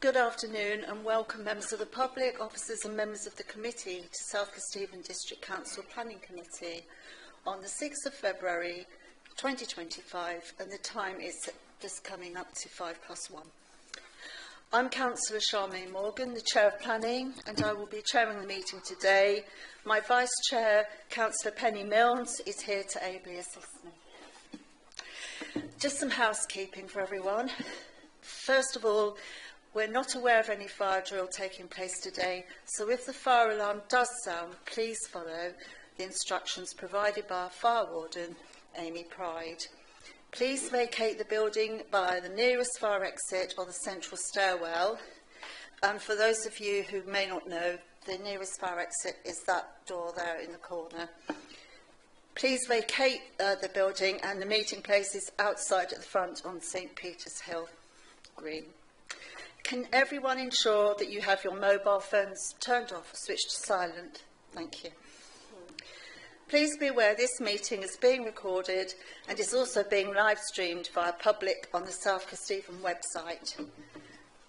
Good afternoon and welcome members of the public, officers and members of the committee to South Kesteven District Council Planning Committee on the 6th of February 2025, and the time is just coming up to 1:05. I'm Councillor Charmaine Morgan, the Chair of Planning, and I will be chairing the meeting today. My Vice Chair, Councillor Penny Milnes, is here to ably assist me. Just some housekeeping for everyone. First of all, we're not aware of any fire drill taking place today, so if the fire alarm does sound, please follow the instructions provided by our fire warden, Amy Pride. Please vacate the building by the nearest fire exit or the central stairwell. And for those of you who may not know, the nearest fire exit is that door there in the corner. Please vacate the building, and the meeting place is outside at the front on St. Peter's Hill Green. Can everyone ensure that you have your mobile phones turned off or switched to silent? Thank you. Please be aware this meeting is being recorded and is also being live streamed via public on the South Kesteven website.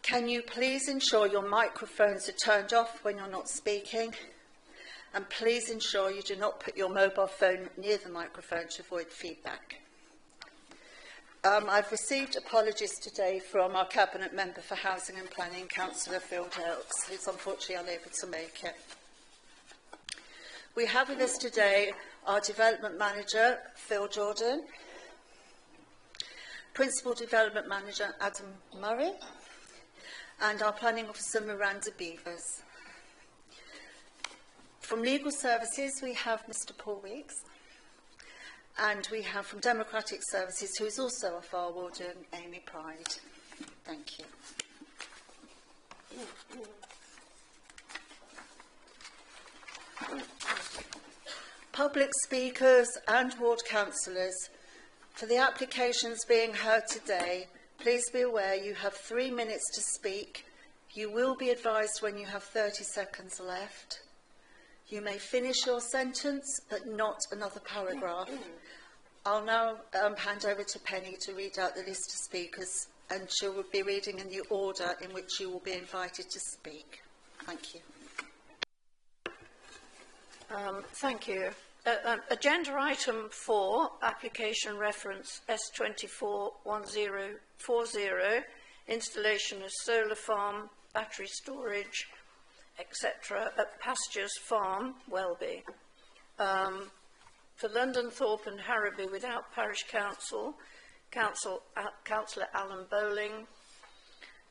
Can you please ensure your microphones are turned off when you're not speaking? And please ensure you do not put your mobile phone near the microphone to avoid feedback. I've received apologies today from our Cabinet Member for Housing and Planning, Councillor Phil Dilks, who's unfortunately unable to make it. We have with us today our Development Manager, Phil Jordan, Principal Development Manager, Adam Murray, and our Planning Officer, Miranda Beavers. From Legal Services, we have Mr. Paul Weeks. And we have from Democratic Services, who is also a fire warden, Amy Pride. Thank you. Public speakers and ward councillors, for the applications being heard today, please be aware you have 3 minutes to speak. You will be advised when you have 30 seconds left. You may finish your sentence, but not another paragraph. I'll now hand over to Penny to read out the list of speakers, and she will be reading in the order in which you will be invited to speak. Thank you. Thank you. Agenda item 4, application reference S241040, installation of solar farm, battery storage, etc. at Pastures Farm, Welby. For London, Thorpe and Harrowby without Parish Council, Councillor Alan Bowling.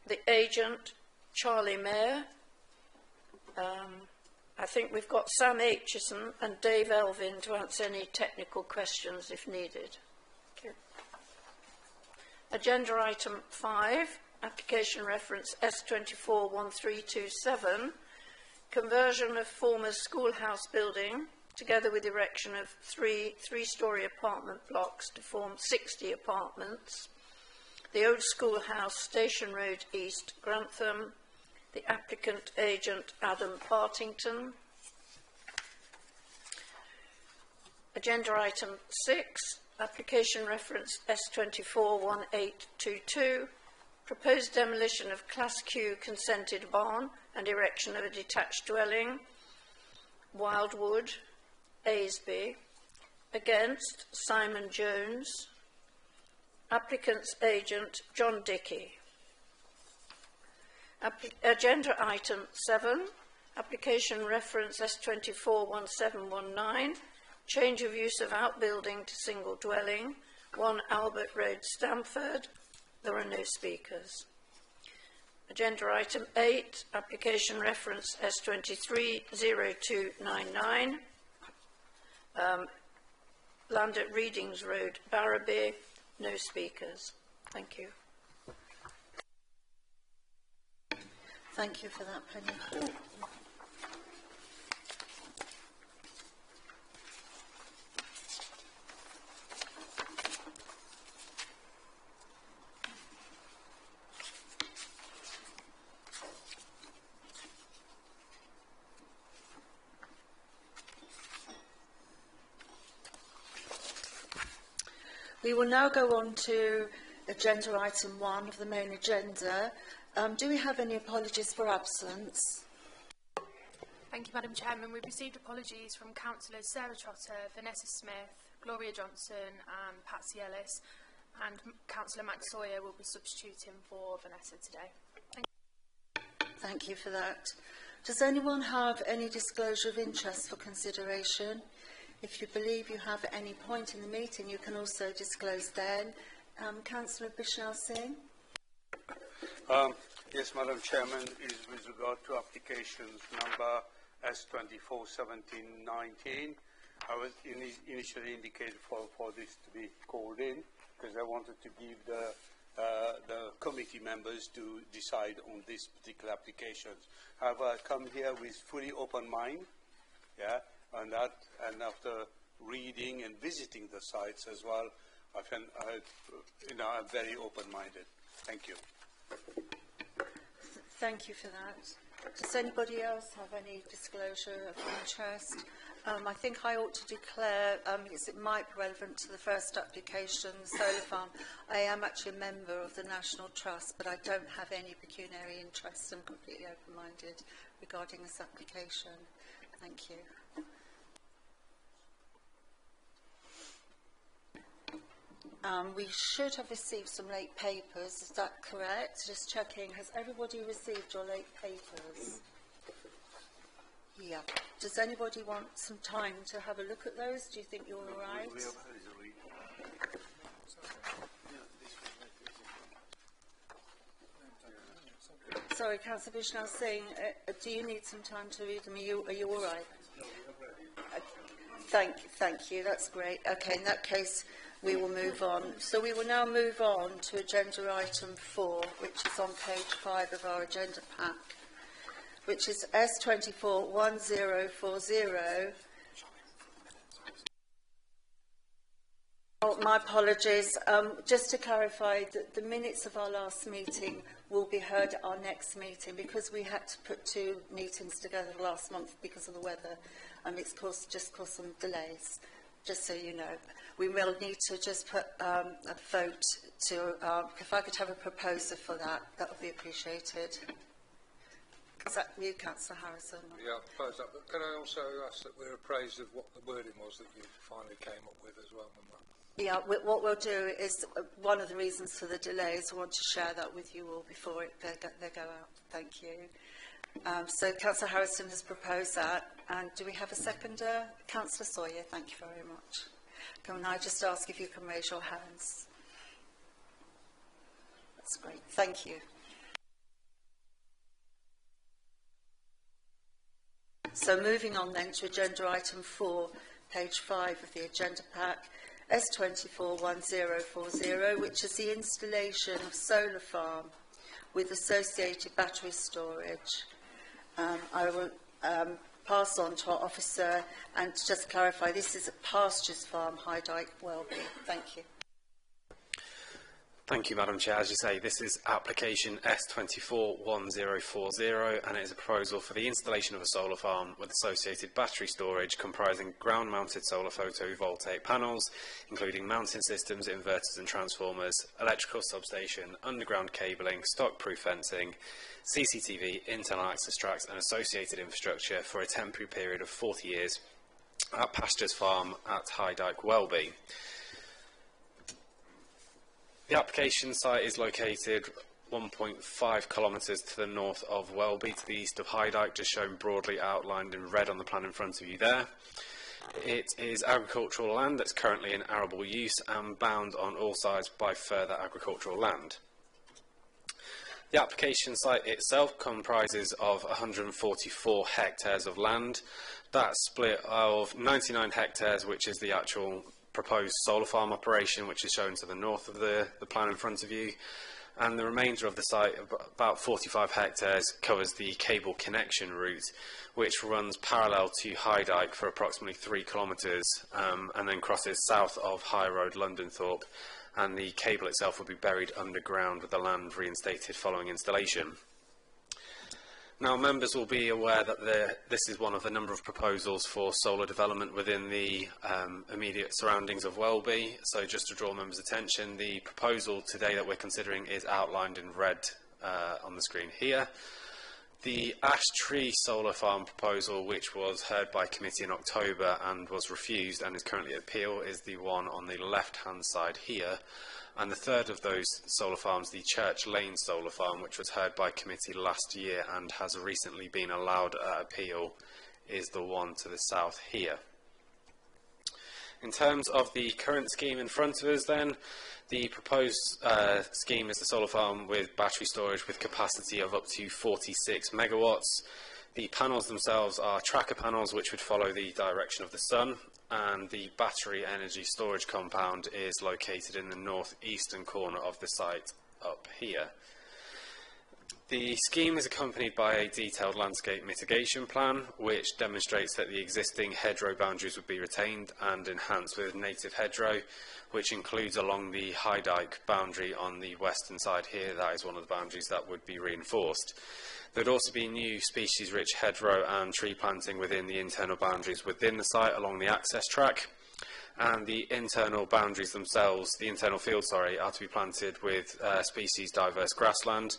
The agent, Charlie Mayer. I think we've got Sam Aitchison and Dave Elvin to answer any technical questions if needed. Thank you. Agenda item 5, application reference S241327, conversion of former schoolhouse building, together with erection of three-storey apartment blocks to form 60 apartments. The old schoolhouse, Station Road East, Grantham. The applicant agent, Adam Partington. Agenda item 6, application reference S241822, proposed demolition of Class Q consented barn and erection of a detached dwelling, Wildwood, Aysby. Against, Simon Jones. Applicant's agent, John Dickey. Agenda item 7, application reference S241719, change of use of outbuilding to single dwelling, 1 Albert Road, Stamford. There are no speakers. Agenda item 8, application reference S230299, land at Readings Road, Barrowby. No speakers. Thank you. Thank you for that, Penny. We will now go on to agenda item 1 of the main agenda. Do we have any apologies for absence? Thank you, Madam Chairman. We've received apologies from Councillors Sarah Trotter, Vanessa Smith, Gloria Johnson and Patsy Ellis, and Councillor Matt Sawyer will be substituting for Vanessa today. Thank you for that. Does anyone have any disclosure of interest for consideration? If you believe you have at any point in the meeting, you can also disclose then. Councillor Bishnal Singh. Yes, Madam Chairman, is with regard to applications number S241719. I was initially indicated for this to be called in because I wanted to give the committee members to decide on these particular applications. However, I come here with fully open mind, yeah, and after reading and visiting the sites as well, I'm very open-minded. Thank you. Thank you for that. Does anybody else have any disclosure of interest? I think I ought to declare, because it might be relevant to the first application, the solar farm, I am actually a member of the National Trust, but I don't have any pecuniary interest. I'm completely open-minded regarding this application. Thank you. We should have received some late papers, is that correct? Just checking, has everybody received your late papers? Yeah. Does anybody want some time to have a look at those? Do you think you're all right? Sorry, Councillor Bishnal Singh, do you need some time to read them? Are you all right? Thank you, that's great. Okay, in that case, we will move on. So we will now move on to agenda item 4, which is on page 5 of our agenda pack, which is S241040. Oh, my apologies. Just to clarify, the minutes of our last meeting will be heard at our next meeting because we had to put 2 meetings together last month because of the weather, and it's caused some delays. Just so you know, we will need to just put a vote to, if I could have a proposer for that, that would be appreciated. Is that you, Councillor Harrison? Yeah, I propose that, but can I also ask that we're appraised of what the wording was that you finally came up with as well? Yeah, what we'll do is, one of the reasons for the delay is I want to share that with you all before they go out. Thank you. So Councillor Harrison has proposed that, and do we have a seconder? Councillor Sawyer, thank you very much. Can I just ask if you can raise your hands? That's great, thank you. So moving on then to agenda item 4, page 5 of the agenda pack, S241040, which is the installation of solar farm with associated battery storage. I will pass on to our officer and just clarify, this is a pastures farm, High Dyke, Welby. Thank you. Thank you, Madam Chair. As you say, this is application S241040, and it is a proposal for the installation of a solar farm with associated battery storage comprising ground-mounted solar photovoltaic panels, including mounting systems, inverters and transformers, electrical substation, underground cabling, stock-proof fencing, CCTV, internal access tracts and associated infrastructure for a temporary period of 40 years at Pastures Farm at High Dyke, Welby. The application site is located 1.5 kilometres to the north of Welby, to the east of High Dyke, just shown broadly outlined in red on the plan in front of you there. It is agricultural land that's currently in arable use and bound on all sides by further agricultural land. The application site itself comprises of 144 hectares of land. That's split of 99 hectares, which is the actual proposed solar farm operation, which is shown to the north of the plan in front of you, and the remainder of the site, about 45 hectares, covers the cable connection route, which runs parallel to High Dyke for approximately 3 kilometres and then crosses south of High Road, Londonthorpe, and the cable itself will be buried underground with the land reinstated following installation. Now, members will be aware that this is one of a number of proposals for solar development within the immediate surroundings of Welby. So just to draw members' attention, the proposal today that we're considering is outlined in red on the screen here. The Ash Tree solar farm proposal, which was heard by committee in October and was refused and is currently at appeal, is the one on the left-hand side here. And the third of those solar farms, the Church Lane solar farm, which was heard by committee last year and has recently been allowed at appeal, is the one to the south here. In terms of the current scheme in front of us then, the proposed scheme is the solar farm with battery storage with capacity of up to 46 megawatts. The panels themselves are tracker panels which would follow the direction of the sun, and the battery energy storage compound is located in the northeastern corner of the site up here. The scheme is accompanied by a detailed landscape mitigation plan which demonstrates that the existing hedgerow boundaries would be retained and enhanced with native hedgerow, which includes along the High Dyke boundary on the western side here. That is one of the boundaries that would be reinforced. There would also be new species-rich hedgerow and tree planting within the internal boundaries within the site along the access track. And the internal boundaries themselves, the internal fields, sorry, are to be planted with species-diverse grassland,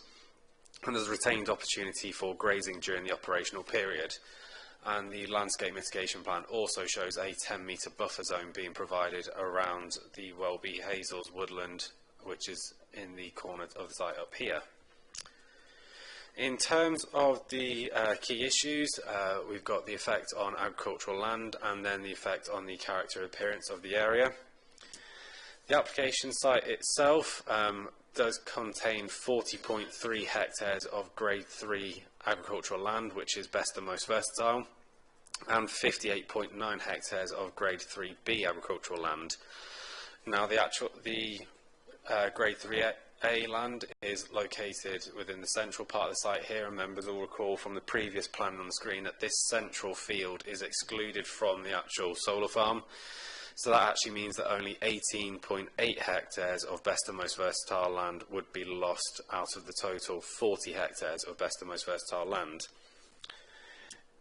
and there's retained opportunity for grazing during the operational period. And the landscape mitigation plan also shows a 10-metre buffer zone being provided around the Welby Hazels woodland, which is in the corner of the site up here. In terms of the key issues, we've got the effect on agricultural land and then the effect on the character and appearance of the area. The application site itself does contain 40.3 hectares of grade 3 agricultural land, which is best and most versatile, and 58.9 hectares of grade 3B agricultural land. Now the grade 3A land is located within the central part of the site here, and members will recall from the previous plan on the screen that this central field is excluded from the actual solar farm. So that actually means that only 18.8 hectares of best and most versatile land would be lost out of the total 40 hectares of best and most versatile land.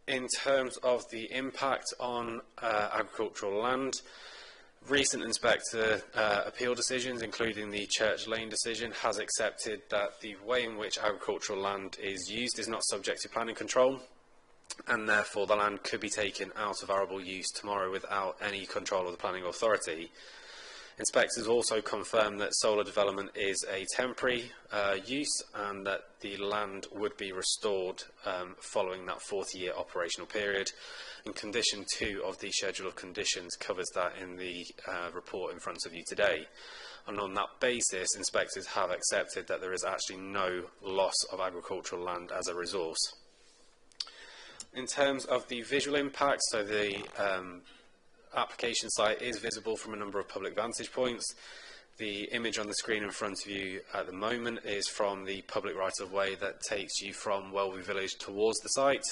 In terms of the impact on agricultural land, recent inspector appeal decisions, including the Church Lane decision, has accepted that the way in which agricultural land is used is not subject to planning control, and therefore the land could be taken out of arable use tomorrow without any control of the planning authority. Inspectors also confirmed that solar development is a temporary use and that the land would be restored following that 40-year operational period. And condition 2 of the schedule of conditions covers that in the report in front of you today. And on that basis, inspectors have accepted that there is actually no loss of agricultural land as a resource. In terms of the visual impact, so the application site is visible from a number of public vantage points. The image on the screen in front of you at the moment is from the public right-of-way that takes you from Welby Village towards the site.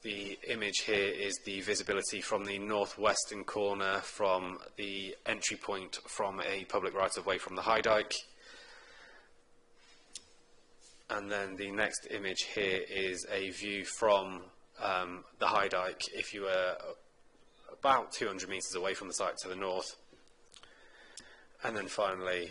The image here is the visibility from the northwestern corner from the entry point from a public right-of-way from the High Dyke. And then the next image here is a view from the High Dyke if you were about 200 metres away from the site to the north. And then finally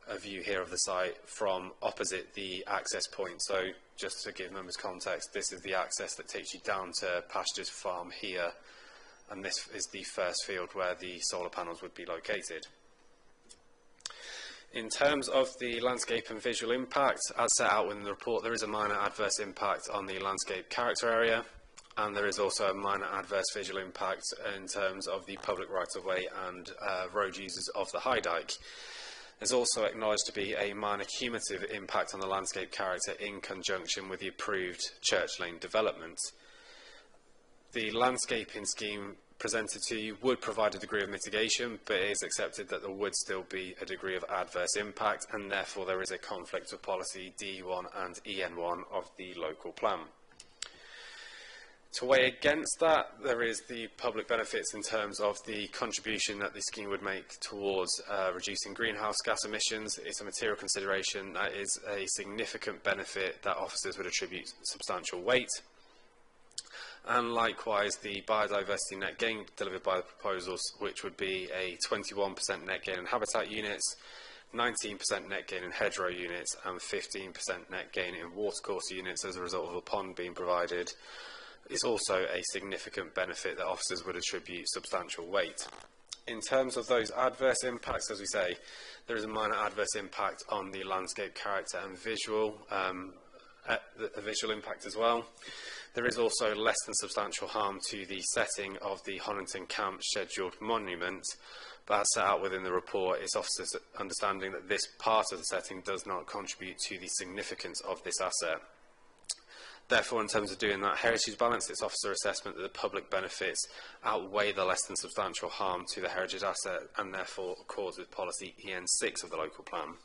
a view here of the site from opposite the access point. So just to give members context, this is the access that takes you down to Pastures Farm here, and this is the first field where the solar panels would be located. In terms of the landscape and visual impact, as set out within the report, there is a minor adverse impact on the landscape character area, and there is also a minor adverse visual impact in terms of the public right-of-way and road users of the High Dyke. There's also acknowledged to be a minor cumulative impact on the landscape character in conjunction with the approved Church Lane development. The landscaping scheme presented to you would provide a degree of mitigation, but it is accepted that there would still be a degree of adverse impact, and therefore there is a conflict of policy D1 and EN1 of the local plan. To weigh against that, there is the public benefits in terms of the contribution that the scheme would make towards reducing greenhouse gas emissions. It's a material consideration that is a significant benefit that officers would attribute substantial weight. And likewise, the biodiversity net gain delivered by the proposals, which would be a 21% net gain in habitat units, 19% net gain in hedgerow units, and 15% net gain in watercourse units as a result of a pond being provided, is also a significant benefit that officers would attribute substantial weight. In terms of those adverse impacts, as we say, there is a minor adverse impact on the landscape character and visual impact as well. There is also less than substantial harm to the setting of the Honington Camp scheduled monument, but as set out within the report, it's officers' understanding that this part of the setting does not contribute to the significance of this asset. Therefore, in terms of doing that heritage balance, it's officer assessment that the public benefits outweigh the less than substantial harm to the heritage asset and therefore accords with policy EN6 of the local plan.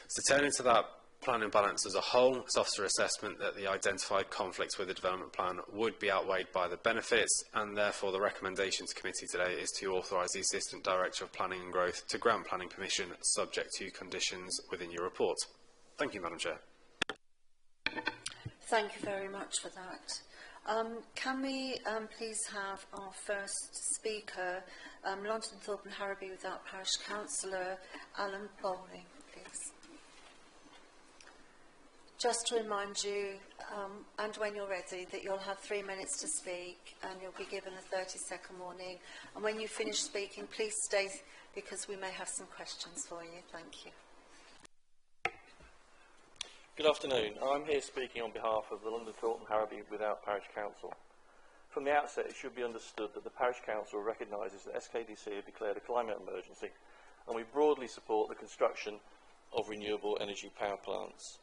So turning to that planning balance as a whole, it's officer assessment that the identified conflicts with the development plan would be outweighed by the benefits, and therefore the recommendation to committee today is to authorise the Assistant Director of Planning and Growth to grant planning permission subject to conditions within your report. Thank you, Madam Chair. Thank you very much for that. Can we please have our first speaker, London Thorpe and Harrowby Without Parish Councillor Alan Bowling, please. Just to remind you, and when you're ready, that you'll have 3 minutes to speak and you'll be given a 30-second warning. And when you finish speaking, please stay because we may have some questions for you. Thank you. Good afternoon. I'm here speaking on behalf of the London Thorpe and Harrowby Without Parish Council. From the outset, it should be understood that the Parish Council recognises that SKDC have declared a climate emergency, and we broadly support the construction of renewable energy power plants.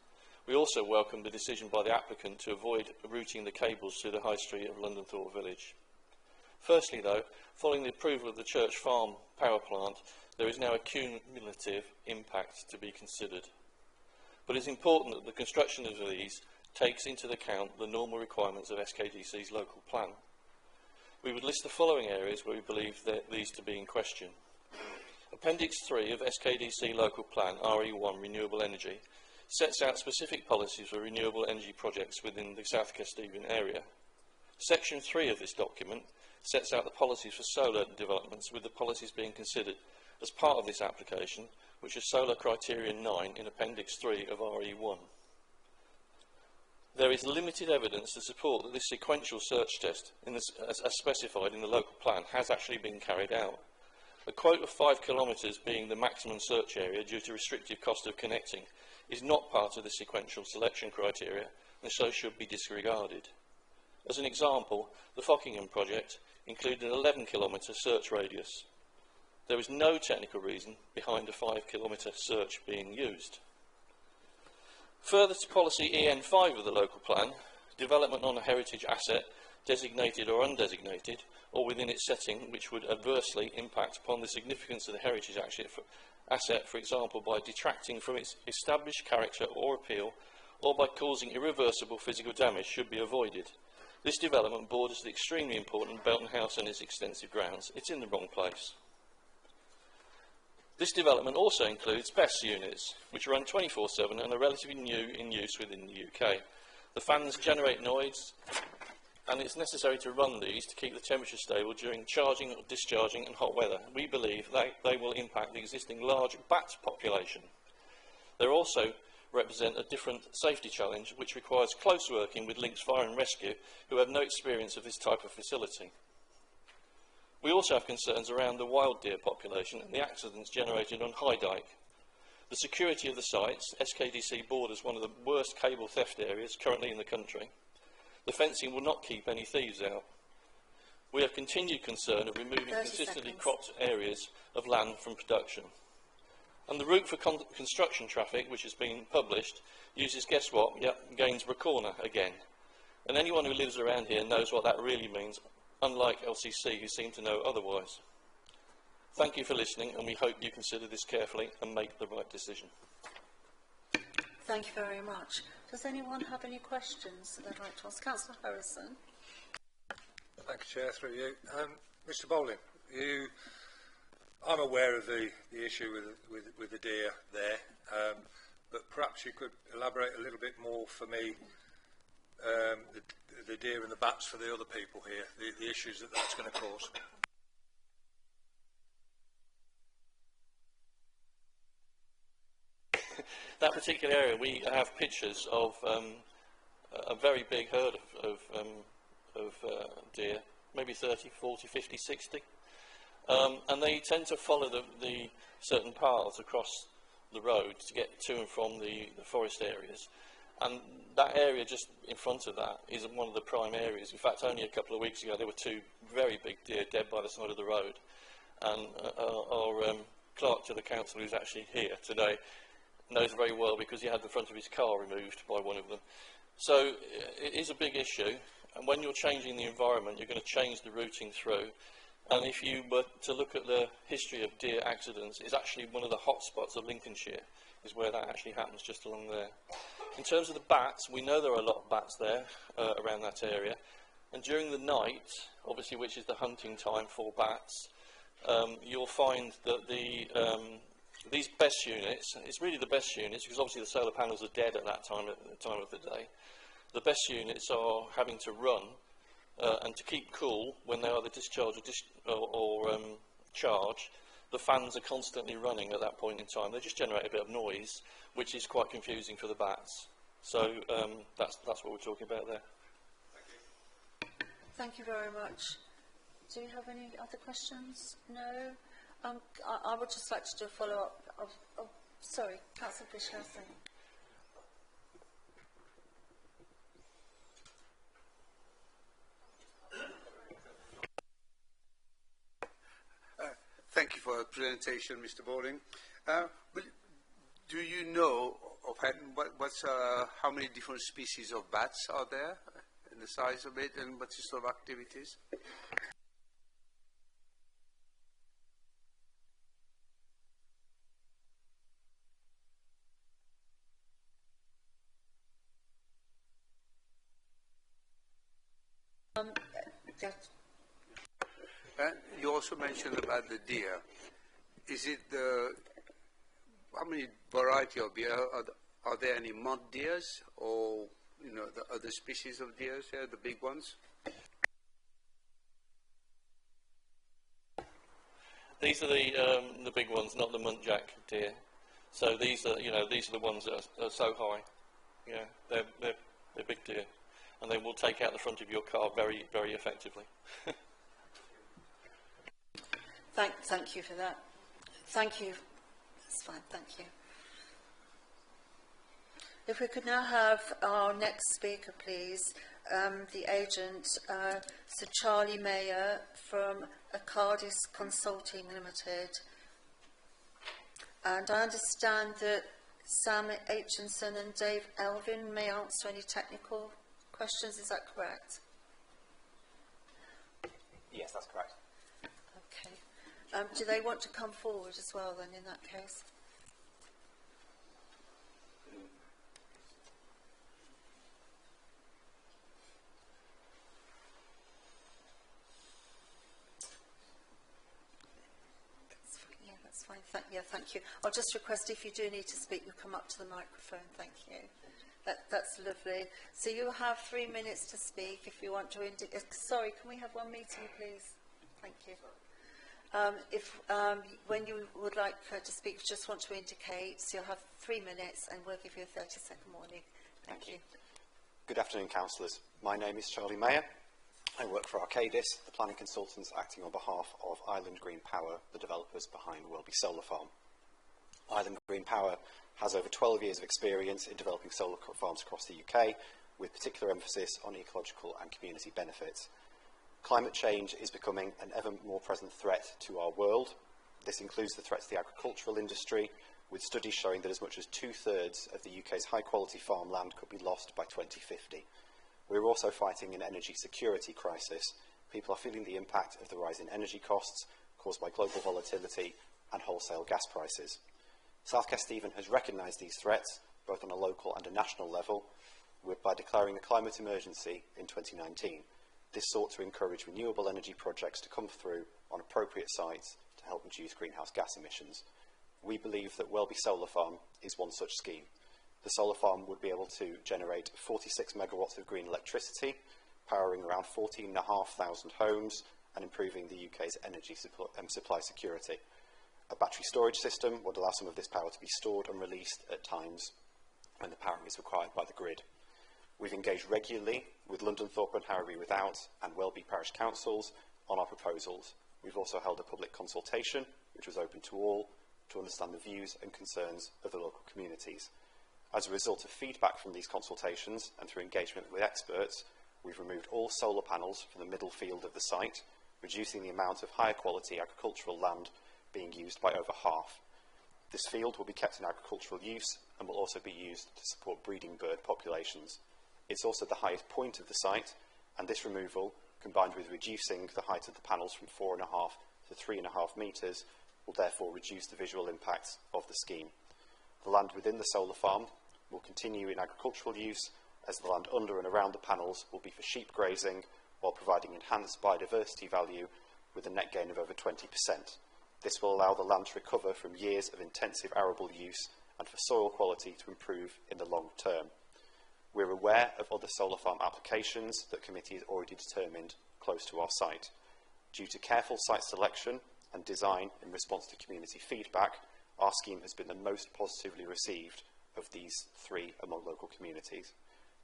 We also welcome the decision by the applicant to avoid routing the cables through the high street of London Thorpe Village. Firstly, though, following the approval of the Church Farm power plant, there is now a cumulative impact to be considered. But it is important that the construction of these takes into account the normal requirements of SKDC's local plan. We would list the following areas where we believe that these to be in question. Appendix 3 of SKDC local plan, RE1 Renewable Energy, sets out specific policies for renewable energy projects within the South Kesteven area. Section 3 of this document sets out the policies for solar developments, with the policies being considered as part of this application, which is Solar Criterion 9 in Appendix 3 of RE1. There is limited evidence to support that this sequential search test, as specified in the local plan, has actually been carried out. A quote of 5 kilometres being the maximum search area due to restrictive cost of connecting is not part of the sequential selection criteria and so should be disregarded. As an example, the Fockingham project included an 11-kilometre search radius. There is no technical reason behind a 5-kilometre search being used. Further to policy EN5 of the local plan, development on a heritage asset, designated or undesignated, or within its setting which would adversely impact upon the significance of the heritage asset, for example, by detracting from its established character or appeal, or by causing irreversible physical damage, should be avoided. This development borders the extremely important Belton House and its extensive grounds. It's in the wrong place. This development also includes BESS units, which run 24/7 and are relatively new in use within the UK. The fans generate noise, and it's necessary to run these to keep the temperature stable during charging, discharging and hot weather. We believe they will impact the existing large bat population. They also represent a different safety challenge, which requires close working with Links Fire and Rescue, who have no experience of this type of facility. We also have concerns around the wild deer population and the accidents generated on High Dyke. The security of the sites, SKDC borders one of the worst cable theft areas currently in the country. The fencing will not keep any thieves out. We have continued concern of removing consistently cropped areas of land from production. And the route for construction traffic, which has been published, uses, guess what? Yep, Gainsborough Corner again. And anyone who lives around here knows what that really means, unlike LCC, who seem to know otherwise. Thank you for listening, and we hope you consider this carefully and make the right decision. Thank you very much. Does anyone have any questions that they'd like to ask? Councillor Harrison. Thank you, Chair, through you. Mr Bowling, I'm aware of the issue with the deer there, but perhaps you could elaborate a little bit more for me, the deer and the bats for the other people here, the issues that that's going to cause. That particular area, we have pictures of a very big herd of deer, maybe 30, 40, 50, 60. And they tend to follow the certain paths across the road to get to and from the forest areas. And that area just in front of that is one of the prime areas. In fact, only a couple of weeks ago, there were two very big deer dead by the side of the road. And our clerk to the council, who's actually here today, knows very well because he had the front of his car removed by one of them. So it is a big issue, and when you're changing the environment, you're going to change the routing through. And if you were to look at the history of deer accidents, it's actually one of the hot spots of Lincolnshire, is where that actually happens, just along there. In terms of the bats, we know there are a lot of bats there around that area, and during the night, obviously, which is the hunting time for bats, you'll find that these best units, it's really the best units, because obviously the solar panels are dead at that time of the day. The best units are having to run, and to keep cool when they either discharge or charge, the fans are constantly running at that point in time. They just generate a bit of noise, which is quite confusing for the bats. So that's what we're talking about there. Thank you very much. Do you have any other questions? No? I would just like to do a follow-up of sorry, Councillor Bishop. Thank you for the presentation, Mr. Bowling. Do you know how many different species of bats are there, and the size of it, and what's the sort of activities? You also mentioned about the deer. Is it how many variety of deer? Are there any mud deers, or the other species of deers here, the big ones? These are the big ones, not the muntjac deer. So these are the ones that are so high. Yeah, they're big deer, and they will take out the front of your car very, very effectively. Thank you for that. Thank you. That's fine, thank you. If we could now have our next speaker, please, the agent, Sir Charlie Mayer from Accardis Consulting Limited. And I understand that Sam Aitchinson and Dave Elvin may answer any technical questions, is that correct? Yes, that's correct. Okay. Do they want to come forward as well then in that case? That's fine. Thank you. I'll just request if you do need to speak, you come up to the microphone. Thank you. That's lovely. So you have 3 minutes to speak if you want to indicate. Sorry, can we have one meeting, please? Thank you. When you would like to speak, you just want to indicate, so you'll have 3 minutes and we'll give you a 30-second warning. Thank you. Good afternoon, councillors. My name is Charlie Mayer. I work for Arcadis, the planning consultants acting on behalf of Island Green Power, the developers behind Welby Solar Farm. Island Green Power has over 12 years of experience in developing solar farms across the UK, with particular emphasis on ecological and community benefits. Climate change is becoming an ever more present threat to our world. This includes the threat to the agricultural industry, with studies showing that as much as 2/3 of the UK's high-quality farmland could be lost by 2050. We're also fighting an energy security crisis. People are feeling the impact of the rise in energy costs caused by global volatility and wholesale gas prices. South Kesteven has recognised these threats, both on a local and a national level, by declaring a climate emergency in 2019. This sought to encourage renewable energy projects to come through on appropriate sites to help reduce greenhouse gas emissions. We believe that Welby Solar Farm is one such scheme. The solar farm would be able to generate 46 megawatts of green electricity, powering around 14,500 homes and improving the UK's energy supply security. A battery storage system would allow some of this power to be stored and released at times when the powering is required by the grid. We've engaged regularly with London, Thorpe and Harrowby Without and Welby Parish Councils on our proposals. We've also held a public consultation, which was open to all, to understand the views and concerns of the local communities. As a result of feedback from these consultations and through engagement with experts, we've removed all solar panels from the middle field of the site, reducing the amount of higher quality agricultural land being used by over half. This field will be kept in agricultural use and will also be used to support breeding bird populations. It's also the highest point of the site, and this removal, combined with reducing the height of the panels from 4.5 to 3.5 metres, will therefore reduce the visual impacts of the scheme. The land within the solar farm will continue in agricultural use, as the land under and around the panels will be for sheep grazing, while providing enhanced biodiversity value with a net gain of over 20%. This will allow the land to recover from years of intensive arable use and for soil quality to improve in the long term. We're aware of other solar farm applications that committee has already determined close to our site. Due to careful site selection and design in response to community feedback, our scheme has been the most positively received of these three among local communities.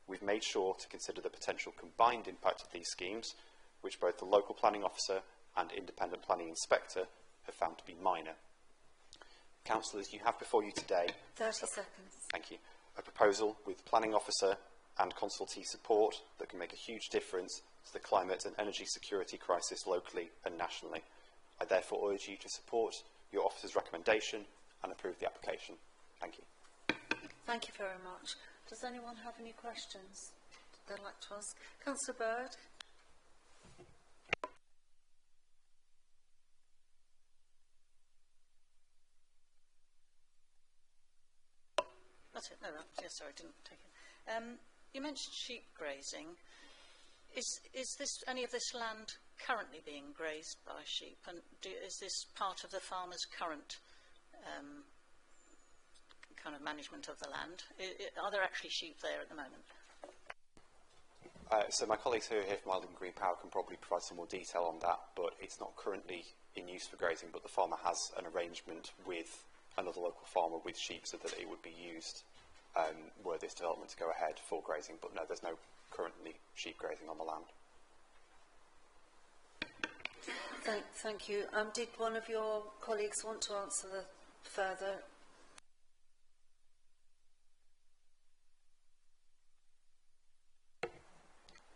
We've made sure to consider the potential combined impact of these schemes, which both the local planning officer and independent planning inspector have found to be minor. Councillors, you have before you today 30 seconds. Thank you. A proposal with planning officer and consultee support that can make a huge difference to the climate and energy security crisis locally and nationally. I therefore urge you to support your officer's recommendation and approve the application. Thank you. Thank you very much. Does anyone have any questions they'd like to ask? Councillor Bird. That's it. No, yes, sorry, I didn't take it. You mentioned sheep grazing. Is this any of this land currently being grazed by sheep, and is this part of the farmer's current kind of management of the land? Are there actually sheep there at the moment? So my colleagues who are here from Island Green Power can probably provide some more detail on that, but it's not currently in use for grazing, but the farmer has an arrangement with another local farmer with sheep so that it would be used were this development to go ahead for grazing. But no, there's no currently sheep grazing on the land. Thank you. Did one of your colleagues want to answer the further?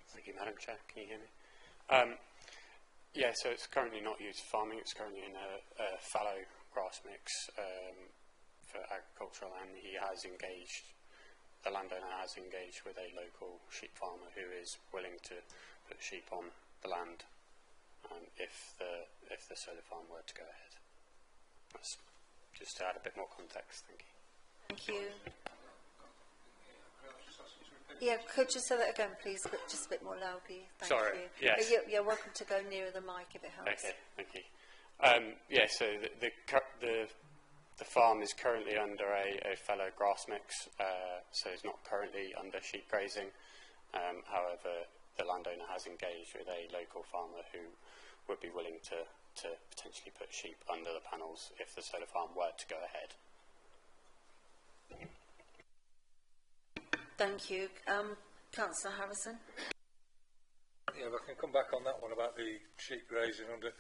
Thank you, Madam Chair. Can you hear me? Yeah, so it's currently not used for farming. It's currently in a fallow grass mix for agricultural, and the landowner has engaged with a local sheep farmer who is willing to put sheep on the land if the solar farm were to go ahead. That's just to add a bit more context. Thank you. Thank you. Yeah, could you say that again, please, but just a bit more loudly? Thank Sorry, you. yes. You're welcome to go nearer the mic if it helps. Okay, thank you. Yeah, so the farm is currently under a fallow grass mix, so it's not currently under sheep grazing. However, the landowner has engaged with a local farmer who would be willing to potentially put sheep under the panels if the solar farm were to go ahead. Thank you. Councillor Harrison. Yeah, if I can come back on that one about the sheep grazing under.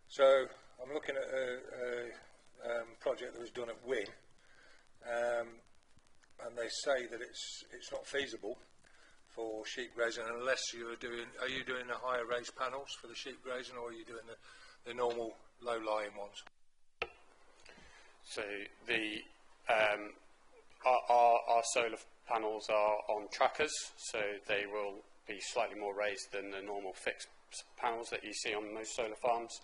So I'm looking at a project that was done at Wynn, and they say that it's not feasible for sheep grazing unless you're doing. Are you doing the higher raised panels for the sheep grazing, or are you doing the normal low-lying ones? So our solar panels are on trackers, so they will be slightly more raised than the normal fixed panels that you see on most solar farms.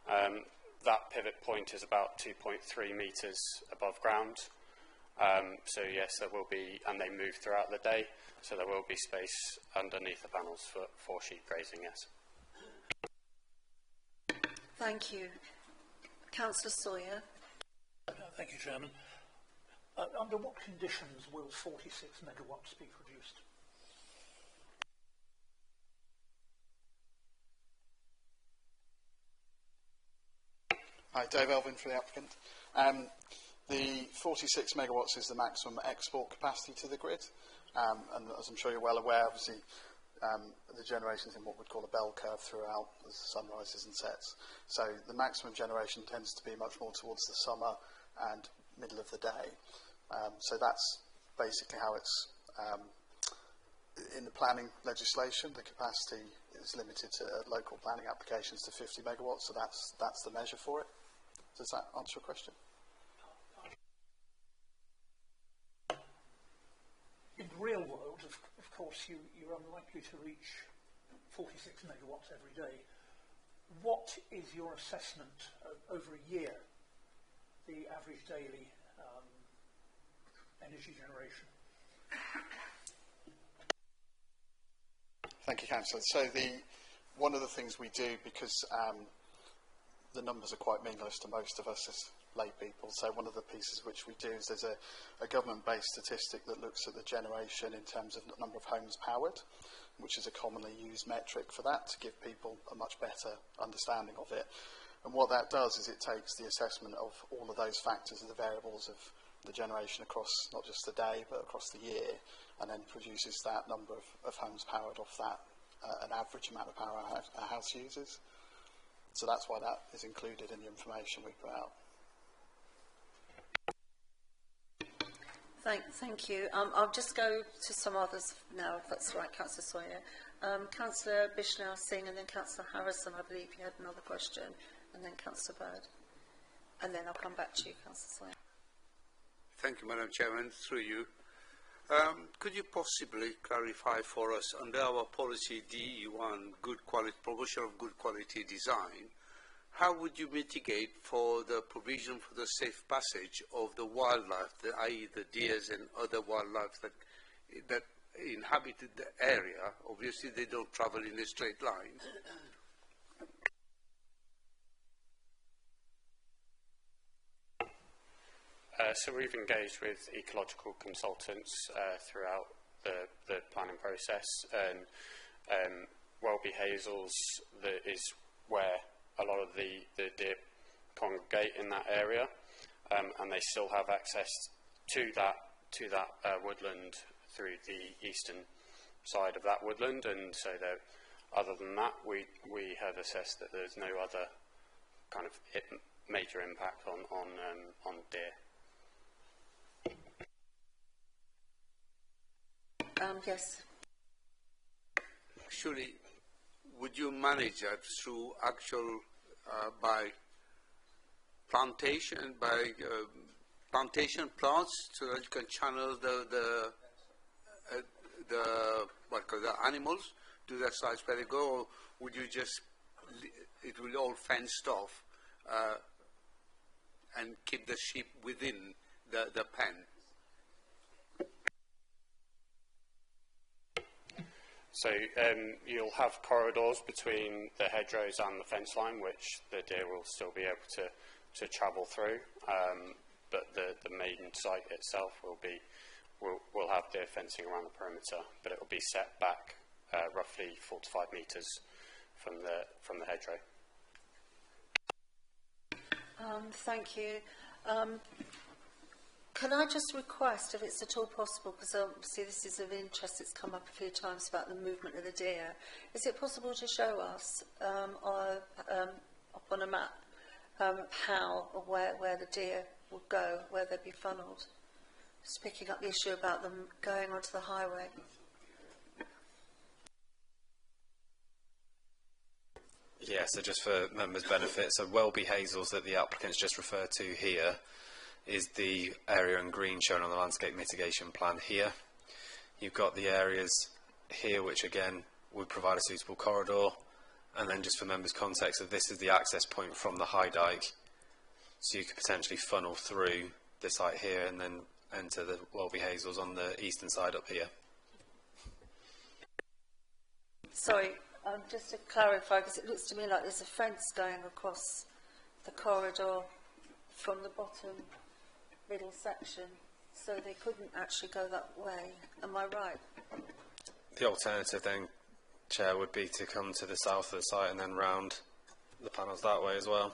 That pivot point is about 2.3 metres above ground. So yes, there will be, and they move throughout the day, so there will be space underneath the panels for sheep grazing, yes. Thank you. Councillor Sawyer. Thank you, Chairman. Under what conditions will 46 megawatts be produced? Hi, Dave Elvin for the applicant. The 46 megawatts is the maximum export capacity to the grid, and as I'm sure you're well aware, obviously the generation is in what we'd call a bell curve throughout as the sun rises and sets. So the maximum generation tends to be much more towards the summer and middle of the day. So that's basically how it's in the planning legislation. The capacity is limited to local planning applications to 50 megawatts, so that's the measure for it. Does that answer your question? In the real world, of course, you're unlikely to reach 46 megawatts every day. What is your assessment over a year, the average daily energy generation? Thank you, Councillor. So one of the things we do, because the numbers are quite meaningless to most of us as lay people, so one of the pieces which we do is there's a government-based statistic that looks at the generation in terms of the number of homes powered, which is a commonly used metric for that, to give people a much better understanding of it. And what that does is it takes the assessment of all of those factors of the variables of the generation across not just the day but across the year, and then produces that number of homes powered off that, an average amount of power a house uses. So that's why that is included in the information we put out. Thank you. I'll just go to some others now, if that's right, Councillor Sawyer. Councillor Bishnell Singh and then Councillor Harrison, I believe you had another question, and then Councillor Bird. And then I'll come back to you, Councillor Sawyer. Thank you, Madam Chairman. Through you. Could you possibly clarify for us, under our policy DE1, good quality, promotion of good quality design, how would you mitigate for the provision for the safe passage of the wildlife, i.e. the deers and other wildlife that inhabited the area? Obviously, they don't travel in a straight line. So we've engaged with ecological consultants throughout the planning process, and Welby Hazels is where a lot of the deer congregate in that area, and they still have access to that woodland through the eastern side of that woodland, and so other than that, we have assessed that there's no other kind of major impact on deer. Yes. Surely, would you manage that through actual by plantation plants, so that you can channel the animals to the sites where they go, or would you just it will all fenced off and keep the sheep within the pen? So you'll have corridors between the hedgerows and the fence line, which the deer will still be able to travel through. But the main site itself will have deer fencing around the perimeter, but it will be set back roughly 4 to 5 metres from the hedgerow. Thank you. Can I just request, if it's at all possible, because obviously this is of interest, it's come up a few times about the movement of the deer, is it possible to show us up on a map how or where the deer will go, where they'd be funneled? Just picking up the issue about them going onto the highway. Yeah, so just for members' benefit, so Welby Hazels that the applicants just referred to here is the area in green shown on the landscape mitigation plan here. You've got the areas here which again would provide a suitable corridor, and then just for members' context, so this is the access point from the high dike, so you could potentially funnel through the site here and then enter the Welby Hazels on the eastern side up here. Sorry, just to clarify, because it looks to me like there's a fence going across the corridor from the bottom middle section, so they couldn't actually go that way. Am I right? The alternative then, Chair, would be to come to the south of the site and then round the panels that way as well.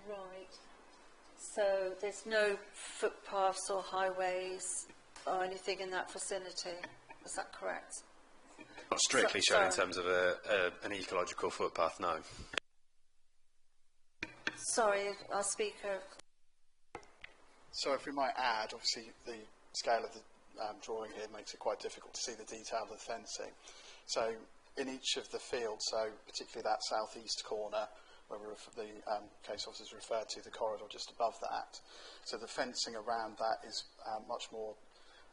Right. So there's no footpaths or highways or anything in that vicinity. Is that correct? Not strictly shown in terms of an ecological footpath, no. Sorry, our speaker. So if we might add, obviously the scale of the drawing here makes it quite difficult to see the detail of the fencing. So in each of the fields, so particularly that southeast corner where the case officers referred to, the corridor just above that. So the fencing around that is much more,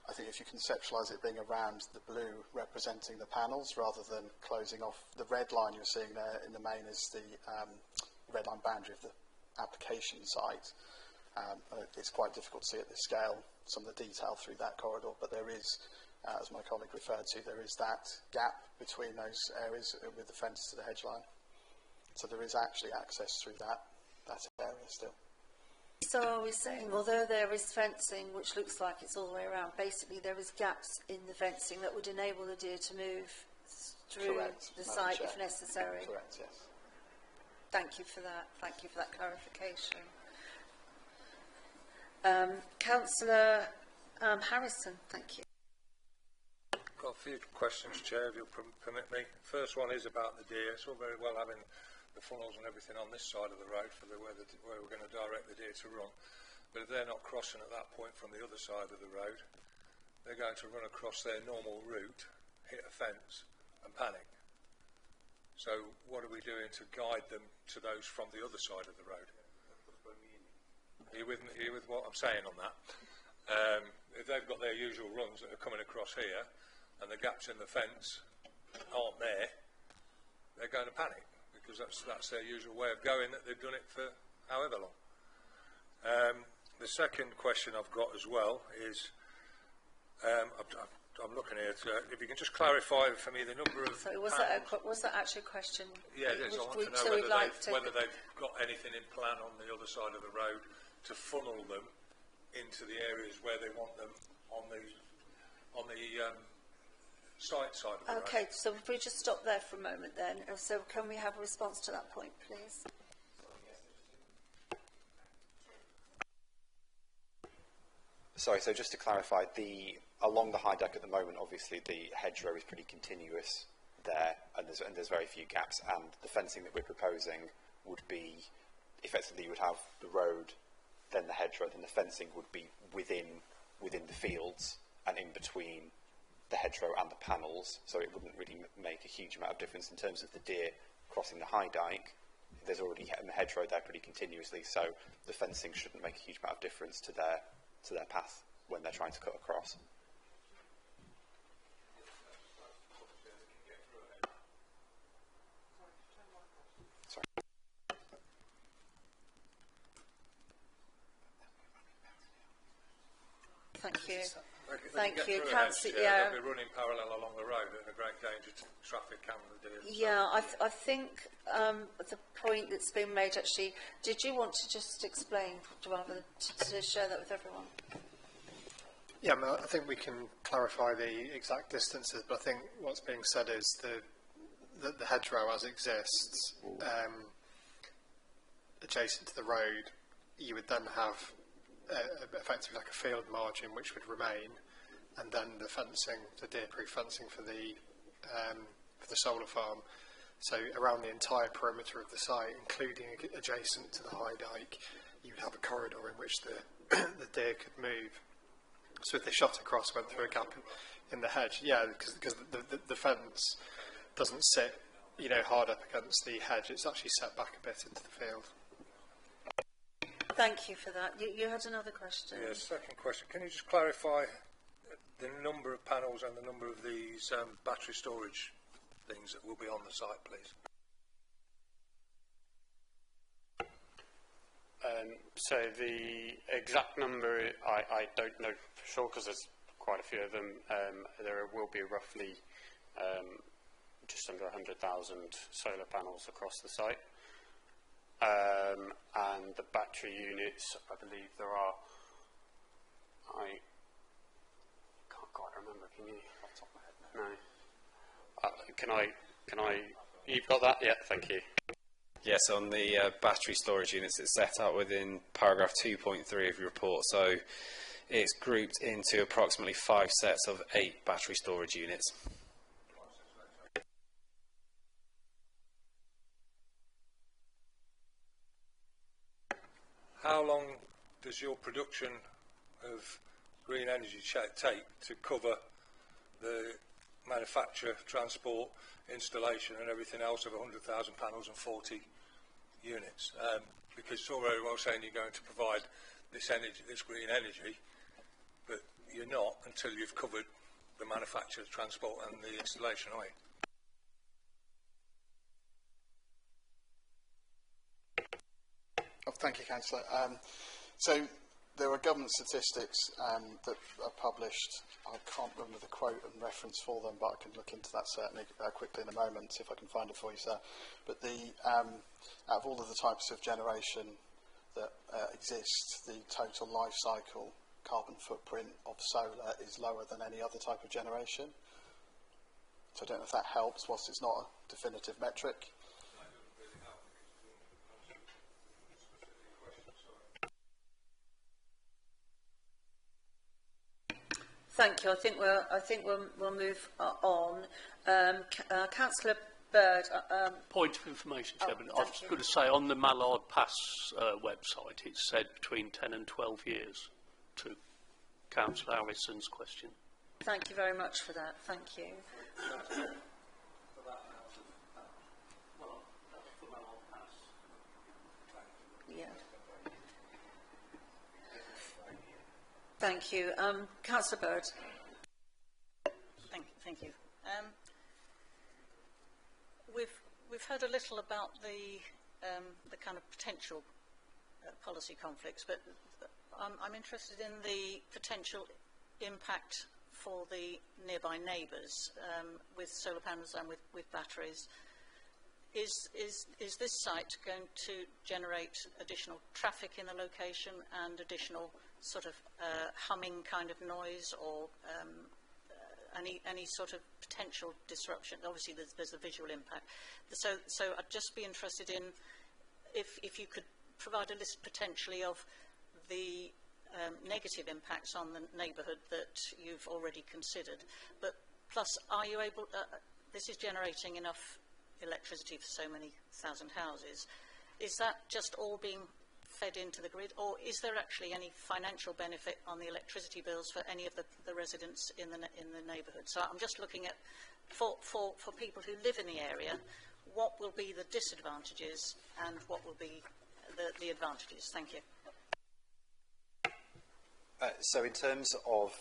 I think if you conceptualise it being around the blue representing the panels rather than closing off. The red line you're seeing there in the main is the red line boundary of the application site. It's quite difficult to see at this scale some of the detail through that corridor, but there is, as my colleague referred to, there is that gap between those areas with the fence to the hedge line. So there is actually access through that area still. So are we saying, although there is fencing, which looks like it's all the way around, basically there is gaps in the fencing that would enable the deer to move through Correct, the Madam site Chair. if necessary? Correct, yes. Thank you for that. Thank you for that clarification. Councillor Harrison, thank you. Got a few questions, Chair, if you'll permit me. First one is about the deer. It's all very well having the funnels and everything on this side of the road for where we're going to direct the deer to run, but if they're not crossing at that point from the other side of the road, they're going to run across their normal route, hit a fence and panic. So what are we doing to guide them to those from the other side of the road? Are you with me? Are you with what I'm saying on that? If they've got their usual runs that are coming across here and the gaps in the fence aren't there, they're going to panic, because that's their usual way of going, that they've done it for however long. The second question I've got as well is, I'm looking here, if you can just clarify for me the number of So was that actually a question? Yeah, it is. I want to know whether they've got anything in plan on the other side of the road to funnel them into the areas where they want them on the site side of the road. Okay, so if we just stop there for a moment then. So can we have a response to that point, please? Sorry, so just to clarify, along the high deck at the moment, obviously the hedgerow is pretty continuous there, and there's very few gaps, and the fencing that we're proposing would be, effectively you would have the road, then the hedgerow, then the fencing would be within the fields and in between the hedgerow and the panels, so it wouldn't really make a huge amount of difference in terms of the deer crossing the high dyke. There's already a hedgerow there pretty continuously, so the fencing shouldn't make a huge amount of difference to their path when they're trying to cut across. Sorry. Thank you. Thank you. Councillor, yeah. They'll be running parallel along the road and a great danger to traffic and the deer. Yeah, I think the point that's been made actually, did you want to just explain rather to share that with everyone? Yeah, I think we can clarify the exact distances, but I think what's being said is that the hedgerow as it exists, adjacent to the road, you would then have effectively like a field margin which would remain, and then the fencing, the deer-proof fencing for the solar farm. So around the entire perimeter of the site, including adjacent to the high dyke, you would have a corridor in which the deer could move. So if they shot across, went through a gap in the hedge, yeah, because the fence doesn't sit, hard up against the hedge. It's actually set back a bit into the field. Thank you for that. You had another question. Yeah, second question. Can you just clarify the number of panels and the number of these battery storage things that will be on the site, please? So the exact number, I don't know for sure because there's quite a few of them. There will be roughly just under 100,000 solar panels across the site. And the battery units, I believe there are, I can't quite remember, can you? Off the top of my head, no. Can I, you've got that? Yeah, thank you. Yes, on the battery storage units, it's set out within paragraph 2.3 of your report. So it's grouped into approximately 5 sets of 8 battery storage units. How long does your production of green energy take to cover the manufacture, transport, installation and everything else of 100,000 panels and 40 units? Because it's all very well saying you're going to provide this energy, this green energy, but you're not until you've covered the manufacture, transport and the installation, are you? Oh, thank you, Councillor. So there are government statistics that are published. I can't remember the quote and reference for them, but I can look into that certainly quickly in a moment, see if I can find it for you, sir. But the out of all of the types of generation that exist, the total life cycle carbon footprint of solar is lower than any other type of generation. So I don't know if that helps, whilst it's not a definitive metric. Thank you. I think we'll move on. Councillor Bird. Point of information, Chairman. I was thank you. going to say on the Mallard Pass website, it said between 10 and 12 years to Councillor Harrison's question. Thank you very much for that. Thank you. Yeah. Thank you. Councillor Bird. Thank you. We've heard a little about the kind of potential policy conflicts, but I'm interested in the potential impact for the nearby neighbours with solar panels and with batteries. Is this site going to generate additional traffic in the location and additional sort of humming kind of noise, or any sort of potential disruption? Obviously there's the visual impact. So I'd just be interested in if you could provide a list potentially of the negative impacts on the neighbourhood that you've already considered. But plus, are you able, this is generating enough electricity for so many thousand houses. Is that just all being fed into the grid, or is there actually any financial benefit on the electricity bills for any of the residents in the neighbourhood? So I'm just looking at, for people who live in the area, what will be the disadvantages and what will be the advantages? Thank you. So in terms of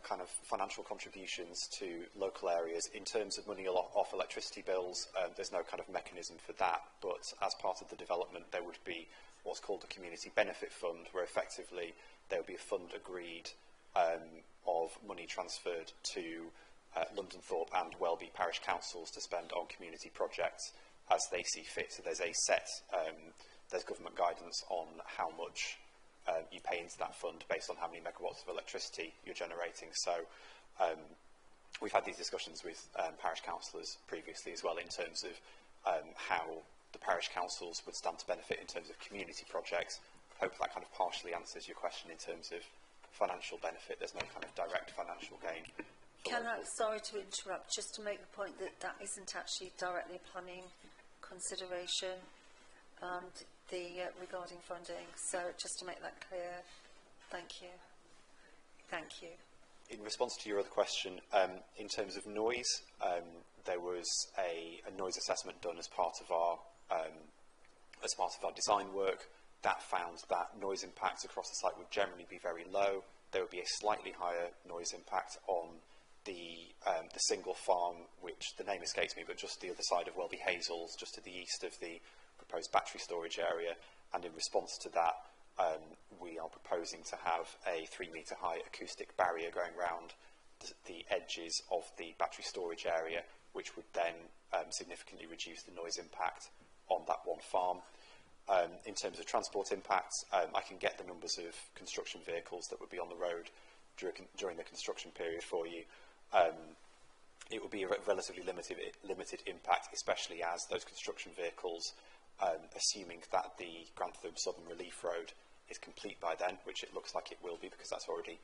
kind of financial contributions to local areas, in terms of money off electricity bills, there's no kind of mechanism for that, but as part of the development there would be what's called a community benefit fund, where effectively there would be a fund agreed of money transferred to London Thorpe and Welby parish councils to spend on community projects as they see fit. So there's a set, there's government guidance on how much you pay into that fund based on how many megawatts of electricity you're generating. So we've had these discussions with parish councillors previously as well in terms of how the parish councils would stand to benefit in terms of community projects. I hope that kind of partially answers your question in terms of financial benefit. There's no kind of direct financial gain. Sorry to interrupt, just to make the point that that isn't actually directly a planning consideration regarding funding. So just to make that clear, thank you. Thank you. In response to your other question, in terms of noise, there was a noise assessment done as part of our design work that found that noise impacts across the site would generally be very low. There would be a slightly higher noise impact on the single farm, which the name escapes me, but just the other side of Welby Hazels, just to the east of the proposed battery storage area. And in response to that, we are proposing to have a 3-metre high acoustic barrier going round the edges of the battery storage area, which would then significantly reduce the noise impact on that one farm. In terms of transport impacts, I can get the numbers of construction vehicles that would be on the road during the construction period for you. It would be a relatively limited impact, especially as those construction vehicles, assuming that the Grantham Southern Relief Road is complete by then, which it looks like it will be because that's already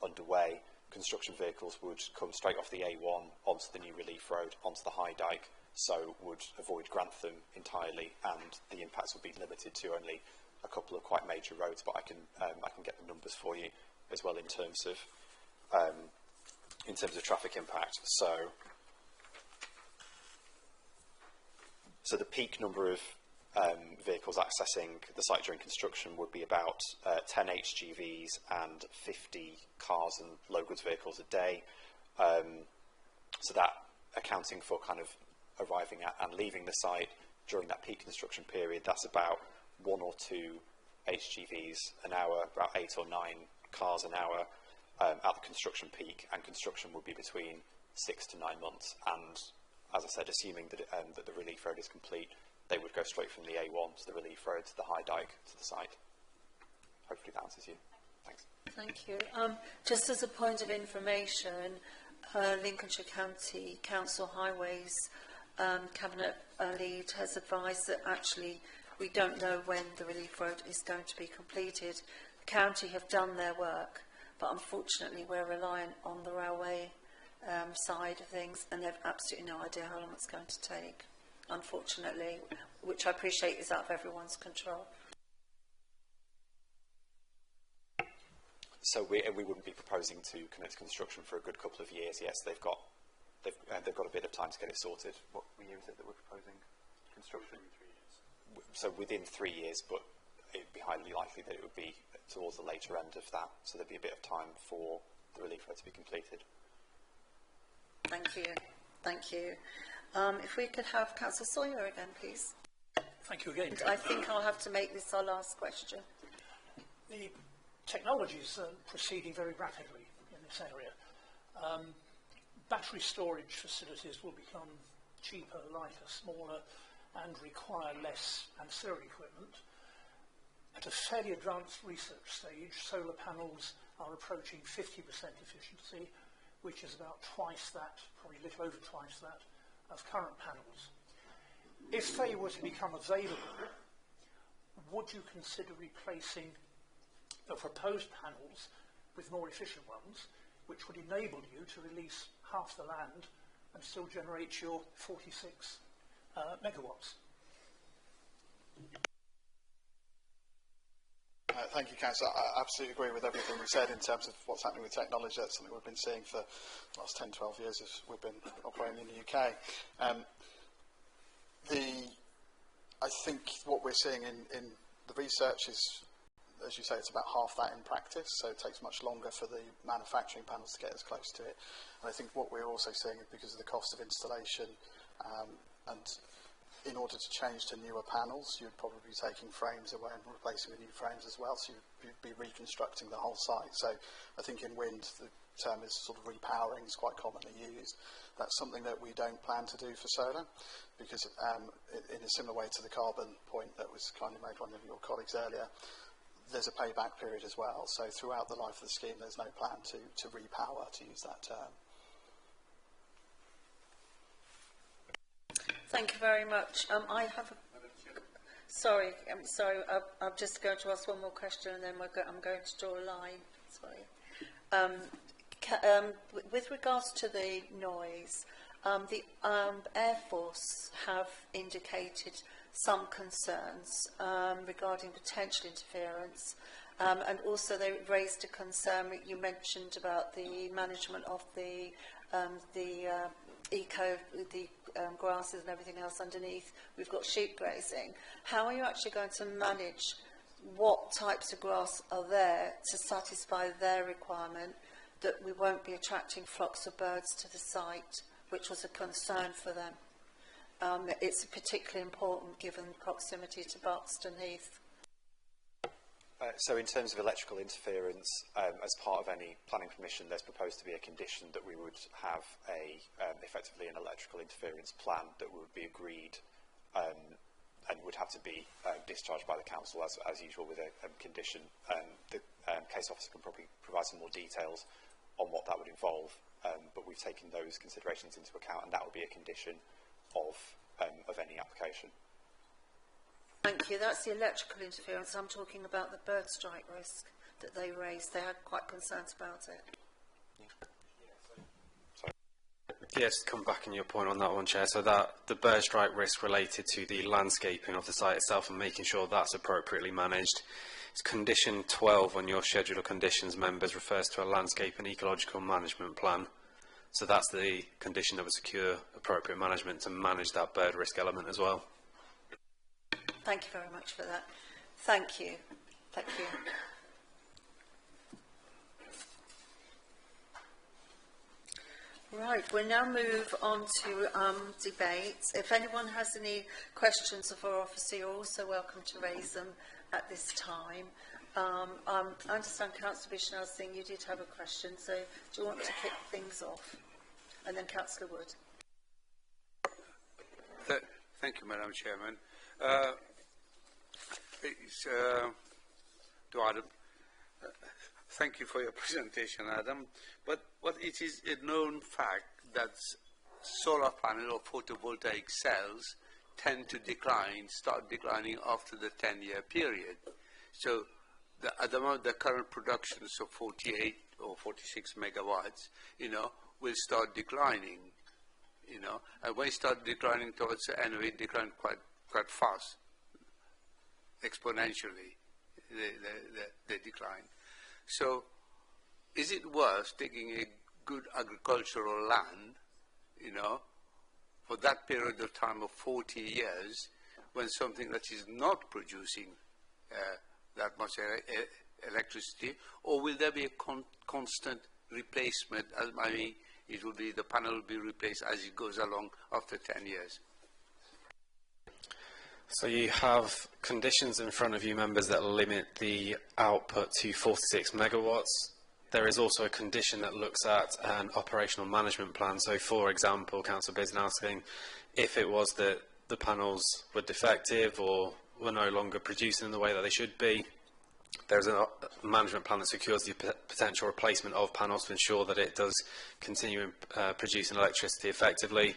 underway, construction vehicles would come straight off the A1 onto the new Relief Road, onto the High Dyke, so would avoid Grantham entirely, and the impacts would be limited to only a couple of quite major roads. But I can get the numbers for you as well in terms of traffic impact. So the peak number of vehicles accessing the site during construction would be about 10 HGVs and 50 cars and low goods vehicles a day. So that accounting for kind of arriving at and leaving the site during that peak construction period, that's about 1 or 2 HGVs an hour, about 8 or 9 cars an hour at the construction peak, and construction would be between 6 to 9 months. And as I said, assuming that, that the relief road is complete, they would go straight from the A1 to the relief road to the High Dyke to the site. Hopefully that answers you. Thanks. Thank you. Just as a point of information, Lincolnshire County Council Highways Cabinet lead has advised that actually we don't know when the relief road is going to be completed. The county have done their work, but unfortunately we're reliant on the railway side of things, and they've absolutely no idea how long it's going to take, unfortunately, which I appreciate is out of everyone's control. So we wouldn't be proposing to commence construction for a good couple of years. Yes, they've got a bit of time to get it sorted. What year is it that we're proposing construction? 3 years. So within 3 years, but it'd be highly likely that it would be towards the later end of that. So there'd be a bit of time for the relief road to be completed. Thank you. Thank you. If we could have Councillor Sawyer again, please. Thank you again. I think I'll have to make this our last question. The technology is proceeding very rapidly in this area. Battery storage facilities will become cheaper, lighter, smaller, and require less ancillary equipment. At a fairly advanced research stage, solar panels are approaching 50% efficiency, which is about twice that, probably a little over twice that, of current panels. If they were to become available, would you consider replacing the proposed panels with more efficient ones, which would enable you to release half the land and still generate your 46 megawatts? Thank you, Councillor. I absolutely agree with everything you said in terms of what's happening with technology. That's something we've been seeing for the last 10, 12 years as we've been operating in the UK. I think what we're seeing in the research is, as you say, it's about half that in practice, so it takes much longer for the manufacturing panels to get as close to it. And I think what we're also seeing is because of the cost of installation, and in order to change to newer panels, you'd probably be taking frames away and replacing with new frames as well, so you'd be reconstructing the whole site. So I think in wind, the term is sort of repowering, is quite commonly used. That's something that we don't plan to do for solar, because in a similar way to the carbon point that was kindly made by one of your colleagues earlier, there's a payback period as well. So throughout the life of the scheme, there's no plan to repower, to use that term. Thank you very much. I'm just going to ask one more question, and then I'm going to draw a line. Sorry. With regards to the noise, the Air Force have indicated some concerns regarding potential interference, and also they raised a concern. You mentioned about the management of the grasses and everything else underneath. We've got sheep grazing. How are you actually going to manage what types of grass are there to satisfy their requirement that we won't be attracting flocks of birds to the site, which was a concern for them? It's particularly important given proximity to Buxton Heath. So in terms of electrical interference, as part of any planning permission, there's proposed to be a condition that we would have effectively an electrical interference plan that would be agreed and would have to be discharged by the council as usual with a condition. The case officer can probably provide some more details on what that would involve, but we've taken those considerations into account, and that will be a condition of any application. Thank you. That's the electrical interference. I'm talking about the bird strike risk that they raised. They had quite concerns about it. Yes, come back on your point on that one, Chair. So that the bird strike risk related to the landscaping of the site itself and making sure that's appropriately managed. It's condition 12 on your schedule of conditions, members, refers to a landscape and ecological management plan. So that's the condition that would secure appropriate management to manage that bird risk element as well. Thank you very much for that. Thank you. Thank you. Right, we'll now move on to debate. If anyone has any questions of our officer, you're also welcome to raise them at this time. I understand Councillor Bishnell Singh, you did have a question, so do you want to kick things off? And then Councillor Wood. Thank you, Madam Chairman. To Adam, thank you for your presentation, Adam. But it is a known fact that solar panel or photovoltaic cells tend to start declining after the 10-year period. So at the moment, the current productions of 48 or 46 megawatts, will start declining, and when it start declining towards the end, it decline quite fast, exponentially, they decline. So is it worth taking a good agricultural land, for that period of time of 40 years, when something that is not producing that much electricity, or will there be a constant replacement? The panel will be replaced as it goes along after 10 years. So you have conditions in front of you, members, that limit the output to 46 megawatts. There is also a condition that looks at an operational management plan. So, for example, Councillor Bisnell asking if it was that the panels were defective or were no longer producing in the way that they should be, there's a management plan that secures the potential replacement of panels to ensure that it does continue producing electricity effectively.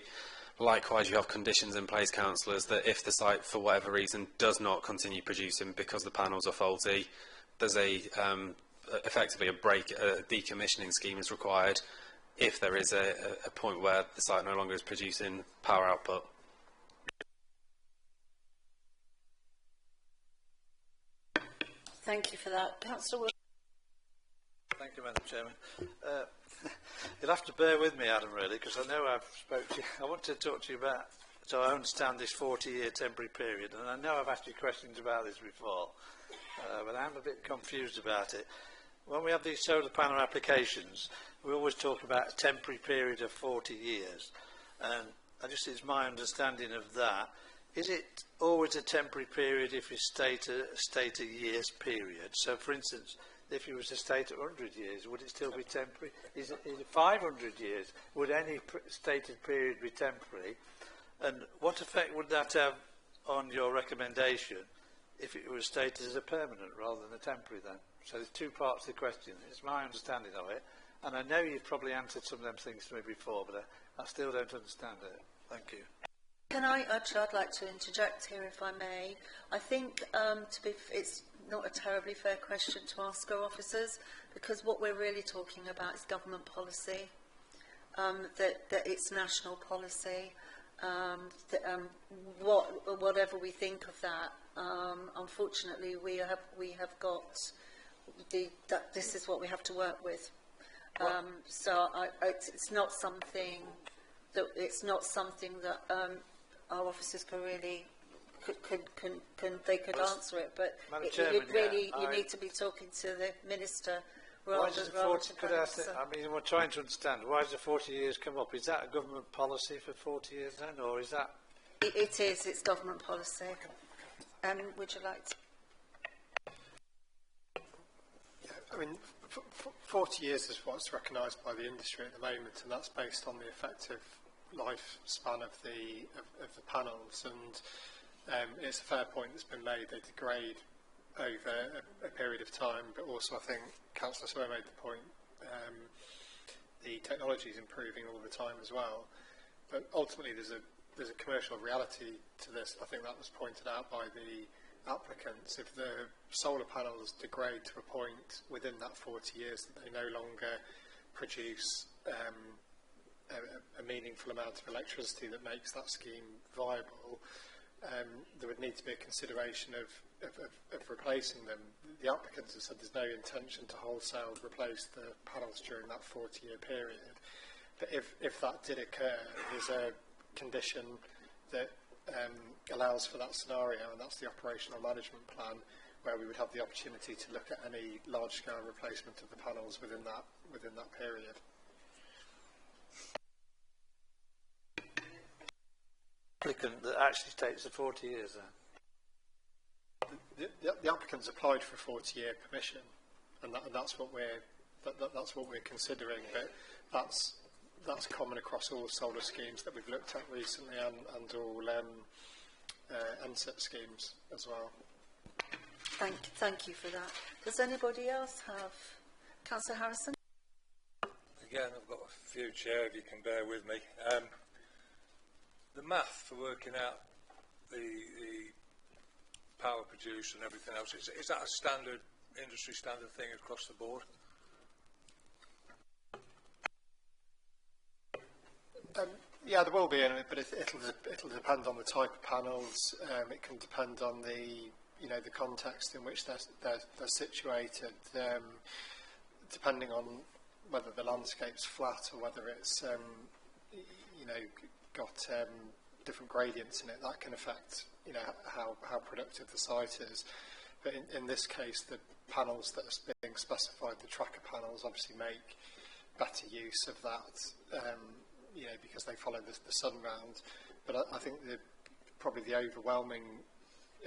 Likewise, you have conditions in place, councillors, that if the site, for whatever reason, does not continue producing because the panels are faulty, there's effectively a decommissioning scheme is required if there is a point where the site no longer is producing power output. Thank you for that. Councillor Wood. Thank you, Madam Chairman. You'll have to bear with me, Adam, really, because I know I've spoke to you. I want to talk to you about, so I understand this 40-year temporary period, and I know I've asked you questions about this before, but I'm a bit confused about it. When we have these solar panel applications, we always talk about a temporary period of 40 years, and it's my understanding of that. Is it always a temporary period if you state a year's period? So, for instance, if you was to state 100 years, would it still be temporary? Is it 500 years? Would any stated period be temporary? And what effect would that have on your recommendation if it was stated as a permanent rather than a temporary then? So there's two parts to the question. It's my understanding of it. And I know you've probably answered some of them things to me before, but I still don't understand it. Thank you. I'd like to interject here, if I may. I think it's not a terribly fair question to ask our officers, because what we're really talking about is government policy, that it's national policy. Whatever we think of that, unfortunately, we have got this is what we have to work with. So it's not something that our officers can really could answer it, but you need to be talking to the minister rather could I ask, we're trying to understand why does the 40 years come up? Is that a government policy for 40 years then, or is that? It is. It's government policy. Would you like to? I mean, 40 years is what's recognised by the industry at the moment, and that's based on the effective lifespan of the panels. And it's a fair point that's been made. They degrade over a period of time, but also I think Councillor Swear made the point. The technology is improving all the time as well, but ultimately there's a commercial reality to this. I think that was pointed out by the applicants. If the solar panels degrade to a point within that 40 years that they no longer produce a meaningful amount of electricity that makes that scheme viable, there would need to be a consideration of replacing them. The applicants have said there's no intention to wholesale replace the panels during that 40-year period. But if that did occur, there's a condition that allows for that scenario, and that's the operational management plan, where we would have the opportunity to look at any large-scale replacement of the panels within that period. Applicant that actually takes the 40 years then? The applicants applied for a 40-year permission, and that's what we're considering. But that's common across all solar schemes that we've looked at recently, and all NSIP schemes as well. Thank you for that. Does anybody else have? Councillor Harrison? Again, I've got a few, Chair, if you can bear with me. The math for working out the power produced and everything else, is that a standard, industry standard thing across the board? Yeah, there will be, but it'll depend on the type of panels. It can depend on the context in which they're situated, depending on whether the landscape's flat or whether it's got different gradients in it. That can affect how productive the site is. But in this case, the panels that are being specified, the tracker panels, obviously make better use of that, because they follow the sun round. But I think probably the overwhelming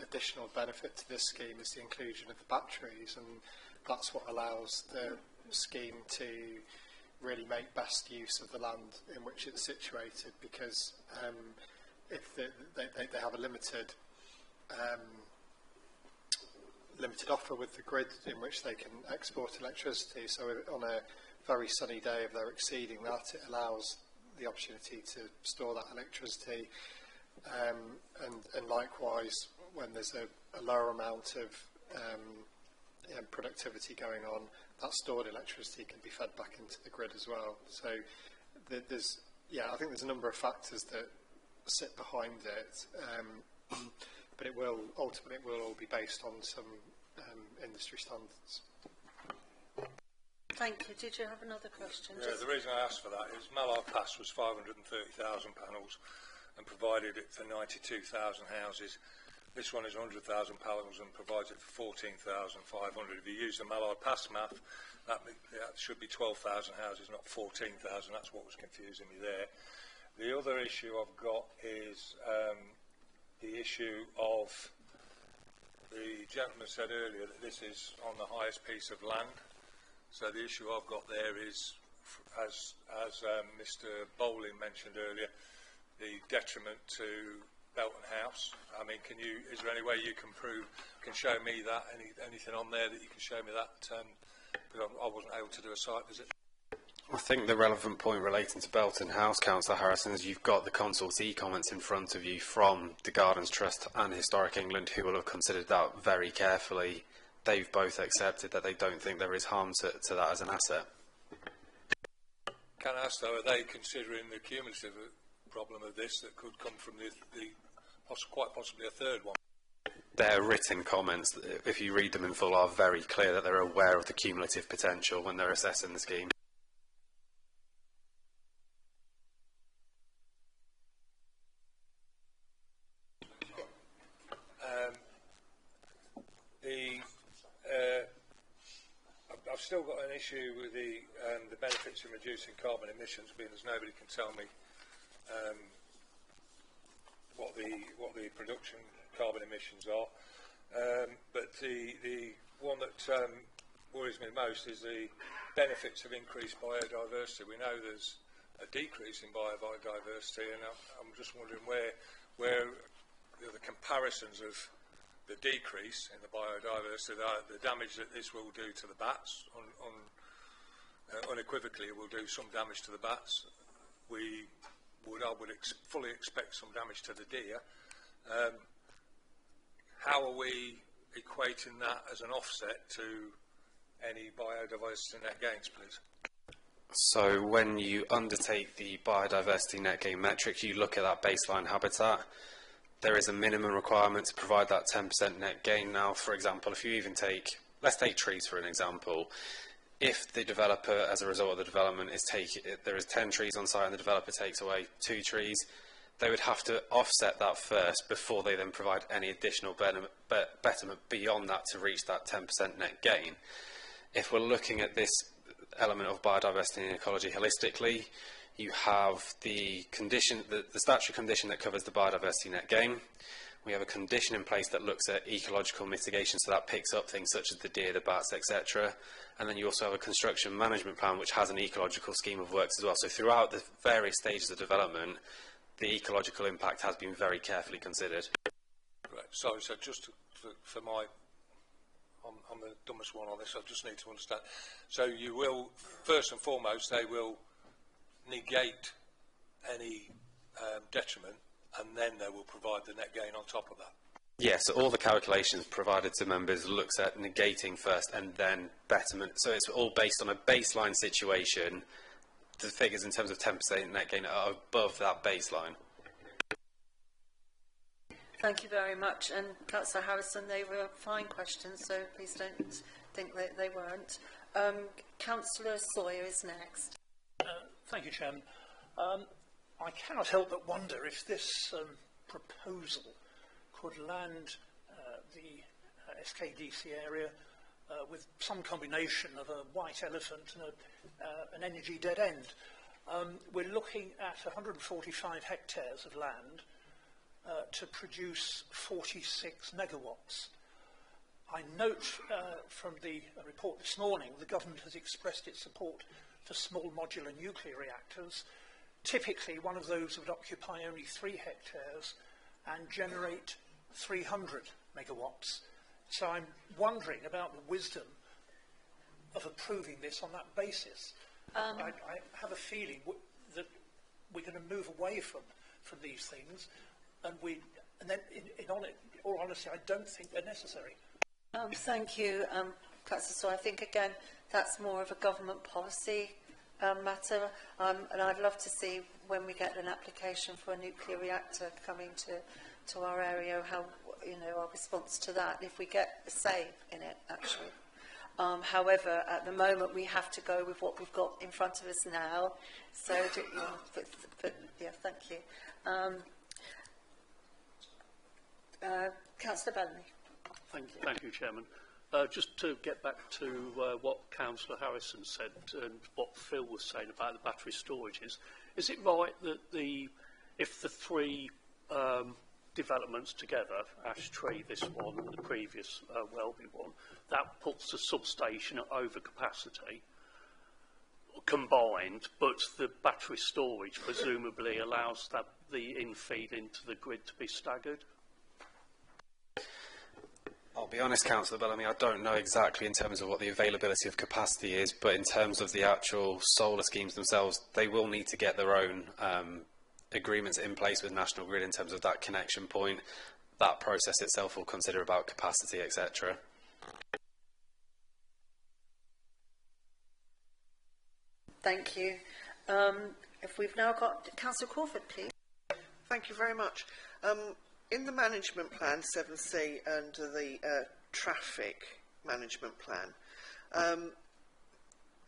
additional benefit to this scheme is the inclusion of the batteries, and that's what allows the scheme to really make best use of the land in which it's situated, because if they have a limited offer with the grid in which they can export electricity. So on a very sunny day, if they're exceeding that, it allows the opportunity to store that electricity, and likewise when there's a lower amount of productivity going on, that stored electricity can be fed back into the grid as well. So I think there's a number of factors that sit behind it, but it will ultimately all be based on some industry standards. Thank you. Did you have another question? Yeah, the reason I asked for that is Mallard Pass was 530,000 panels and provided it for 92,000 houses. This one is 100,000 panels and provides it for 14,500. If you use the Mallard Pass math, that should be 12,000 houses, not 14,000. That's what was confusing me there. The other issue I've got is the issue of, the gentleman said earlier that this is on the highest piece of land. So the issue I've got there is, as Mr. Bowling mentioned earlier, the detriment to Belton House. I mean, is there any way you can show me that, anything on there that you can show me that, because I wasn't able to do a site visit. I think the relevant point relating to Belton House, Councillor Harrison, is you've got the consultee comments in front of you from the Gardens Trust and Historic England, who will have considered that very carefully. They've both accepted that they don't think there is harm to that as an asset. Can I ask though, are they considering the cumulative problem of this that could come from quite possibly a third one? Their written comments, if you read them in full, are very clear that they're aware of the cumulative potential when they're assessing the scheme. I've still got an issue with the benefits of reducing carbon emissions, being as nobody can tell me what the production carbon emissions are. But the one that worries me most is the benefits of increased biodiversity. We know there's a decrease in biodiversity, and I'm just wondering where the comparisons of the decrease in the biodiversity, the damage that this will do to the bats, unequivocally it will do some damage to the bats. I would fully expect some damage to the deer. How are we equating that as an offset to any biodiversity net gains, please? So when you undertake the biodiversity net gain metric, you look at that baseline habitat. There is a minimum requirement to provide that 10% net gain. Now, for example, if you even let's take trees for an example. If the developer, as a result of the development, there is 10 trees on site and the developer takes away 2 trees, they would have to offset that first before they then provide any additional betterment beyond that to reach that 10% net gain. If we're looking at this element of biodiversity and ecology holistically, you have the statutory condition that covers the biodiversity net gain. We have a condition in place that looks at ecological mitigation, so that picks up things such as the deer, the bats, etc. And then you also have a construction management plan which has an ecological scheme of works as well. So throughout the various stages of development, the ecological impact has been very carefully considered. Right. So just for my, I'm the dumbest one on this, I just need to understand. So you will, first and foremost, they will negate any detriment, and then they will provide the net gain on top of that. Yes, so all the calculations provided to members looks at negating first and then betterment. So it's all based on a baseline situation. The figures in terms of 10% net gain are above that baseline. Thank you very much. And Councillor Harrison, they were fine questions, so please don't think that they weren't. Councillor Sawyer is next. Thank you, Chairman. I cannot help but wonder if this proposal could land the SKDC area with some combination of a white elephant and an energy dead end. We're looking at 145 hectares of land to produce 46 megawatts. I note from the report this morning the government has expressed its support for small modular nuclear reactors. Typically, one of those would occupy only 3 hectares and generate 300 megawatts. So I'm wondering about the wisdom of approving this on that basis. I have a feeling that we're going to move away from these things, and then, in all honesty, I don't think they're necessary. Thank you, Councillor Sawyer. I think, again, that's more of a government policy matter, and I'd love to see when we get an application for a nuclear reactor coming to our area, how, our response to that, if we get a say in it, actually. However, at the moment, we have to go with what we've got in front of us now. So, yeah, thank you. Councillor Bellamy. Thank you, Chairman. Just to get back to what Councillor Harrison said and what Phil was saying about the battery storages, is it right that if the 3 developments together, Ash Tree, this one, and the previous Welby one, that puts the substation at overcapacity combined, but the battery storage presumably allows the in-feed into the grid to be staggered? I'll be honest, Councillor Bellamy, I don't know exactly in terms of what the availability of capacity is, but in terms of the actual solar schemes themselves, they will need to get their own agreements in place with National Grid in terms of that connection point. That process itself will consider about capacity, etc. Thank you. If we've now got Councillor Crawford, please. Thank you very much. In the management plan 7C under the traffic management plan,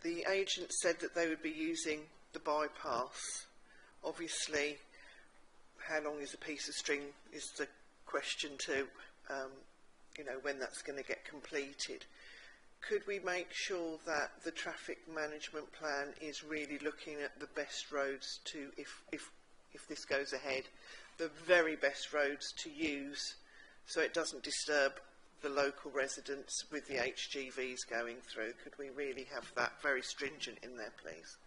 the agent said that they would be using the bypass. Obviously, how long is a piece of string is the question to, when that's going to get completed. Could we make sure that the traffic management plan is really looking at the best roads to, if this goes ahead, the very best roads to use, so it doesn't disturb the local residents with the HGVs going through? Could we really have that very stringent in there, please?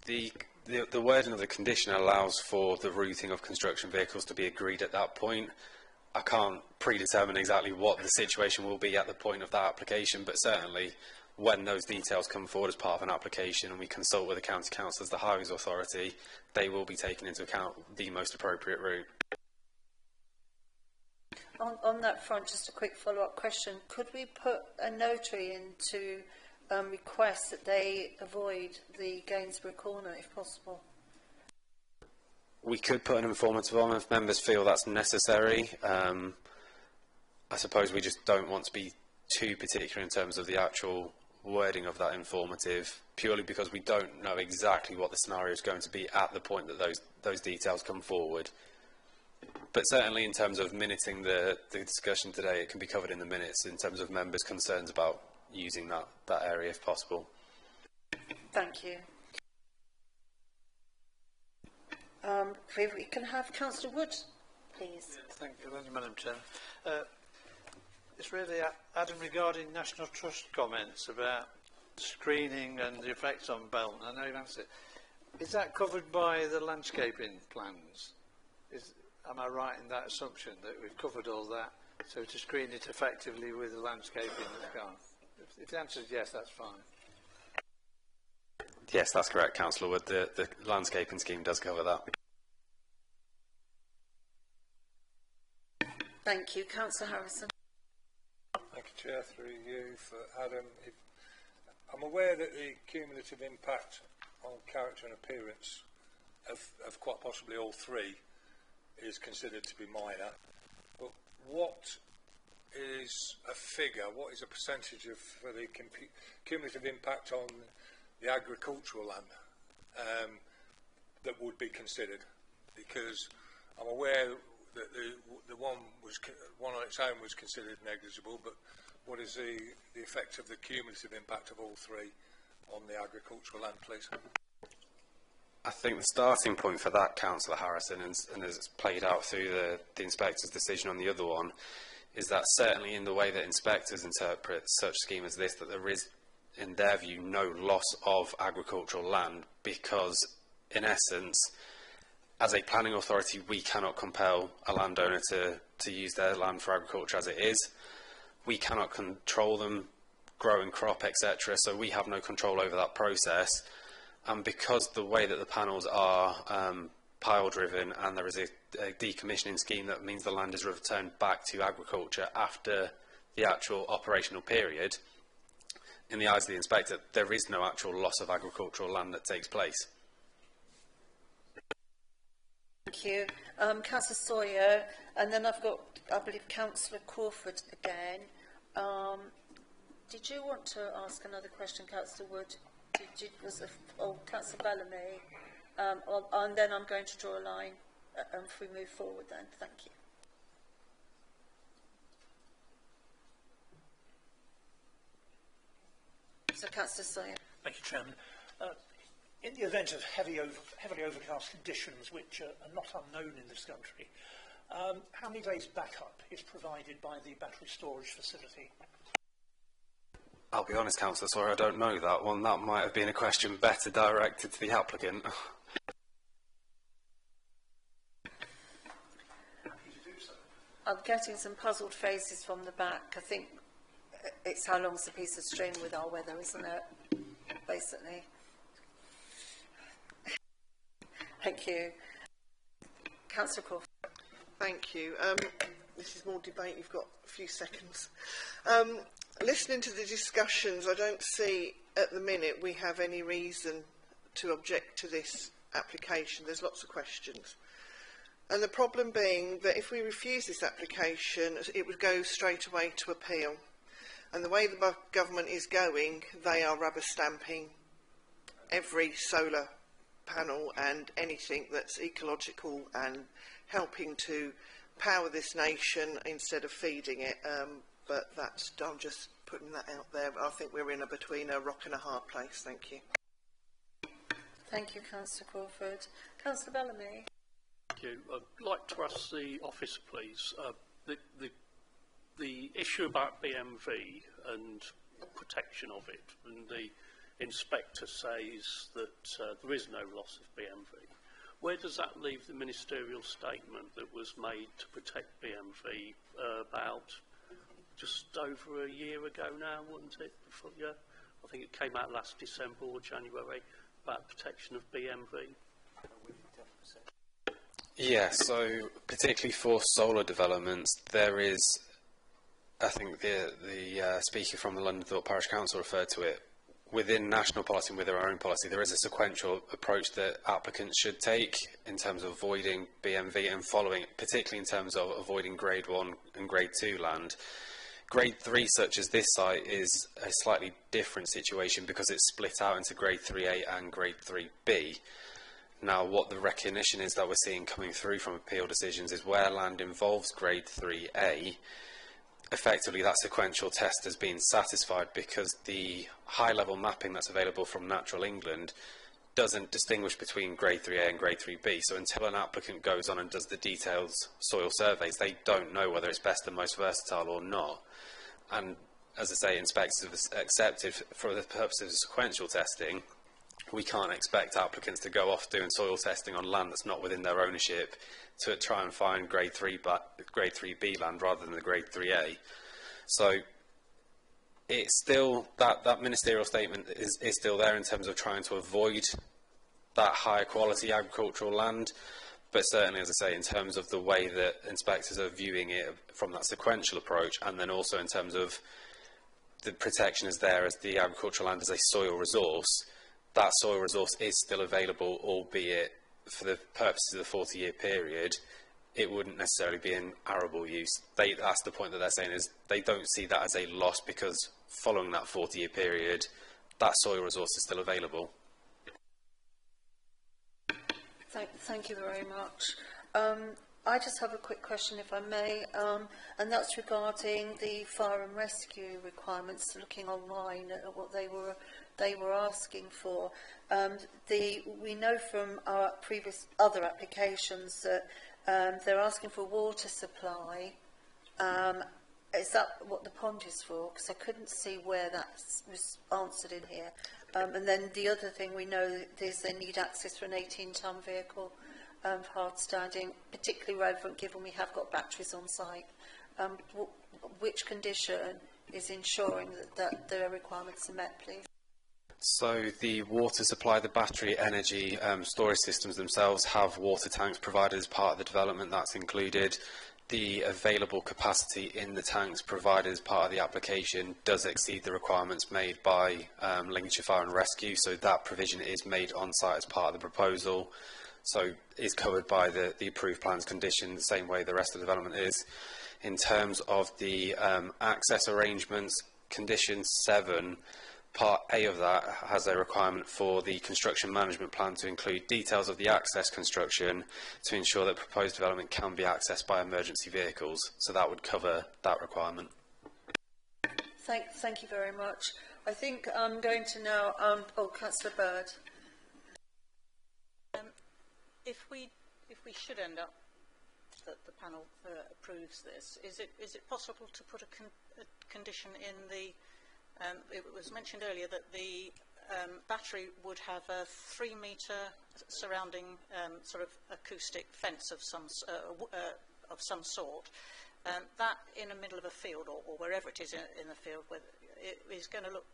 The wording of the condition allows for the routing of construction vehicles to be agreed at that point. I can't predetermine exactly what the situation will be at the point of that application, but certainly when those details come forward as part of an application and we consult with the County Council as the Highways Authority, they will be taken into account the most appropriate route. On that front, just a quick follow-up question. Could we put a notary in to request that they avoid the Gainsborough corner if possible? We could put an informative on if members feel that's necessary. I suppose we just don't want to be too particular in terms of the actual wording of that informative, purely because we don't know exactly what the scenario is going to be at the point that those details come forward. But certainly in terms of minuting the discussion today, it can be covered in the minutes in terms of members' concerns about using that area if possible. Thank you. If we can have Councillor Wood, please. Thank you, Madam Chairman. It's really, Adam, regarding National Trust comments about screening and the effects on Belton. I know you've answered it. Is that covered by the landscaping plans? Am I right in that assumption that we've covered all that? So to screen it effectively with the landscaping that's gone? If the answer is yes, that's fine. Yes, that's correct, Councillor Wood. The landscaping scheme does cover that. Thank you. Councillor Harrison. Thank you, Chair. Through you for Adam. I'm aware that the cumulative impact on character and appearance of quite possibly all three is considered to be minor. But what is a figure, what is a percentage for the cumulative impact on the agricultural land that would be considered? Because I'm aware that the one on its own was considered negligible, but what is the effect of the cumulative impact of all three on the agricultural land, please? I think the starting point for that, Councillor Harrison, and as it's played out through the inspector's decision on the other one, is that certainly in the way that inspectors interpret such scheme as this, that there is, in their view, no loss of agricultural land, because, in essence, as a planning authority, we cannot compel a landowner to use their land for agriculture as it is. We cannot control them growing crop, etc., so we have no control over that process. And because the way that the panels are pile-driven and there is a decommissioning scheme that means the land is returned back to agriculture after the actual operational period, in the eyes of the inspector, there is no actual loss of agricultural land that takes place. Thank you. Councillor Sawyer, and then I've got, I believe, Councillor Crawford again. Did you want to ask another question, Councillor Wood? Councillor Bellamy, and then I'm going to draw a line if we move forward then. Thank you. So, Councillor Sawyer. Thank you, Chairman. In the event of heavily overcast conditions, which are not unknown in this country, how many days backup is provided by the battery storage facility? I'll be honest, Councillor Sawyer, I don't know that one. That might have been a question better directed to the applicant. I'm getting some puzzled faces from the back. I think it's how long's a piece of string with our weather, isn't it? Basically. Thank you. Councillor Crawford. Thank you. This is more debate. You've got a few seconds. Listening to the discussions, I don't see at the minute we have any reason to object to this application. There's lots of questions. And the problem being that if we refuse this application, it would go straight away to appeal. And the way the government is going, they are rubber stamping every solar panel and anything that's ecological and helping to power this nation instead of feeding it. But that's, I'm just putting that out there. I think we're in between a rock and a hard place. Thank you. Thank you, Councillor Crawford. Councillor Bellamy. Thank you. I'd like to ask the officer, please. The the issue about BMV and protection of it, and the inspector says that there is no loss of BMV. Where does that leave the ministerial statement that was made to protect BMV about just over a year ago now, wasn't it? Before, yeah, I think it came out last December or January about protection of BMV. Yeah, so particularly for solar developments, there is, I think the speaker from the London Thorpe Parish Council referred to it, within national policy and within our own policy, there is a sequential approach that applicants should take in terms of avoiding BMV and following, particularly in terms of avoiding grade 1 and grade 2 land. Grade 3, such as this site, is a slightly different situation because it's split out into grade 3A and grade 3B. Now, what the recognition is that we're seeing coming through from appeal decisions is where land involves grade 3A, effectively that sequential test has been satisfied because the high-level mapping that's available from Natural England doesn't distinguish between grade 3A and grade 3B. So until an applicant goes on and does the detailed soil surveys, they don't know whether it's best and most versatile or not. And as I say, inspectors have accepted for the purposes of sequential testing, we can't expect applicants to go off doing soil testing on land that's not within their ownership to try and find grade 3B land rather than the grade 3A. So it's still, that ministerial statement is still there in terms of trying to avoid that higher quality agricultural land, but certainly, as I say, in terms of the way that inspectors are viewing it from that sequential approach, and then also in terms of the protection is there as the agricultural land as a soil resource, that soil resource is still available, albeit for the purposes of the 40-year period, it wouldn't necessarily be in arable use. That's the point that they're saying, is they don't see that as a loss because following that 40-year period, that soil resource is still available. Thank you very much. I just have a quick question, if I may, and that's regarding the fire and rescue requirements. Looking online at what they were asking for, we know from our previous other applications that they're asking for water supply. Is that what the pond is for? Because I couldn't see where that was answered in here. And then the other thing we know is they need access for an 18-ton vehicle, hard standing, particularly relevant given we have got batteries on site. Which condition is ensuring that their requirements are met, please? So the water supply, the battery energy storage systems themselves have water tanks provided as part of the development. That's included. The available capacity in the tanks provided as part of the application does exceed the requirements made by Lincolnshire Fire and Rescue, so that provision is made on site as part of the proposal, so is covered by the approved plans condition the same way the rest of the development is. In terms of the access arrangements, condition 7, Part A of that has a requirement for the construction management plan to include details of the access construction to ensure that proposed development can be accessed by emergency vehicles. So that would cover that requirement. Thank you very much. I think I'm going to now, Councillor Bird. If we should end up that the panel approves this, is it possible to put a condition in the it was mentioned earlier that the battery would have a 3-metre surrounding sort of acoustic fence of some sort. That in the middle of a field or wherever it is in the field, it is going to look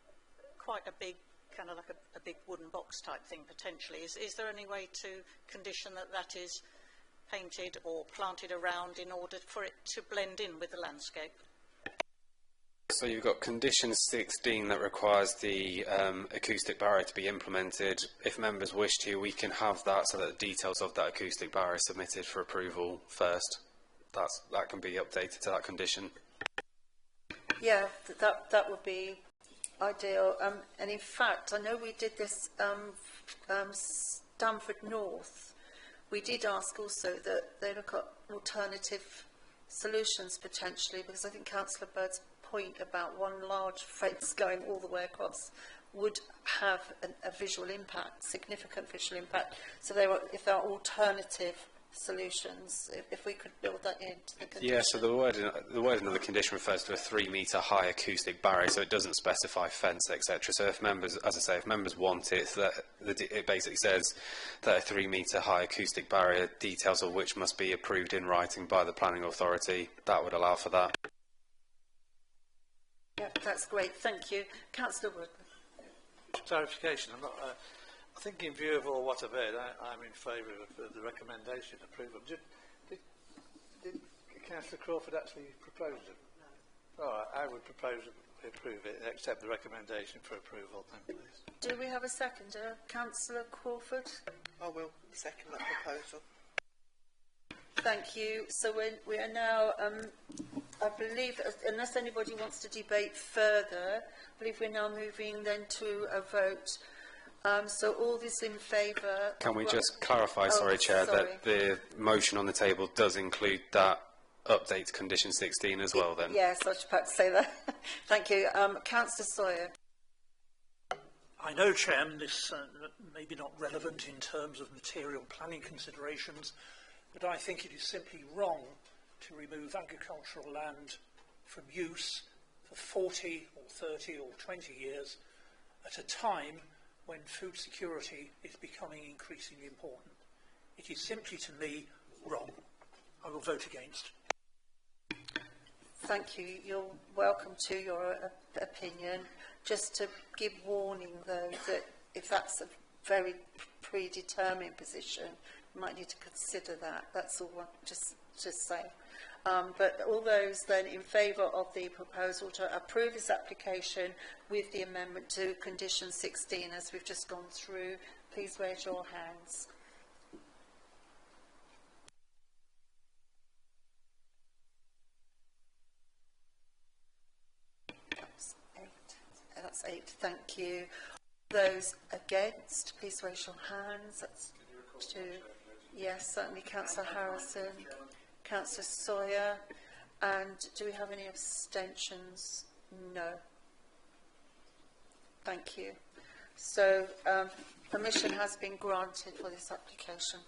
quite a big, kind of like a big wooden box type thing potentially. Is there any way to condition that is painted or planted around in order for it to blend in with the landscape? So you've got condition 16 that requires the acoustic barrier to be implemented. If members wish to, we can have that so that the details of that acoustic barrier are submitted for approval first. That can be updated to that condition. Yeah, that would be ideal. And in fact, I know we did this Stamford North. We did ask also that they look at alternative solutions potentially, because I think Councillor Bird's point about one large fence going all the way across would have a visual impact, significant visual impact. So if there are alternative solutions, if we could build that into the condition. Yeah, so the wording of the condition refers to a 3 metre high acoustic barrier, so it doesn't specify fence, etc. So if members, as I say, if members want it, it basically says that a 3 metre high acoustic barrier, details of which must be approved in writing by the planning authority, that would allow for that. Yeah, that's great. Thank you. Councillor Wood. Clarification. I think in view of all what I've heard, I'm in favour of the recommendation approval. Did Councillor Crawford actually propose it? No. All right, I would propose we approve it, accept the recommendation for approval then, please. Do we have a seconder? Councillor Crawford? I will second that proposal. Thank you. So we are now, I believe, unless anybody wants to debate further, I believe we're now moving then to a vote. So all this in favour... Can we just clarify, sorry, Chair, that the motion on the table does include that update to condition 16 as well then? Yes, I was about to say that. Thank you. Councillor Sawyer. I know, Chairman, this may be not relevant in terms of material planning considerations, but I think it is simply wrong to remove agricultural land from use for 40 or 30 or 20 years at a time when food security is becoming increasingly important. It is simply, to me, wrong. I will vote against. Thank you. You're welcome to your opinion. Just to give warning, though, that if that's a very predetermined position, you might need to consider that. That's all I just say. But all those then in favour of the proposal to approve this application with the amendment to condition 16, as we've just gone through, please raise your hands. That's eight. Thank you. Those against, please raise your hands. That's two. Yes, certainly. Councillor Harrison, Councillor Sawyer, and do we have any abstentions? No. Thank you. So permission has been granted for this application.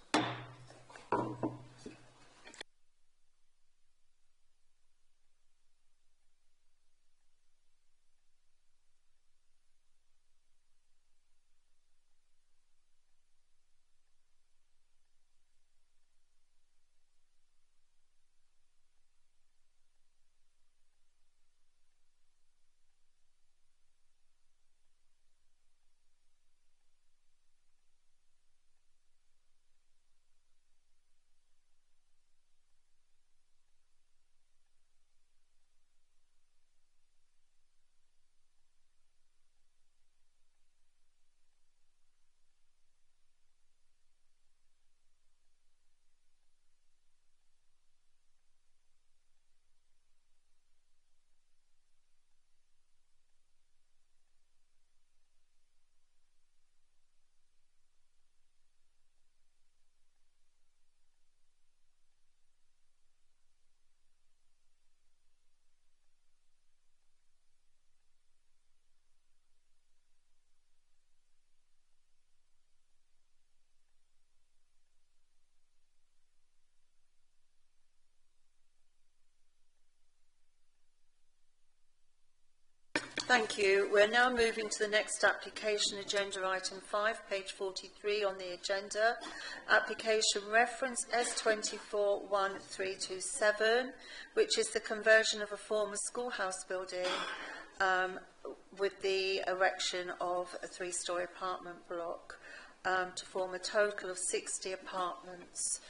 Thank you. We're now moving to the next application, agenda item 5, page 43 on the agenda. Application reference S241327, which is the conversion of a former schoolhouse building with the erection of a 3-storey apartment block to form a total of 60 apartments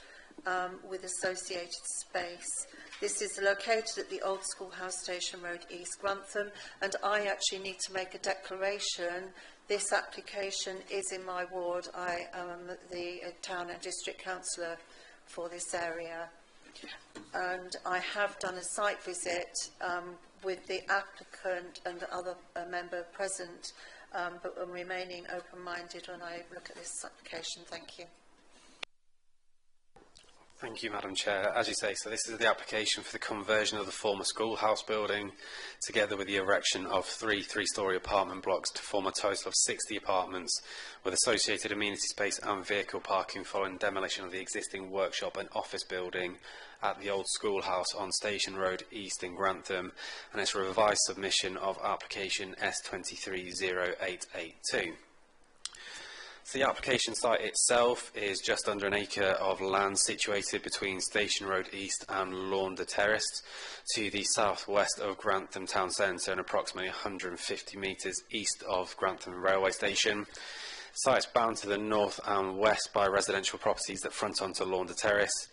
with associated space. This is located at the Old Schoolhouse Station Road, East Grantham, and I actually need to make a declaration. This application is in my ward. I am the Town and District Councillor for this area. And I have done a site visit with the applicant and the other member present, but I'm remaining open-minded when I look at this application. Thank you. Thank you, Madam Chair. As you say, so this is the application for the conversion of the former schoolhouse building, together with the erection of three-storey apartment blocks to form a total of 60 apartments, with associated amenity space and vehicle parking following demolition of the existing workshop and office building at the old schoolhouse on Station Road East in Grantham, and it's a revised submission of application S230882. So the application site itself is just under an acre of land situated between Station Road East and Launder Terrace to the southwest of Grantham Town Centre and approximately 150 metres east of Grantham Railway Station. The site is bound to the north and west by residential properties that front onto Launder Terrace,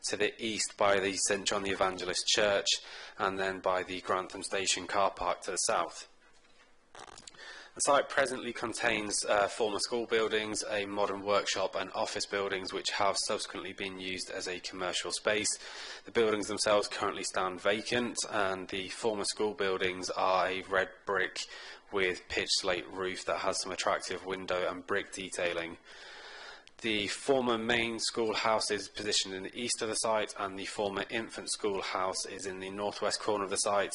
to the east by the St John the Evangelist Church, and then by the Grantham Station car park to the south. The site presently contains former school buildings, a modern workshop and office buildings which have subsequently been used as a commercial space. The buildings themselves currently stand vacant, and the former school buildings are a red brick with pitch slate roof that has some attractive window and brick detailing. The former main schoolhouse is positioned in the east of the site, and the former infant schoolhouse is in the northwest corner of the site,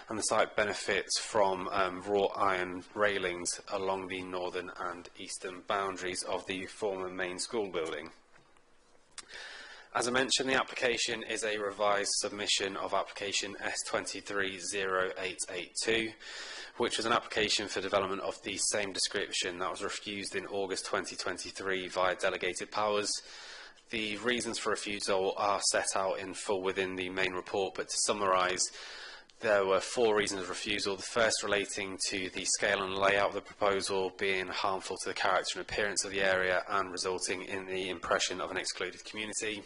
and the site benefits from wrought iron railings along the northern and eastern boundaries of the former main school building. As I mentioned, the application is a revised submission of application S230882, which was an application for development of the same description that was refused in August 2023 via delegated powers. The reasons for refusal are set out in full within the main report, but to summarise, there were 4 reasons of refusal. The first relating to the scale and layout of the proposal being harmful to the character and appearance of the area and resulting in the impression of an excluded community.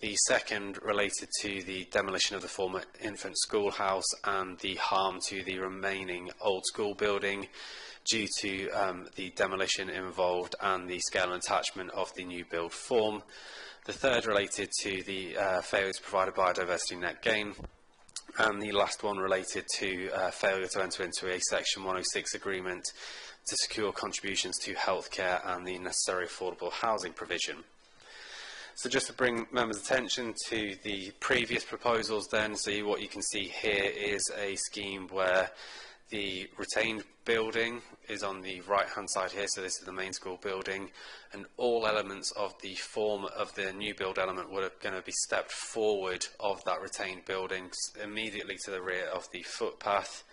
The second related to the demolition of the former infant schoolhouse and the harm to the remaining old school building due to the demolition involved and the scale and attachment of the new build form. The third related to the failure to provide a biodiversity net gain. And the last one related to failure to enter into a Section 106 agreement to secure contributions to healthcare and the necessary affordable housing provision. So just to bring members' attention to the previous proposals then, so what you can see here is a scheme where the retained building is on the right-hand side here, so this is the main school building, and all elements of the form of the new build element were going to be stepped forward of that retained building immediately to the rear of the footpath.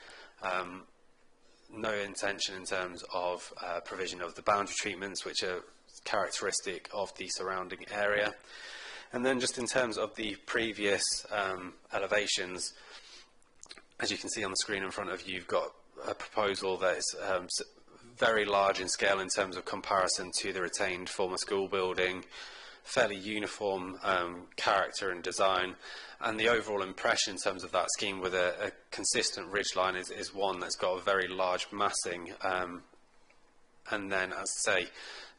No intention in terms of provision of the boundary treatments, which are characteristic of the surrounding area. And then just in terms of the previous elevations, as you can see on the screen in front of you, you've got a proposal that is very large in scale in terms of comparison to the retained former school building, fairly uniform character and design, and the overall impression in terms of that scheme with a consistent ridgeline is one that's got a very large massing. And then, as I say,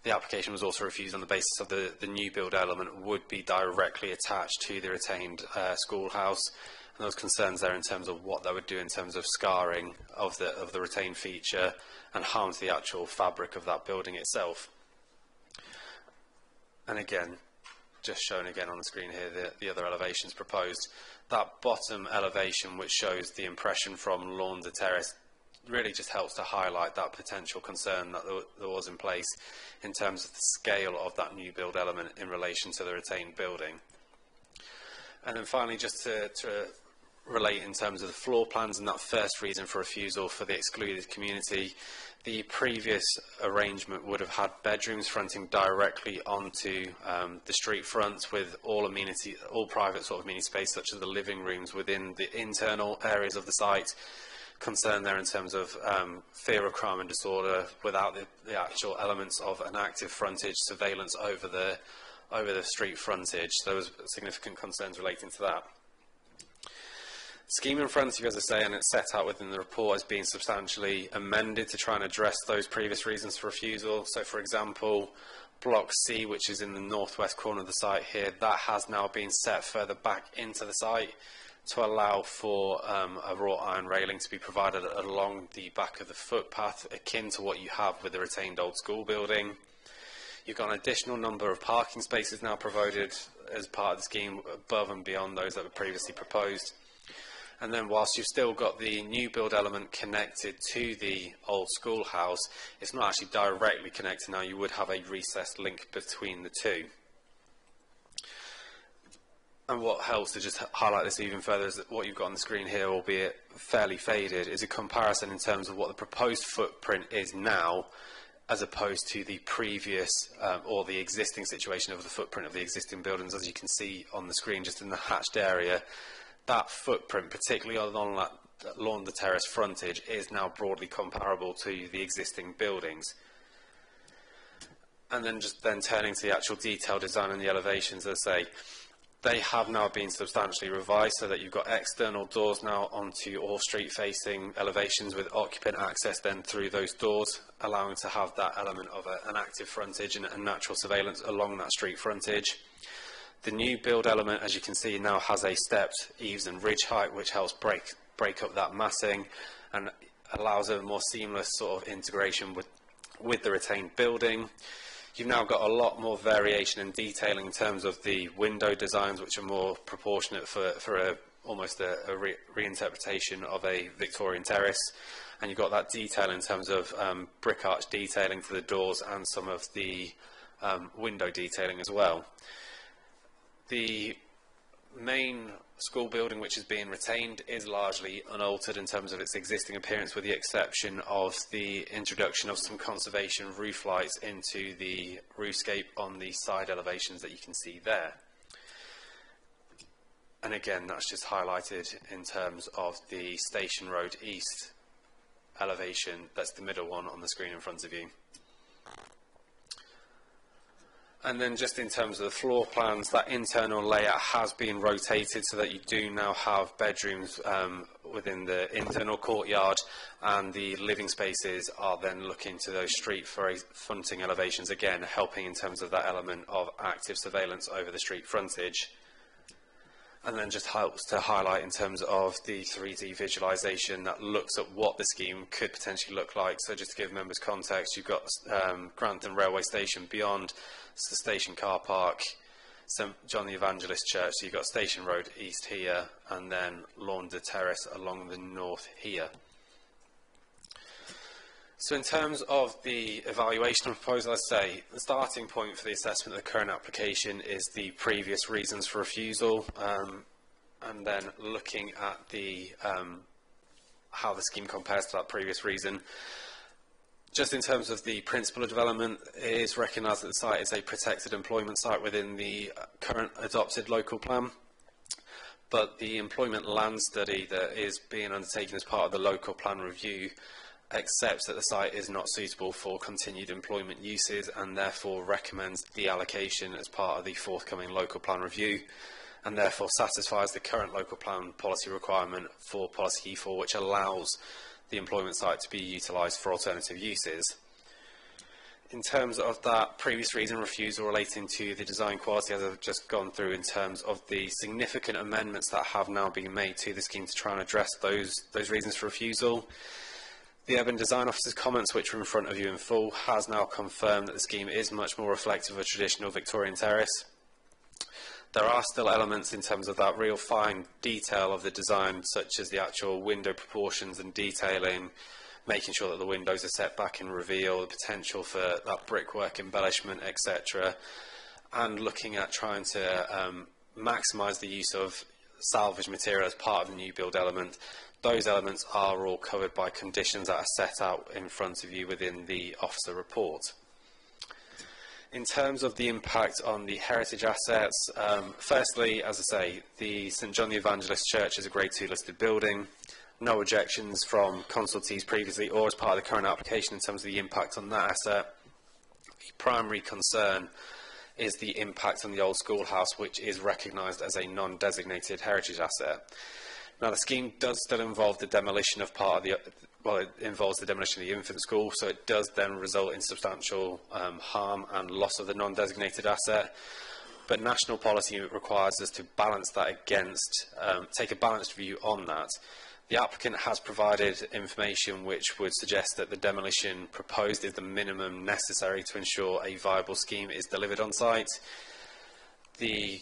the application was also refused on the basis of the new build element would be directly attached to the retained schoolhouse, and those concerns there in terms of what that would do in terms of scarring of the retained feature and harm to the actual fabric of that building itself. And again, just shown again on the screen here, the other elevations proposed. That bottom elevation, which shows the impression from Launder Terrace, really just helps to highlight that potential concern that there was in place in terms of the scale of that new build element in relation to the retained building. And then finally, just to relate in terms of the floor plans and that first reason for refusal for the excluded community, the previous arrangement would have had bedrooms fronting directly onto the street fronts with all private sort of amenity space, such as the living rooms within the internal areas of the site. Concern there in terms of fear of crime and disorder without the actual elements of an active frontage surveillance over the street frontage. There was significant concerns relating to that. Scheme in front of you, as I say, and it's set out within the report as being substantially amended to try and address those previous reasons for refusal. So, for example, Block C, which is in the northwest corner of the site here, that has now been set further back into the site to allow for a wrought iron railing to be provided along the back of the footpath, akin to what you have with the retained old school building. You've got an additional number of parking spaces now provided as part of the scheme above and beyond those that were previously proposed. And then whilst you've still got the new build element connected to the old schoolhouse, it's not actually directly connected now. You would have a recessed link between the two. And what helps to just highlight this even further is that what you've got on the screen here, albeit fairly faded, is a comparison in terms of what the proposed footprint is now as opposed to the previous or the existing situation of the footprint of the existing buildings. As you can see on the screen, just in the hatched area, that footprint, particularly on that Launder Terrace frontage, is now broadly comparable to the existing buildings. And then just then turning to the actual detailed design and the elevations, as I say, they have now been substantially revised so that you've got external doors now onto all street-facing elevations with occupant access then through those doors, allowing to have that element of an active frontage and natural surveillance along that street frontage. The new build element, as you can see, now has a stepped eaves and ridge height, which helps break up that massing and allows a more seamless sort of integration with the retained building. You've now got a lot more variation and detailing in terms of the window designs, which are more proportionate for almost a reinterpretation of a Victorian terrace. And you've got that detail in terms of brick arch detailing to the doors and some of the window detailing as well. The main school building, which is being retained, is largely unaltered in terms of its existing appearance, with the exception of the introduction of some conservation roof lights into the roofscape on the side elevations that you can see there. And again, that's just highlighted in terms of the Station Road East elevation. That's the middle one on the screen in front of you. And then just in terms of the floor plans, that internal layout has been rotated so that you do now have bedrooms within the internal courtyard, and the living spaces are then looking to those street fronting elevations, again helping in terms of that element of active surveillance over the street frontage. And then just helps to highlight in terms of the 3D visualisation that looks at what the scheme could potentially look like. So just to give members context, you've got Grantham Railway Station beyond, it's the station car park, St John the Evangelist Church, so you've got Station Road East here, and then Launder Terrace along the north here. So in terms of the evaluation of proposal, as I say, the starting point for the assessment of the current application is the previous reasons for refusal, and then looking at the how the scheme compares to that previous reason. Just in terms of the principle of development, it is recognised that the site is a protected employment site within the current adopted local plan, but the employment land study that is being undertaken as part of the local plan review accepts that the site is not suitable for continued employment uses and therefore recommends deallocation as part of the forthcoming local plan review, and therefore satisfies the current local plan policy requirement for policy E4, which allows the employment site to be utilised for alternative uses. In terms of that previous reason refusal relating to the design quality, as I've just gone through in terms of the significant amendments that have now been made to the scheme to try and address those reasons for refusal, the Urban Design Officer's comments, which are in front of you in full, has now confirmed that the scheme is much more reflective of a traditional Victorian terrace. There are still elements in terms of that real fine detail of the design, such as the actual window proportions and detailing, making sure that the windows are set back in reveal, the potential for that brickwork embellishment, etc., and looking at trying to maximise the use of salvage material as part of the new build element. Those elements are all covered by conditions that are set out in front of you within the officer report. In terms of the impact on the heritage assets, firstly, as I say, the St John the Evangelist Church is a Grade 2 listed building. No objections from consultees previously or as part of the current application in terms of the impact on that asset. The primary concern is the impact on the old schoolhouse, which is recognised as a non-designated heritage asset. Now, the scheme does still involve the demolition of part of the, well, it involves the demolition of the infant school, so it does then result in substantial harm and loss of the non-designated asset. But national policy requires us to balance that against, take a balanced view on that. The applicant has provided information which would suggest that the demolition proposed is the minimum necessary to ensure a viable scheme is delivered on site. The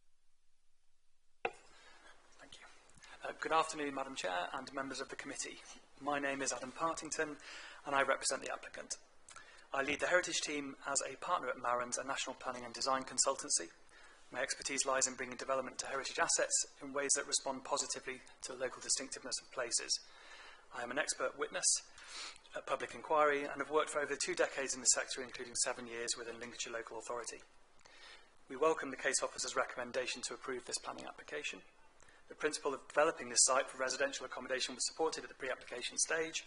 Good afternoon, Madam Chair and members of the committee. My name is Adam Partington and I represent the applicant. I lead the Heritage team as a partner at Marans, a national planning and design consultancy. My expertise lies in bringing development to heritage assets in ways that respond positively to the local distinctiveness of places. I am an expert witness at public inquiry and have worked for over 2 decades in the sector, including 7 years within Lincolnshire Local Authority. We welcome the case officer's recommendation to approve this planning application. The principle of developing this site for residential accommodation was supported at the pre-application stage.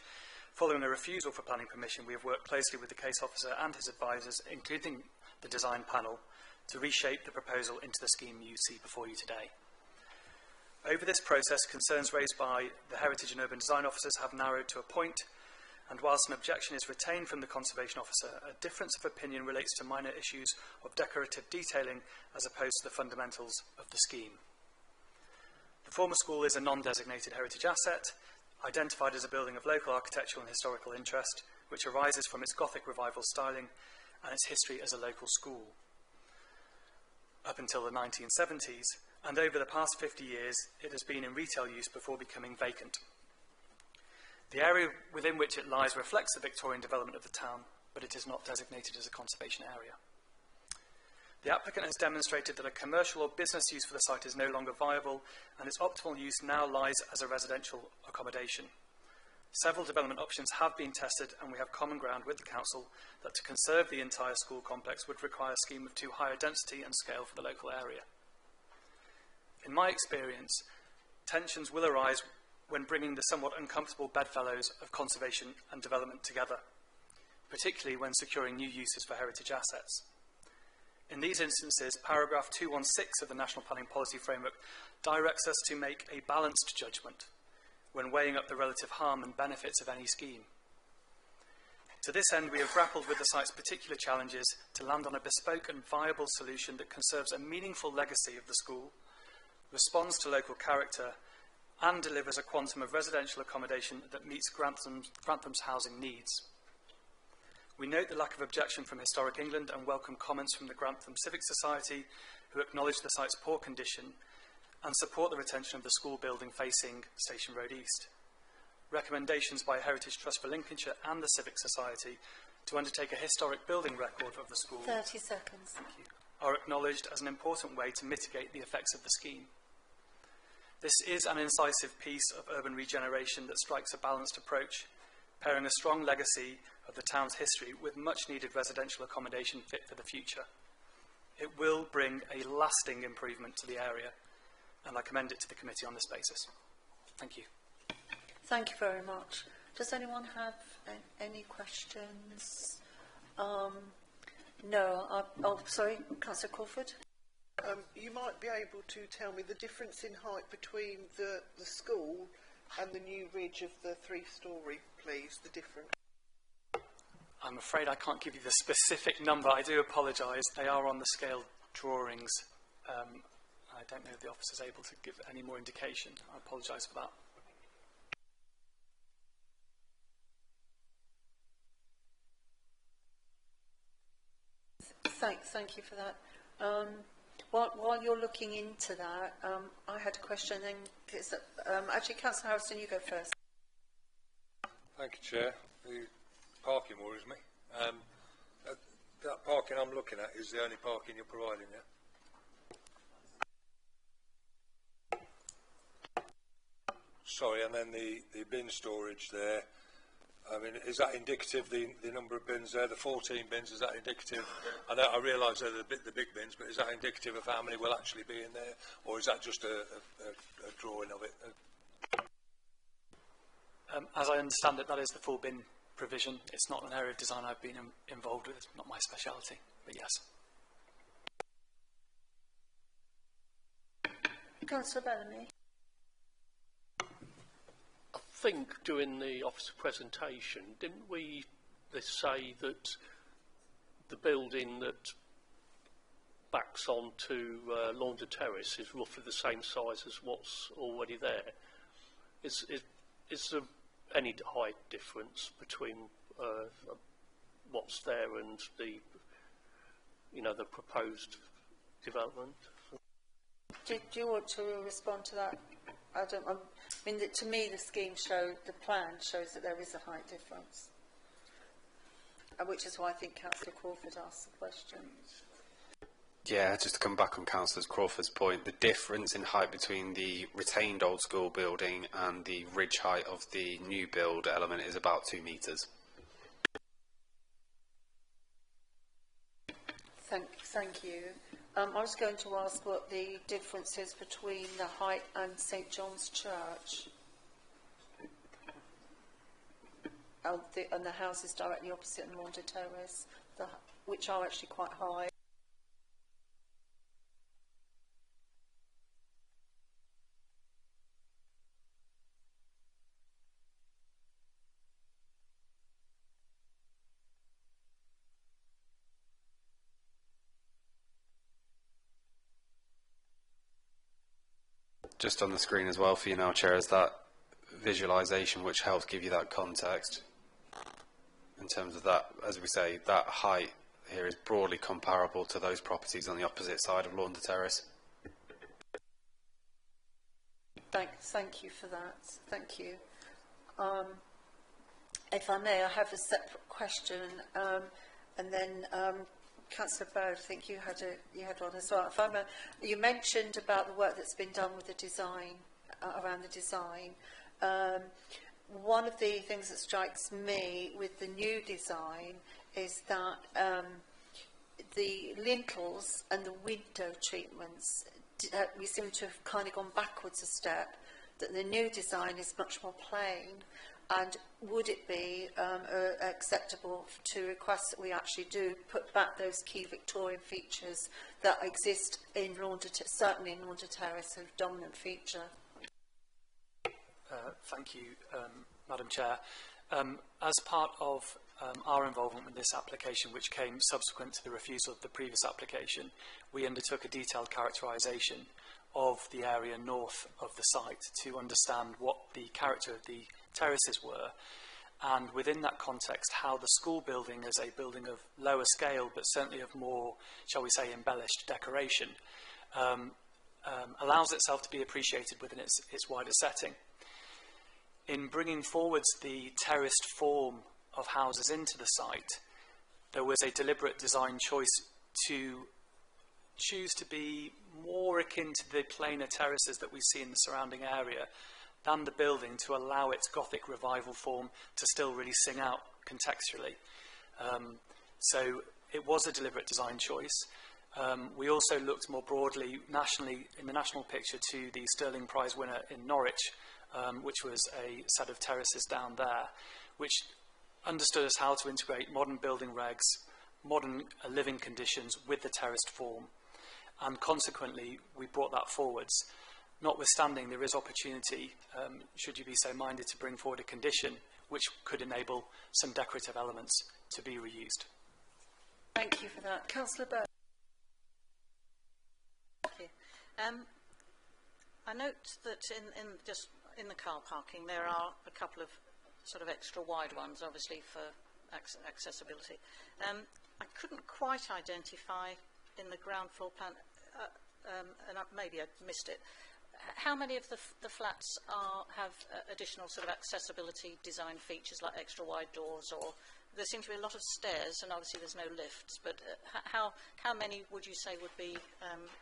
Following a refusal for planning permission, we have worked closely with the case officer and his advisors, including the design panel, to reshape the proposal into the scheme you see before you today. Over this process, concerns raised by the Heritage and Urban Design officers have narrowed to a point, and whilst an objection is retained from the Conservation Officer, a difference of opinion relates to minor issues of decorative detailing as opposed to the fundamentals of the scheme. The former school is a non-designated heritage asset, identified as a building of local architectural and historical interest, which arises from its Gothic revival styling and its history as a local school. Up until the 1970s, and over the past 50 years, it has been in retail use before becoming vacant. The area within which it lies reflects the Victorian development of the town, but it is not designated as a conservation area. The applicant has demonstrated that a commercial or business use for the site is no longer viable, and its optimal use now lies as a residential accommodation. Several development options have been tested, and we have common ground with the council that to conserve the entire school complex would require a scheme of too high a density and scale for the local area. In my experience, tensions will arise when bringing the somewhat uncomfortable bedfellows of conservation and development together, particularly when securing new uses for heritage assets. In these instances, paragraph 216 of the National Planning Policy Framework directs us to make a balanced judgment when weighing up the relative harm and benefits of any scheme. To this end, we have grappled with the site's particular challenges to land on a bespoke and viable solution that conserves a meaningful legacy of the school, responds to local character, and delivers a quantum of residential accommodation that meets Grantham's housing needs. We note the lack of objection from Historic England and welcome comments from the Grantham Civic Society, who acknowledge the site's poor condition and support the retention of the school building facing Station Road East. Recommendations by Heritage Trust for Lincolnshire and the Civic Society to undertake a historic building record of the school 30 seconds. are acknowledged as an important way to mitigate the effects of the scheme. This is an incisive piece of urban regeneration that strikes a balanced approach, pairing a strong legacy of the town's history with much needed residential accommodation fit for the future. It will bring a lasting improvement to the area, and I commend it to the committee on this basis. Thank you. Thank you very much. Does anyone have any questions? No. Sorry, Councillor Crawford. You might be able to tell me the difference in height between the school and the new ridge of the 3-storey, please, the difference. I'm afraid I can't give you the specific number. I do apologise. They are on the scale drawings. I don't know if the officer's able to give any more indication. I apologise for that. Thank you for that. While you're looking into that, I had a question. Actually, Councillor Harrison, you go first. Thank you, Chair. The parking worries me. That parking I'm looking at is the only parking you're providing, yeah? Sorry, and then the bin storage there. I mean, is that indicative, the number of bins there, the 14 bins, is that indicative? I realise they're the big bins, but is that indicative of how many will actually be in there, or is that just a drawing of it? As I understand it, that is the full bin provision. It's not an area of design I've been involved with, not my speciality, but yes. Councillor Bellamy. I think during the officer presentation, didn't we say that the building that backs onto Launder Terrace is roughly the same size as what's already there? Is there any height difference between what's there and the proposed development? Do you want to respond to that, I mean, to me, the plan shows that there is a height difference, which is why I think Councillor Crawford asked the question. Yeah, just to come back on Councillor Crawford's point, the difference in height between the retained old school building and the ridge height of the new build element is about 2 metres. Thank you. I was going to ask what the difference is between the height and St John's Church. And the houses directly opposite Maunda Terrace, which are actually quite high. Just on the screen as well for you now, Chair, is that visualisation which helps give you that context. In terms of that, as we say, that height here is broadly comparable to those properties on the opposite side of Maunda Terrace. Thank you for that. Thank you. If I may, I have a separate question, and then Councillor Baird, I think you had one as well. You mentioned about the work that's been done with the design, around the design. One of the things that strikes me with the new design is that the lintels and the window treatments, we seem to have kind of gone backwards a step, that the new design is much more plain. And would it be acceptable to request that we actually do put back those key Victorian features that exist in certainly in Maunda Terrace, a dominant feature? Thank you, Madam Chair. As part of our involvement with this application, which came subsequent to the refusal of the previous application, we undertook a detailed characterisation of the area north of the site to understand what the character of the terraces were, and within that context how the school building, as a building of lower scale but certainly of more, shall we say, embellished decoration, allows itself to be appreciated within its wider setting. In bringing forwards the terraced form of houses into the site, there was a deliberate design choice to choose to be more akin to the plainer terraces that we see in the surrounding area than the building, to allow its Gothic revival form to still really sing out contextually. So it was a deliberate design choice. We also looked more broadly nationally, in the national picture, to the Stirling Prize winner in Norwich, which was a set of terraces down there, which understood as how to integrate modern building regs, modern living conditions with the terraced form. And consequently, we brought that forwards. Notwithstanding, there is opportunity, should you be so minded, to bring forward a condition which could enable some decorative elements to be reused. Thank you for that. Councillor Bird. Thank you. I note that in the car parking there are a couple of sort of extra wide ones, obviously for accessibility. I couldn't quite identify in the ground floor plan, and maybe I missed it, how many of the flats have additional sort of accessibility design features like extra wide doors, or there seem to be a lot of stairs and obviously there's no lifts, but how many would you say would be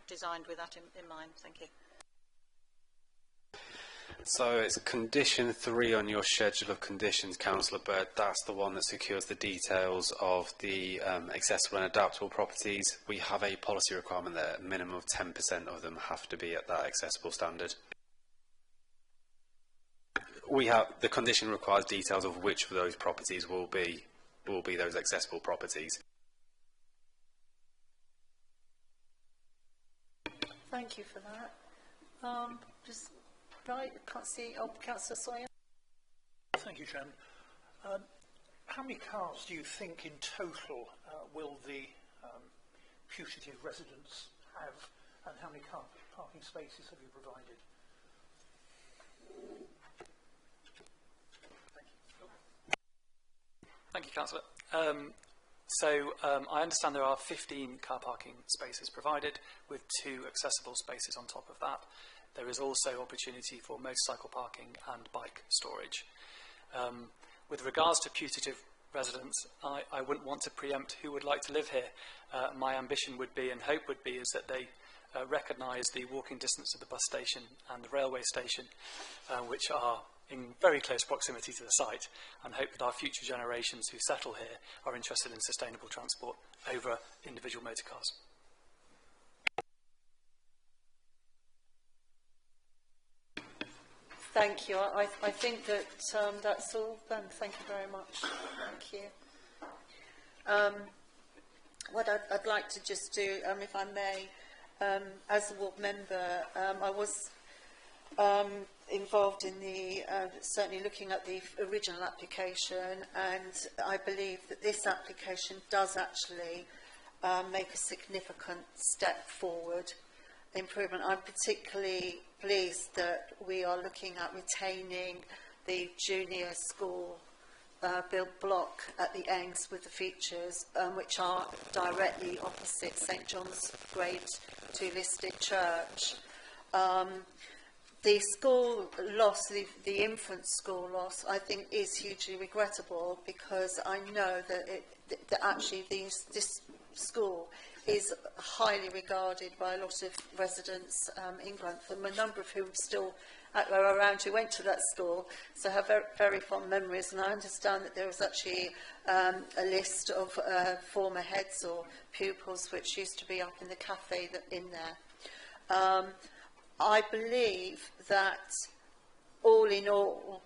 designed with that in mind? Thank you. So it's condition 3 on your schedule of conditions, Councillor Bird. That's the one that secures the details of the accessible and adaptable properties. We have a policy requirement that a minimum of 10% of them have to be at that accessible standard. The condition requires details of which of those properties will be those accessible properties. Thank you for that. Right, I can't see. Oh, Councillor Sawyer. Thank you, Chairman. How many cars do you think in total will the putative residents have, and how many parking spaces have you provided? Thank you, Councillor. I understand there are 15 car parking spaces provided, with 2 accessible spaces on top of that. there is also opportunity for motorcycle parking and bike storage. With regards to putative residents, I wouldn't want to preempt who would like to live here. My ambition would be, and hope would be, is that they recognise the walking distance of the bus station and the railway station, which are in very close proximity to the site, and hope that our future generations who settle here are interested in sustainable transport over individual motor cars. Thank you. I think that that's all then. Thank you very much. Thank you. What I'd like to just do, if I may, as a ward member, I was involved in the, certainly looking at the original application, and I believe that this application does actually make a significant step forward improvement. I'm particularly pleased that we are looking at retaining the junior school built block at the ends with the features, which are directly opposite St John's Grade 2 listed church. The school loss, the infant school loss, I think is hugely regrettable, because I know that actually this school is highly regarded by a lot of residents in Grantham, a number of whom still are around who went to that school, so have very, very fond memories. And I understand that there was actually a list of former heads or pupils which used to be up in the cafe in there. I believe that all in all,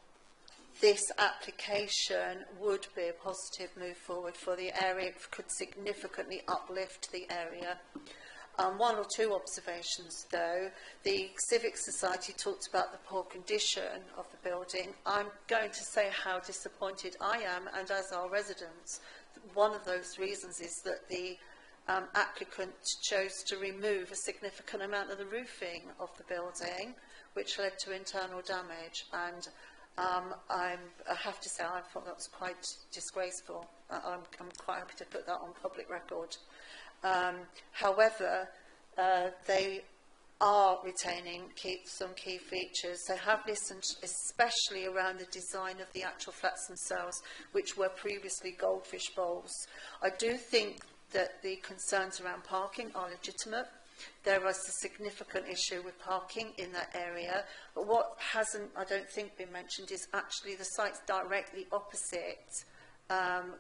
this application would be a positive move forward for the area. It could significantly uplift the area. One or two observations though. The Civic Society talked about the poor condition of the building. I'm going to say how disappointed I am, and as our residents. One of those reasons is that the applicant chose to remove a significant amount of the roofing of the building, which led to internal damage, and I have to say I thought that was quite disgraceful. I'm quite happy to put that on public record. However, they are retaining some key features. They have listened especially around the design of the actual flats themselves, which were previously goldfish bowls. I do think that the concerns around parking are legitimate. There was a significant issue with parking in that area, but what hasn't, I don't think, been mentioned is actually the site's directly opposite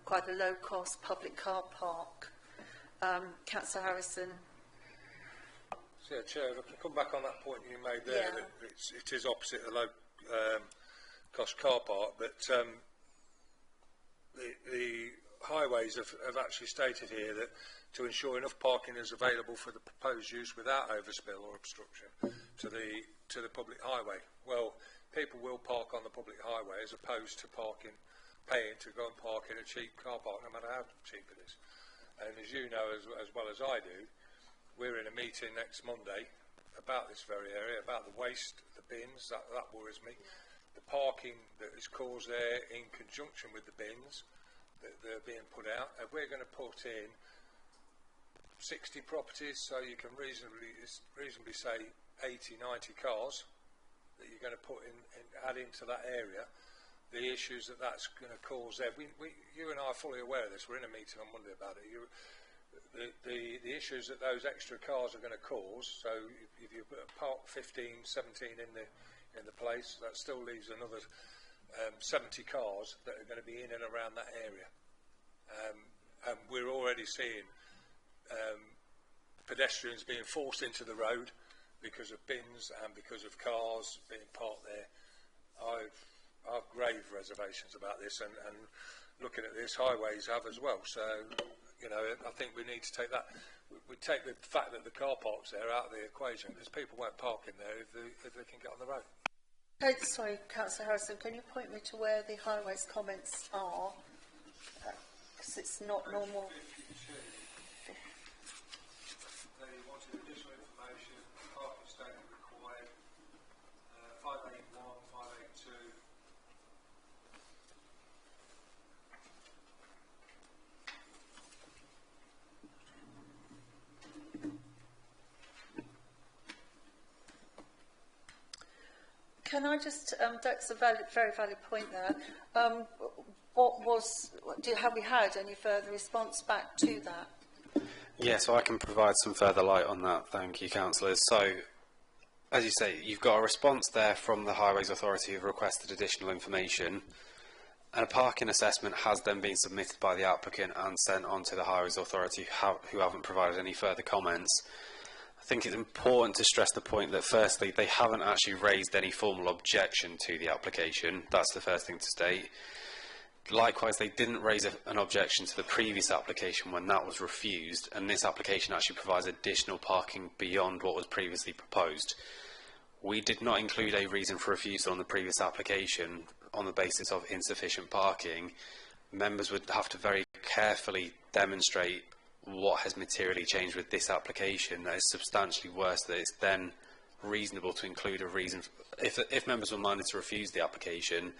quite a low-cost public car park. Councillor Harrison. So, yeah, Chair, if I can come back on that point you made there, that it is opposite the low-cost car park, but the highways have actually stated here that to ensure enough parking is available for the proposed use without overspill or obstruction to the public highway. Well, people will park on the public highway as opposed to paying to go and park in a cheap car park, no matter how cheap it is. And as you know as well as I do, we're in a meeting next Monday about this very area, about the waste, the bins. That worries me. The parking that is caused there in conjunction with the bins that are being put out. If we're going to put in 60 properties, so you can reasonably say 80, 90 cars that you're going to put add into that area, the issues that's going to cause there. You and I are fully aware of this. We're in a meeting on Monday about it. The issues that those extra cars are going to cause. So if you park 15, 17 in the place, that still leaves another 70 cars that are going to be in and around that area. And we're already seeing pedestrians being forced into the road because of bins and because of cars being parked there. I've grave reservations about this, and looking at this, highways have as well. So, you know, I think we need to take that. We take the fact that the car park's there out of the equation, because people won't park in there if they can get on the road. Sorry, Councillor Harrison, can you point me to where the highways comments are? Because it's not normal. They wanted additional information, parking statement required, 581, 582. can I just, that's a very valid point there. Have we had any further response back to that? Yeah, so I can provide some further light on that. Thank you, councillors. So, as you say, you've got a response there from the Highways Authority who've requested additional information, and a parking assessment has then been submitted by the applicant and sent on to the Highways Authority who haven't provided any further comments. I think it's important to stress the point that firstly, they haven't actually raised any formal objection to the application. That's the first thing to state. Likewise, they didn't raise an objection to the previous application when that was refused, and this application actually provides additional parking beyond what was previously proposed. We did not include a reason for refusal on the previous application on the basis of insufficient parking. Members would have to very carefully demonstrate what has materially changed with this application that is substantially worse, that it's then reasonable to include a reason. If members were minded to refuse the application,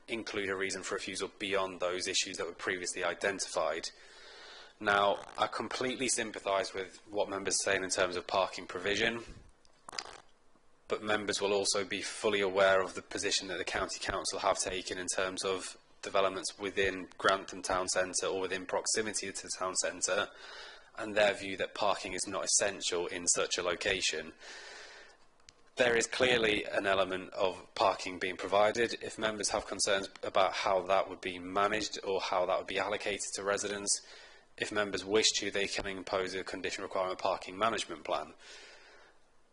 include a reason for refusal beyond those issues that were previously identified. Now, I completely sympathise with what members are saying in terms of parking provision, but members will also be fully aware of the position that the County Council have taken in terms of developments within Grantham Town Centre or within proximity to the town centre, and their view that parking is not essential in such a location. There is clearly an element of parking being provided. If members have concerns about how that would be managed or how that would be allocated to residents, if members wish to, they can impose a condition requirement parking management plan.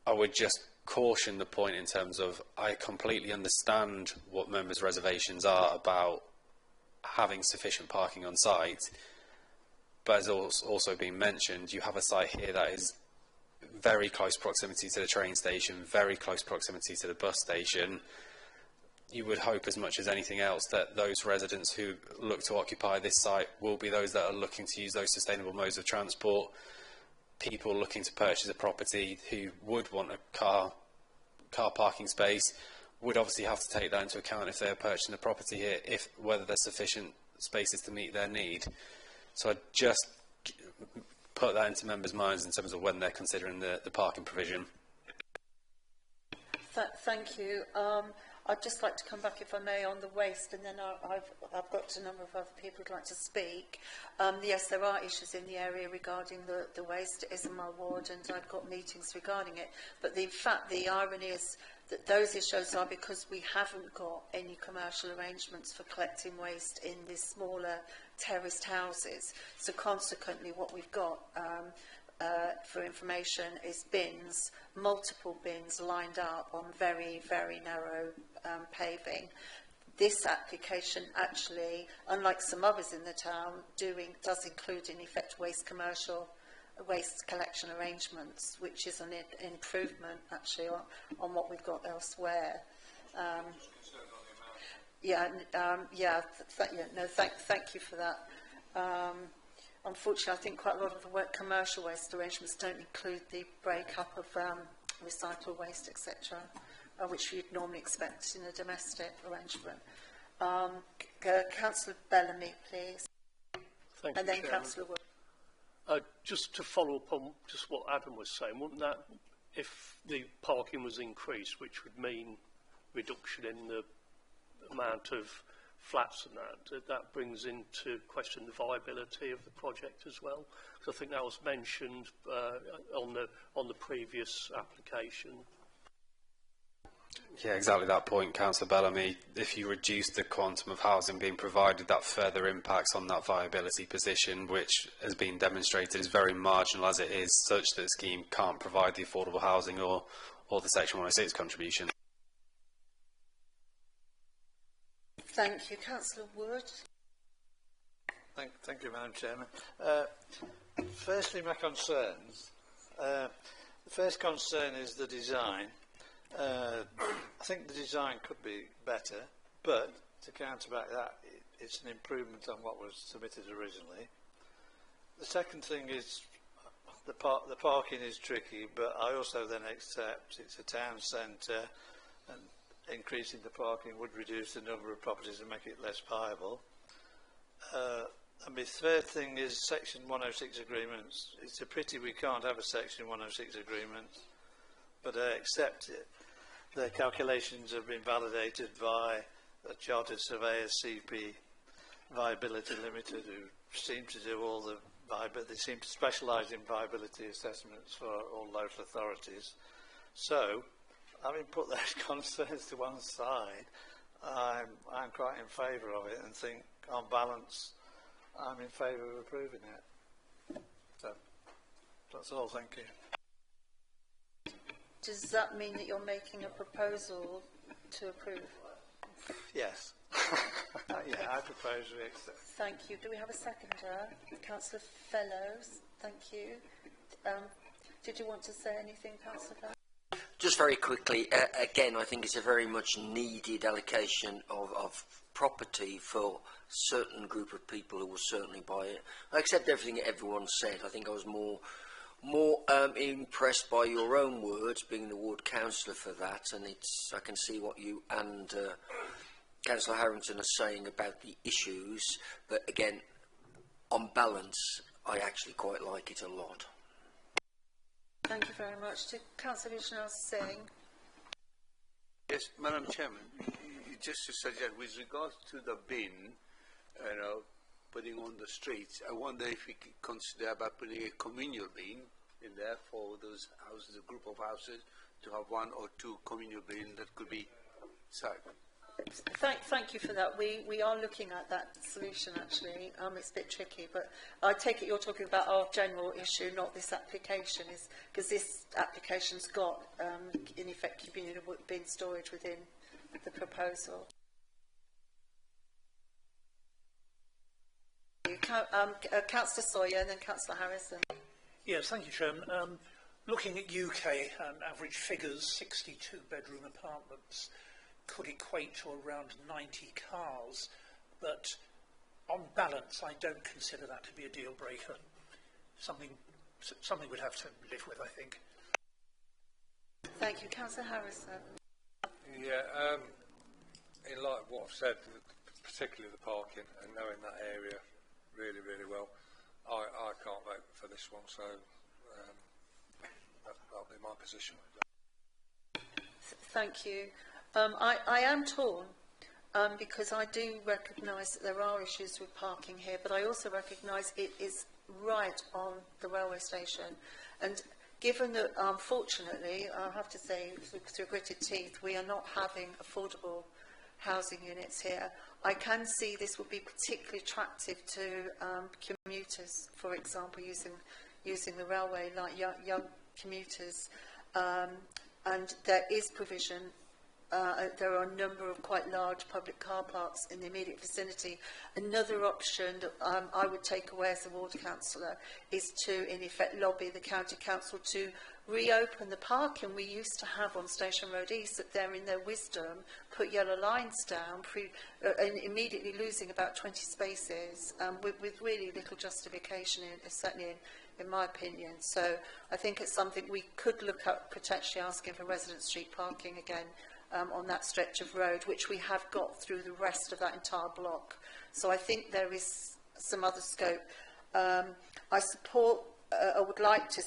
I would just caution the point in terms of, I completely understand what members' reservations are about having sufficient parking on site, but as also been mentioned, you have a site here that is very close proximity to the train station, very close proximity to the bus station. You would hope as much as anything else that those residents who look to occupy this site will be those that are looking to use those sustainable modes of transport. People looking to purchase a property who would want a car parking space would obviously have to take that into account if they are purchasing a property here, whether there's sufficient spaces to meet their need. So I'd just put that into members' minds in terms of when they're considering the parking provision. Thank you. I'd just like to come back, if I may, on the waste, and then I've got a number of other people who'd like to speak. Yes, there are issues in the area regarding the waste. It is in my ward, and I've got meetings regarding it. But in fact, the irony is that those issues are because we haven't got any commercial arrangements for collecting waste in the smaller terraced houses. So consequently, what we've got for information is bins, multiple bins lined up on very, very narrow paving. This application actually, unlike some others in the town, does include in effect commercial waste collection arrangements, which is an improvement actually on what we've got elsewhere. Thank you for that. Unfortunately, I think quite a lot of the commercial waste arrangements don't include the break-up of recycled waste, etc., which you'd normally expect in a domestic arrangement. Councillor Bellamy, please. Thank and you, then Chairman. Councillor Wood. Just to follow up on just what Adam was saying, wouldn't that, if the parking was increased, which would mean reduction in the amount of flats and that brings into question the viability of the project as well? Because I think that was mentioned on the previous application. Yeah, exactly that point, Councillor Bellamy. If you reduce the quantum of housing being provided, that further impacts on that viability position, which has been demonstrated is very marginal as it is, such that the scheme can't provide the affordable housing or the Section 106 contribution. Thank you. Councillor Wood. Thank you, Madam Chairman. Firstly, my concerns. The first concern is the design. I think the design could be better, but to counterback that, it's an improvement on what was submitted originally. The second thing is the parking is tricky, but I also then accept it's a town centre, and increasing the parking would reduce the number of properties and make it less viable. And my third thing is Section 106 agreements. It's a pity we can't have a Section 106 agreement, but I accept it. their calculations have been validated by a chartered surveyor, CP Viability Limited, who seem to do all the they seem to specialise in viability assessments for all local authorities. So, having put those concerns to one side, I'm quite in favour of it and think, on balance, I'm in favour of approving it. So, that's all, thank you. Does that mean that you're making a proposal to approve? Yes. Yeah, I propose we accept. Thank you. Do we have a seconder? Councillor Fellows, thank you. Did you want to say anything, Councillor Fellows? Just very quickly, again, I think it's a very much needed allocation of property for a certain group of people who will certainly buy it. I accept everything that everyone said. I think I was more impressed by your own words, being the ward councillor for that, and I can see what you and Councillor Harrington are saying about the issues, but again, on balance, I actually quite like it a lot. Thank you very much. To Councillor Vishnu Singh. Yes, Madam Chairman, just to suggest, with regards to the bin, putting on the streets, I wonder if we could consider about putting a communal bin in there for those houses, a group of houses, to have one or two communal bins that could be served. Thank you for that. We are looking at that solution, actually. It's a bit tricky, but I take it you're talking about our general issue, not this application, because this application's got, in effect, communal bin storage within the proposal. Councillor Sawyer and then Councillor Harrison. Yes, thank you, Chairman. Looking at UK average figures, 62-bedroom apartments could equate to around 90 cars, but on balance, I don't consider that to be a deal breaker. Something we'd have to live with, I think. Thank you, Councillor Harrison. Yeah, in light of what I've said, particularly the parking and knowing that area really, really well, I can't vote for this one, so that'll be my position. Thank you. I am torn because I do recognise that there are issues with parking here, but I also recognise it is right on the railway station. And given that, unfortunately, I have to say, through gritted teeth, we are not having affordable housing units here, I can see this would be particularly attractive to commuters, for example, using the railway, like young commuters. And there is provision. There are a number of quite large public car parks in the immediate vicinity. Another option that I would take away as a ward councillor is to, in effect, lobby the county council to reopen the parking we used to have on Station Road East, that they're in their wisdom put yellow lines down, and immediately losing about 20 spaces with really little justification, certainly in my opinion. So I think it's something we could look at, potentially asking for resident street parking again, on that stretch of road, which we have got through the rest of that entire block. So I think there is some other scope. I support, I would like to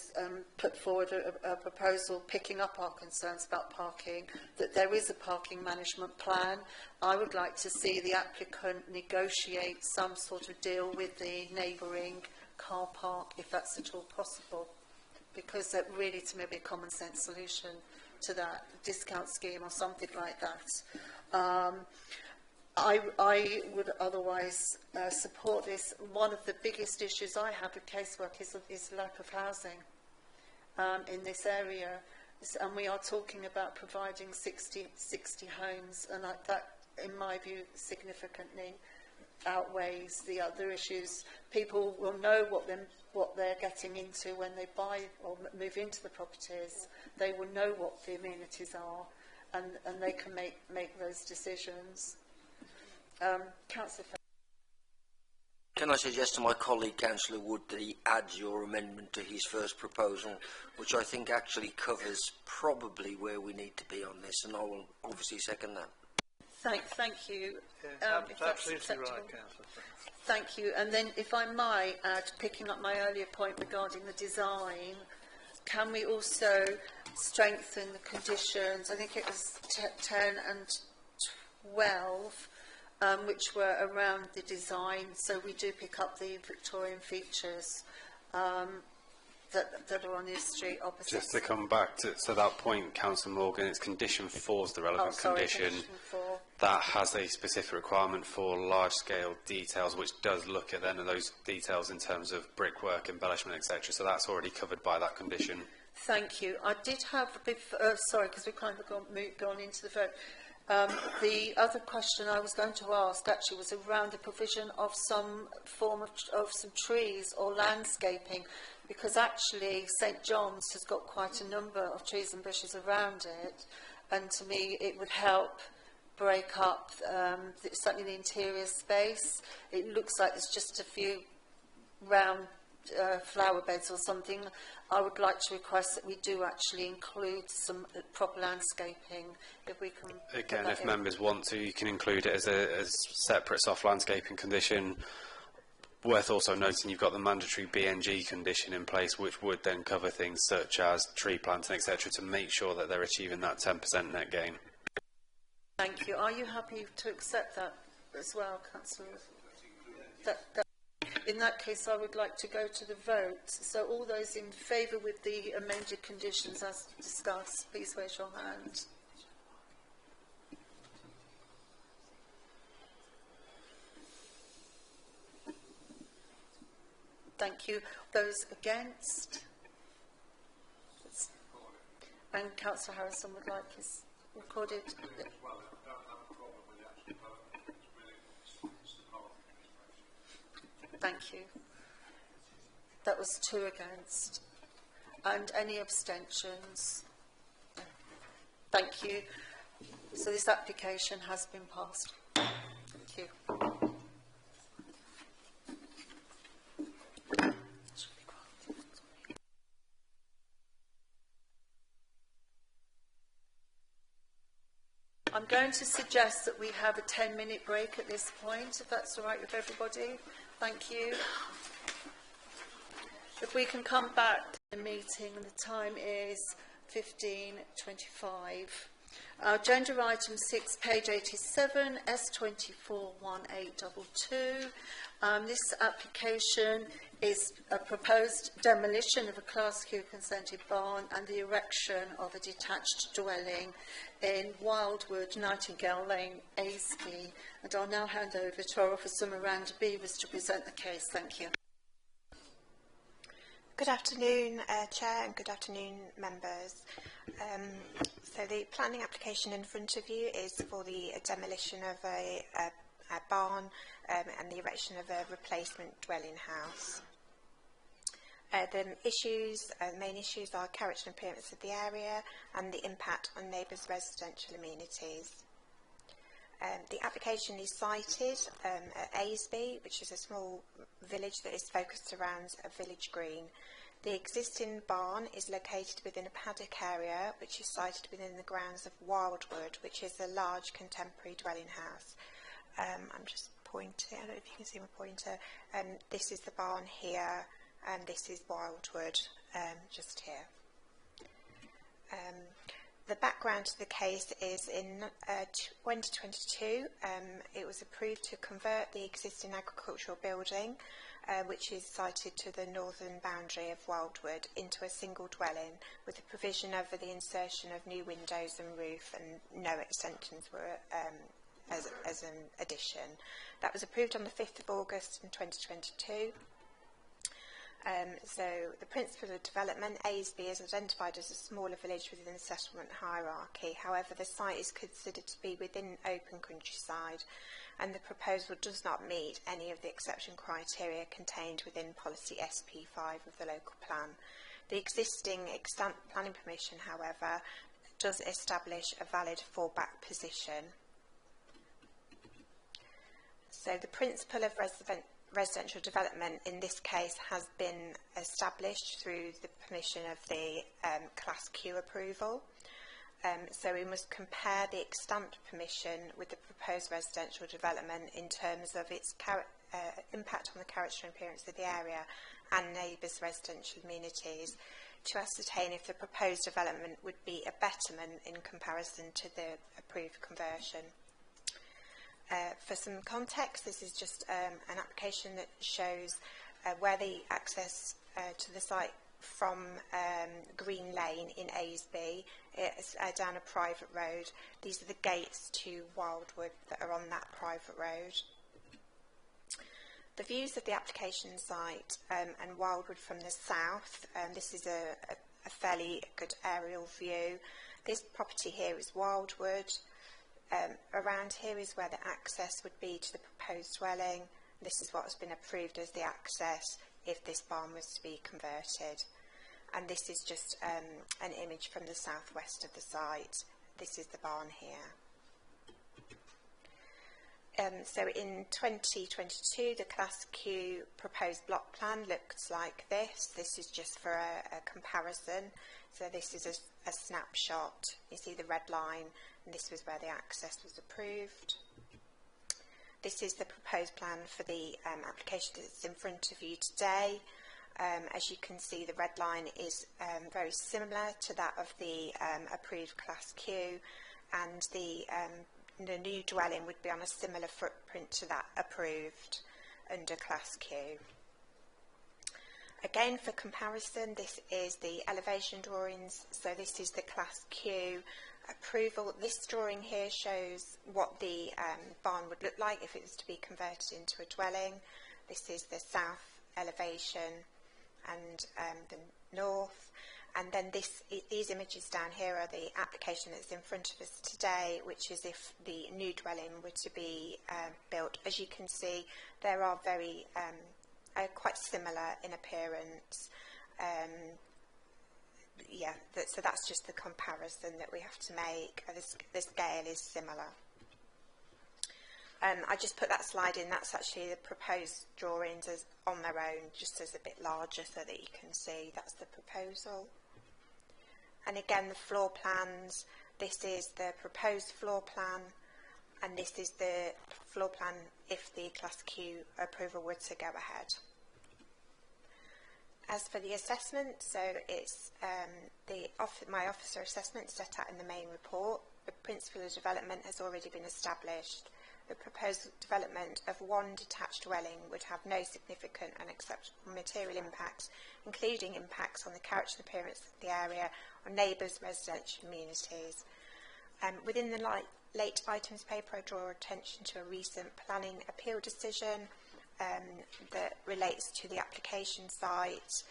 put forward a proposal picking up our concerns about parking, that there is a parking management plan. I would like to see the applicant negotiate some sort of deal with the neighbouring car park, if that's at all possible, because that really, to me, be a common sense solution to that discount scheme or something like that. I would otherwise support this. One of the biggest issues I have with casework is lack of housing in this area, and we are talking about providing 60 homes, and that, in my view, significantly outweighs the other issues. People will know what they're getting into when they buy or move into the properties. They will know what the amenities are, and they can make those decisions. Councillor, can I suggest to my colleague, Councillor Wood, that he adds your amendment to his first proposal, which I think actually covers probably where we need to be on this, and I will obviously second that. Thank you. That's absolutely right, Councillor. Thank you. And then, if I might add, picking up my earlier point regarding the design, can we also strengthen the conditions. I think it was 10 and 12, which were around the design. So we do pick up the Victorian features that are on the street opposite. Just to come back to that point, Councillor Morgan, it's condition 4 is the relevant condition. That has a specific requirement for large-scale details, which does look at then at those details in terms of brickwork, embellishment, etc. So that's already covered by that condition. Thank you. I did have, sorry, because we've kind of gone into the vote. The other question I was going to ask actually was around the provision of some form of some trees or landscaping, because actually St John's has got quite a number of trees and bushes around it, and to me it would help break up certainly the interior space. It looks like there's just a few round flower beds or something. I would like to request that we do actually include some proper landscaping, if we can. Again, if members want to, you can include it as a separate soft landscaping condition. Worth also noting, you've got the mandatory BNG condition in place, which would then cover things such as tree planting, etc., to make sure that they're achieving that 10% net gain. Thank you. Are you happy to accept that as well, Councillor? In that case, I would like to go to the vote. So all those in favour with the amended conditions as discussed, please raise your hand. Thank you. Those against? And Councillor Harrison would like his recorded. Thank you. That was 2 against. And any abstentions? No. Thank you. So this application has been passed. Thank you. I'm going to suggest that we have a 10-minute break at this point, if that's all right with everybody. Thank you. If we can come back to the meeting, and the time is 15:25. Agenda item 6, page 87, S241822. This application is a proposed demolition of a Class Q consented barn and the erection of a detached dwelling in Wildwood, Nightingale Lane, Aesby. And I'll now hand over to our Officer Miranda Beavers to present the case. Thank you. Good afternoon, Chair, and good afternoon, members. So the planning application in front of you is for the demolition of a barn and the erection of a replacement dwelling house. The main issues are character and appearance of the area and the impact on neighbours' residential amenities. The application is sited at Aesby, which is a small village that is focused around a village green. The existing barn is located within a paddock area, which is sited within the grounds of Wildwood, which is a large contemporary dwelling house. I'm just pointing, I don't know if you can see my pointer. This is the barn here, and this is Wildwood, just here. The background to the case is in 2022, it was approved to convert the existing agricultural building, which is sited to the northern boundary of Wildwood, into a single dwelling, with the provision of the insertion of new windows and roof, and no extensions were as an addition. That was approved on the 5th of August in 2022. So the principle of development, Aesby, is identified as a smaller village within the settlement hierarchy. However, the site is considered to be within open countryside, and the proposal does not meet any of the exception criteria contained within policy SP5 of the local plan. The existing extant planning permission, however, does establish a valid fallback position. So the principle of residential development in this case has been established through the permission of the Class Q approval. So we must compare the extant permission with the proposed residential development in terms of its impact on the character and appearance of the area and neighbours' residential amenities to ascertain if the proposed development would be a betterment in comparison to the approved conversion. For some context, this is just an application that shows where the access to the site from Green Lane in Aysby. It's down a private road. These are the gates to Wildwood that are on that private road. The views of the application site and Wildwood from the south, this is a fairly good aerial view. This property here is Wildwood. Around here is where the access would be to the proposed dwelling. This is what has been approved as the access if this barn was to be converted. And this is just an image from the southwest of the site. This is the barn here. So in 2022, the Class Q proposed block plan looks like this. This is just for a comparison. So this is a snapshot. You see the red line, and this was where the access was approved. This is the proposed plan for the application that's in front of you today. As you can see, the red line is very similar to that of the approved Class Q, and the new dwelling would be on a similar footprint to that approved under Class Q. Again, for comparison, this is the elevation drawings. So this is the Class Q approval. This drawing here shows what the barn would look like if it was to be converted into a dwelling. This is the south elevation and the north. And then these images down here are the application that's in front of us today, which is if the new dwelling were to be built. As you can see, there are very quite similar in appearance. So that's just the comparison that we have to make. The scale is similar. I just put that slide in. That's actually the proposed drawings as on their own, just as a bit larger so that you can see that's the proposal. And again, the floor plans. This is the proposed floor plan, and this is the floor plan if the Class Q approval were to go ahead. As for the assessment, so it's my officer assessment set out in the main report. The principle of development has already been established. The proposed development of one detached dwelling would have no significant and acceptable material impacts, including impacts on the character and appearance of the area or neighbours' residential communities. Within the late items paper, I draw attention to a recent planning appeal decision that relates to the application site,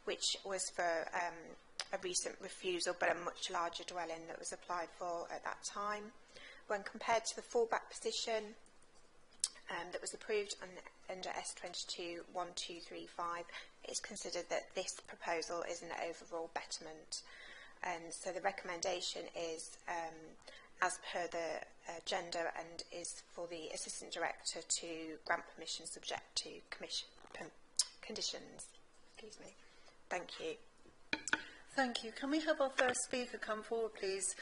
which was for a recent refusal, but a much larger dwelling that was applied for at that time. When compared to the fallback position that was approved under S22-1235, it's considered that this proposal is an overall betterment. And so the recommendation is, as per the agenda, and is for the Assistant Director to grant permission subject to conditions. Excuse me. Thank you. Thank you. Can we have our first speaker come forward, please?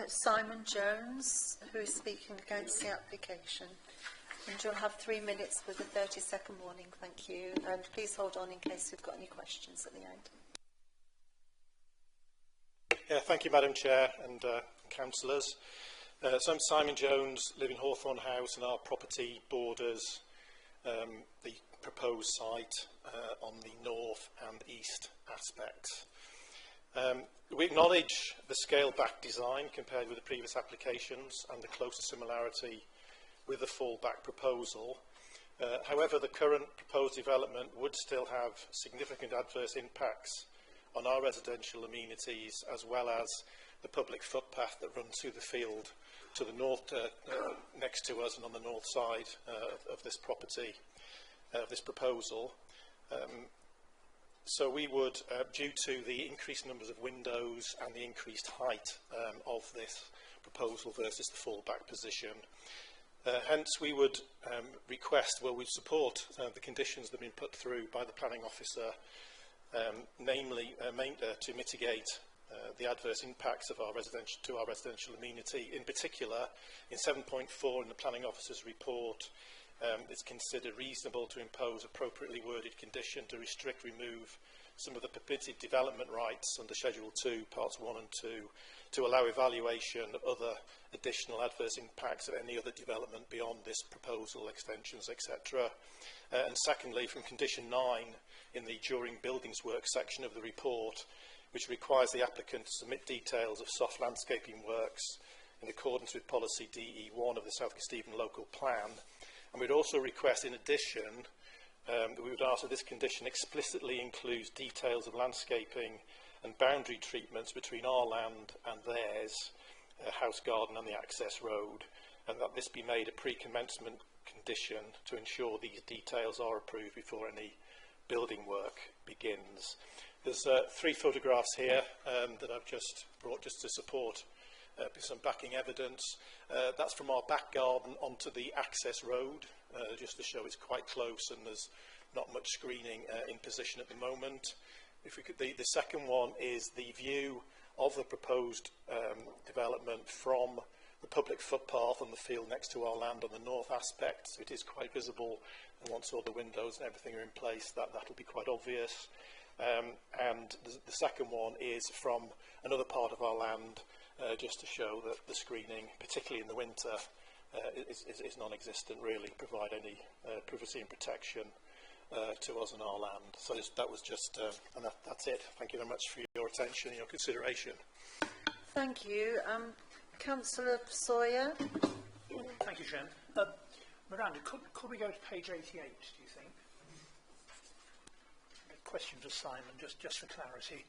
Simon Jones, who is speaking against the application. And you'll have 3 minutes with a 30-second warning. Thank you. And please hold on in case we've got any questions at the end. Yeah, thank you, Madam Chair and councillors. So I'm Simon Jones, live in Hawthorne House, and our property borders the proposed site on the north and east aspects. We acknowledge the scaled-back design compared with the previous applications and the closer similarity with the fallback proposal. However, the current proposed development would still have significant adverse impacts on our residential amenities, as well as the public footpath that runs through the field to the north, next to us and on the north side of this property, of this proposal. So we would, due to the increased numbers of windows and the increased height of this proposal versus the fallback position, hence we would request, we support the conditions that have been put through by the planning officer, namely to mitigate the adverse impacts of our residential amenity. In particular, in 7.4 in the planning officer's report, it's considered reasonable to impose appropriately worded condition to restrict, remove some of the permitted development rights under Schedule 2, Parts 1 and 2, to allow evaluation of other additional adverse impacts of any other development beyond this proposal, extensions, etc. And secondly, from Condition 9 in the during buildings work section of the report, which requires the applicant to submit details of soft landscaping works in accordance with policy DE1 of the South Kesteven local plan. And we'd also request, in addition, that we would ask that this condition explicitly includes details of landscaping and boundary treatments between our land and theirs, house garden and the access road, and that this be made a pre-commencement condition to ensure these details are approved before any building work begins. There's 3 photographs here that I've just brought just to support some backing evidence. That's from our back garden onto the access road, just to show it's quite close and there's not much screening in position at the moment. If we could, the second one is the view of the proposed development from the public footpath on the field next to our land on the north aspect. So it is quite visible, and once all the windows and everything are in place, that'll be quite obvious. And the second one is from another part of our land, just to show that the screening, particularly in the winter, is non-existent really, provide any privacy and protection to us and our land. So that was just, and that's it. Thank you very much for your attention and your consideration. Thank you. Councillor Sawyer. Thank you, Chair. Miranda, could we go to page 88, do you think? A question for Simon, just for clarity.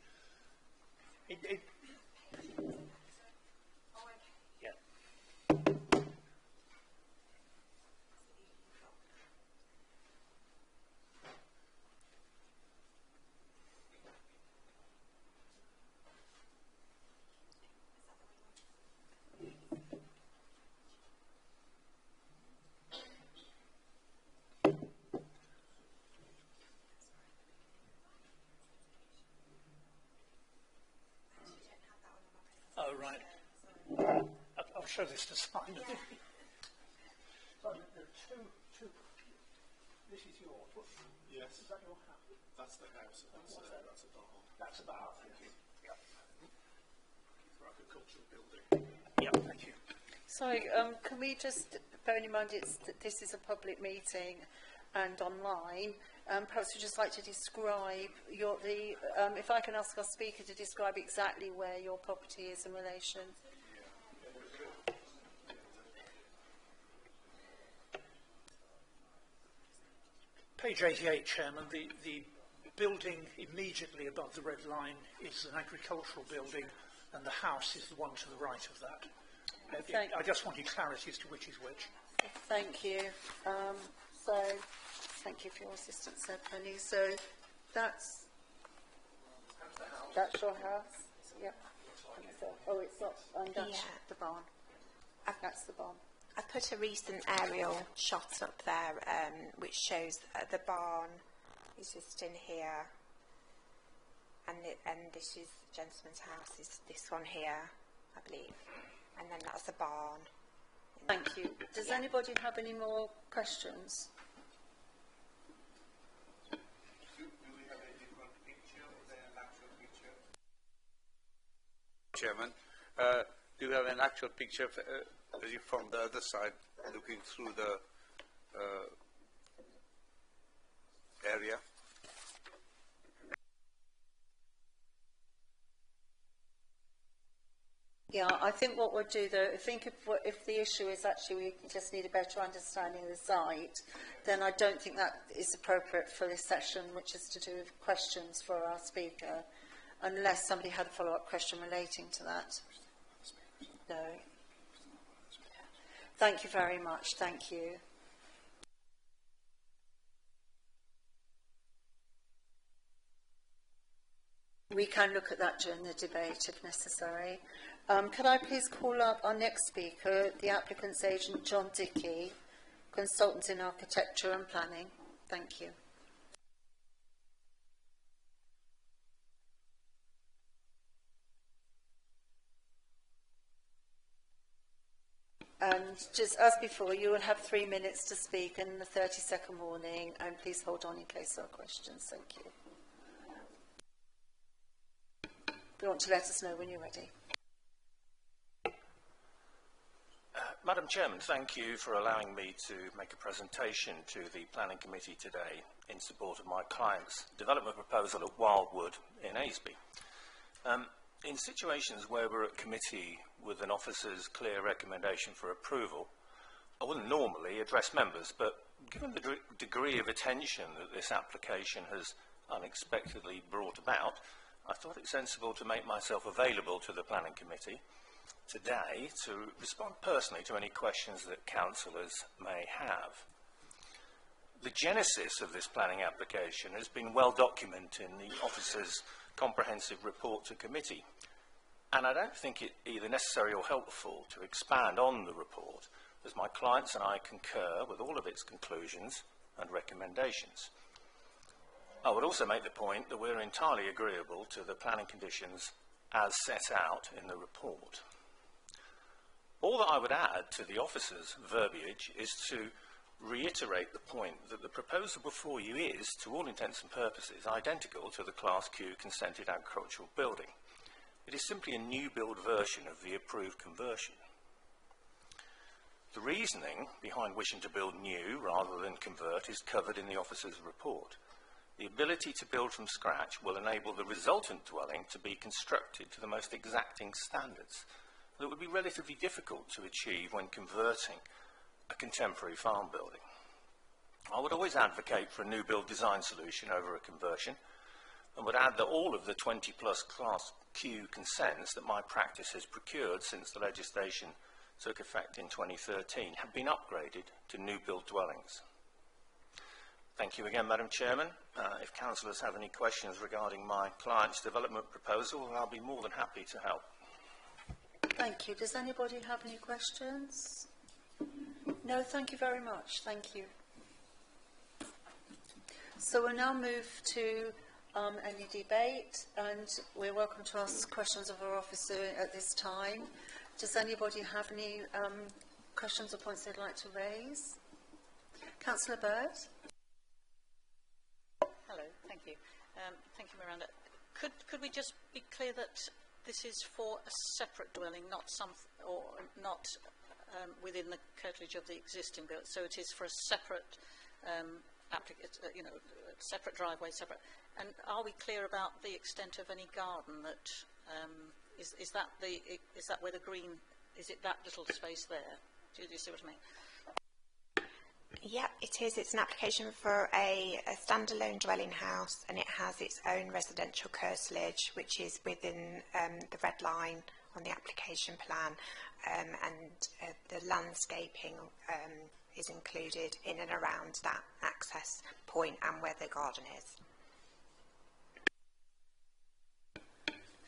Oh, right. I'll show this to Simon. Simon, there are two. This is yours. Yes. Is that your house? That's the house. That's a barn. That's a barn. Thank you. Yeah. Agricultural building. Yeah. Thank you. Sorry. Can we just bear in mind this is a public meeting and online. Perhaps you'd just like to describe if I can ask our speaker to describe exactly where your property is in relation. Page 88, Chairman. The building immediately above the red line is an agricultural building, and the house is the one to the right of that. I just wanted clarity as to which is which. Thank you. Thank you for your assistance there, Penny. So that's your house? Yep. Oh, it's not. That's the barn. That's the barn. I've put a recent aerial shot up there, which shows the barn is just in here, and this is the gentleman's house. Is this one here, I believe, and then that's the barn. Thank you. Does anybody have any more questions? Chairman, do you have an actual picture from the other side, looking through the area? Yeah, I think what we'll do though, if the issue is actually we just need a better understanding of the site, then I don't think that is appropriate for this session, which is to do with questions for our speaker, unless somebody had a follow-up question relating to that. No. Thank you very much. Thank you. We can look at that during the debate if necessary. Could I please call up our next speaker, the applicant's agent, John Dickey, consultant in architecture and planning. Thank you. And just as before, you will have 3 minutes to speak and a 30-second warning, and please hold on in case there are questions. Thank you. You want to let us know when you're ready. Madam Chairman, thank you for allowing me to make a presentation to the Planning Committee today in support of my client's development proposal at Wildwood in Aseby. In situations where we're at committee with an officer's clear recommendation for approval, I wouldn't normally address members, but given the degree of attention that this application has unexpectedly brought about, I thought it sensible to make myself available to the Planning Committee today to respond personally to any questions that councillors may have. The genesis of this planning application has been well documented in the officer's comprehensive report to committee, and I don't think it either necessary or helpful to expand on the report, as my clients and I concur with all of its conclusions and recommendations. I would also make the point that we're entirely agreeable to the planning conditions as set out in the report. All that I would add to the officer's verbiage is to reiterate the point that the proposal before you is, to all intents and purposes, identical to the Class Q consented agricultural building. It is simply a new build version of the approved conversion. The reasoning behind wishing to build new rather than convert is covered in the officer's report. The ability to build from scratch will enable the resultant dwelling to be constructed to the most exacting standards that would be relatively difficult to achieve when converting a contemporary farm building. I would always advocate for a new build design solution over a conversion, and would add that all of the 20+ Class Q consents that my practice has procured since the legislation took effect in 2013 have been upgraded to new build dwellings. Thank you again, Madam Chairman. If councillors have any questions regarding my client's development proposal, I'll be more than happy to help. Thank you. Does anybody have any questions? No, thank you very much. Thank you. So we'll now move to any debate, and we're welcome to ask questions of our officer at this time. Does anybody have any questions or points they'd like to raise? Councillor Bird? Hello, thank you. Thank you, Miranda. Could we just be clear that this is for a separate dwelling, not within the curtilage of the existing building? So it is for a separate separate driveway, separate. And are we clear about the extent of any garden that is that where the green is? It that little space there? Do you see what I mean? Yeah, it is. It's an application for a standalone dwelling house, and it has its own residential curtilage, which is within the red line on the application plan, and the landscaping is included in and around that access point and where the garden is.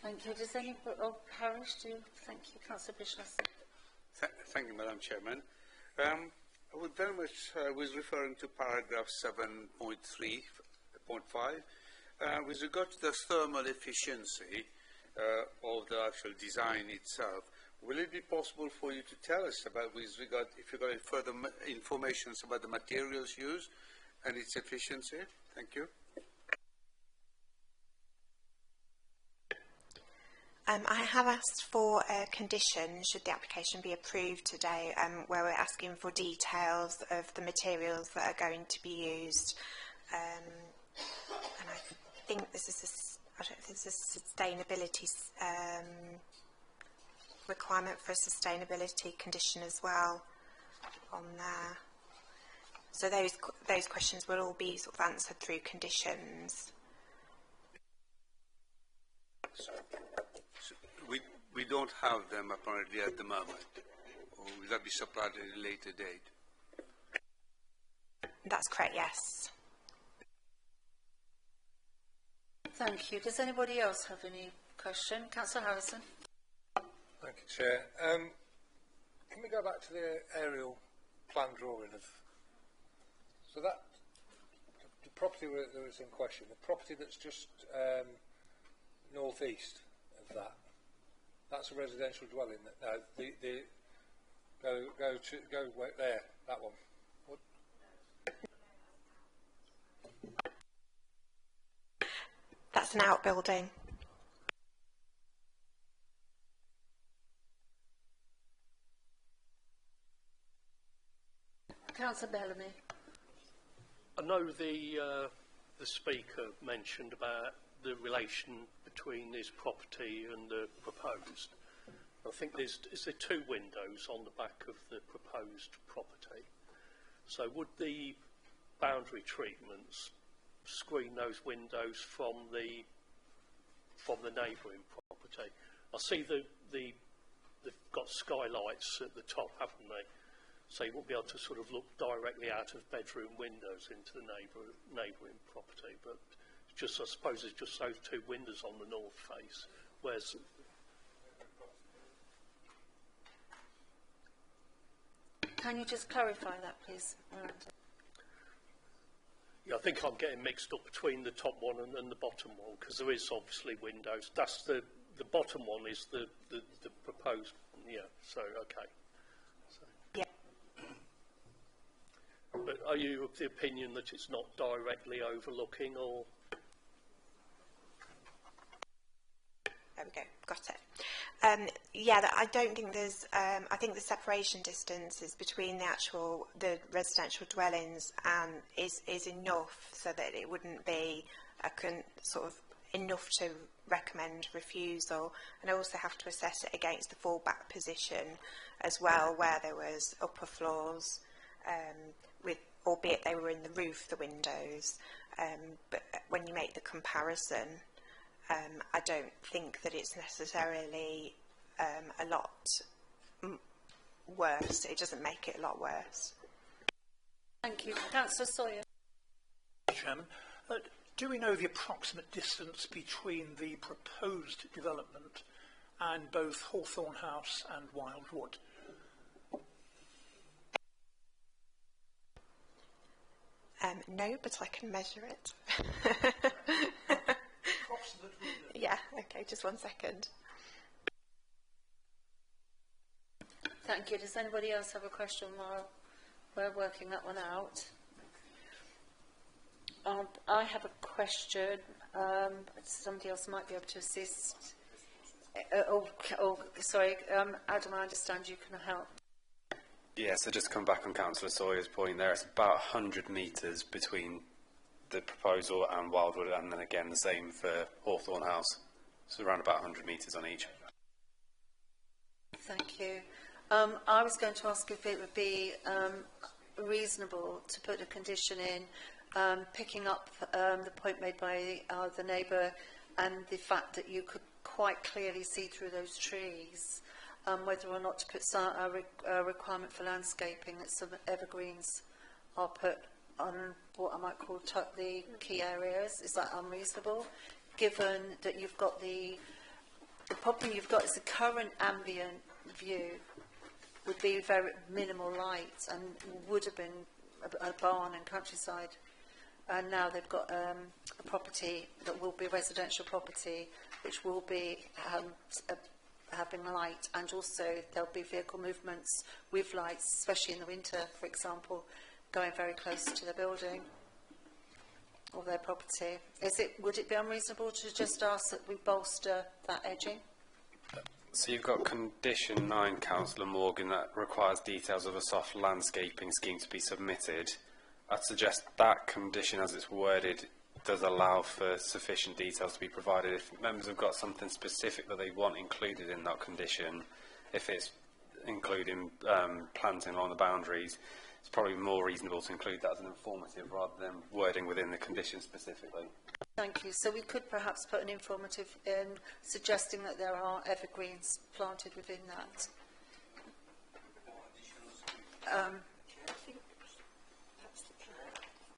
Thank you. Does anybody, Parish, do you? Thank you, Councillor Bishop. Thank you, Madam Chairman. I would very much, was referring to paragraph 7.3.5 with regard to the thermal efficiency of the actual design itself. Will it be possible for you to tell us about, with regard, if you've got any further information about the materials used and its efficiency? Thank you. I have asked for a condition, should the application be approved today, where we're asking for details of the materials that are going to be used. And I think this is I don't know if there's a sustainability requirement for a sustainability condition as well on there. So those questions will all be sort of answered through conditions. We don't have them apparently at the moment, or will that be supplied at a later date? That's correct, yes. Thank you. Does anybody else have any question? Councillor Harrison. Thank you, Chair. Can we go back to the aerial plan drawing of... So that, the property that was in question, the property that's just northeast of that, that's a residential dwelling. Now, the Go there, that one. What? That's an outbuilding. Councillor Bellamy. I know the speaker mentioned about the relation between this property and the proposed. I think is there two windows on the back of the proposed property? So would the boundary treatments screen those windows from the neighbouring property? I see they've got skylights at the top, haven't they? So you won't be able to sort of look directly out of bedroom windows into the neighbouring property, but just I suppose it's just those two windows on the north face. Where's Can you just clarify that, please, Miranda? Yeah, I think I'm getting mixed up between the top one and the bottom one, because there is obviously windows. That's the bottom one is the proposed one, yeah, so okay. So. Yeah. But are you of the opinion that it's not directly overlooking, or? There we go, got it. Yeah, I don't think there's, I think the separation distances between the residential dwellings is enough so that it wouldn't be sort of enough to recommend refusal. And I also have to assess it against the fallback position as well, where there was upper floors, albeit they were in the roof, the windows. But when you make the comparison, I don't think that it's necessarily a lot worse. It doesn't make it a lot worse. Thank you. Councillor Sawyer. Chairman, do we know the approximate distance between the proposed development and both Hawthorne House and Wildwood? No, but I can measure it. Yeah, okay, just 1 second. Thank you. Does anybody else have a question while we're working that one out? I have a question. Somebody else might be able to assist. Sorry, Adam, I understand you can help. Yeah, so just to come back on Councillor Sawyer's point there, it's about 100 metres between the proposal and Wildwood, and then again the same for Hawthorne House. So around about 100 metres on each. Thank you. I was going to ask if it would be reasonable to put a condition in, picking up the point made by the neighbour and the fact that you could quite clearly see through those trees, whether or not to put a requirement for landscaping that some evergreens are put on what I might call the key areas. Is that unreasonable, given that you've got the problem you've got is the current ambient view would be very minimal light and would have been a barn and countryside, and now they've got a property that will be a residential property which will be having light, and also there'll be vehicle movements with lights, especially in the winter, for example, going very close to the building or their property. Would it be unreasonable to just ask that we bolster that edging? So you've got condition 9, Councillor Morgan, that requires details of a soft landscaping scheme to be submitted. I'd suggest that condition, as it's worded, does allow for sufficient details to be provided. If members have got something specific that they want included in that condition, if it's including planting along the boundaries, it's probably more reasonable to include that as an informative rather than wording within the condition specifically. Thank you. So we could perhaps put an informative in suggesting that there are evergreens planted within that.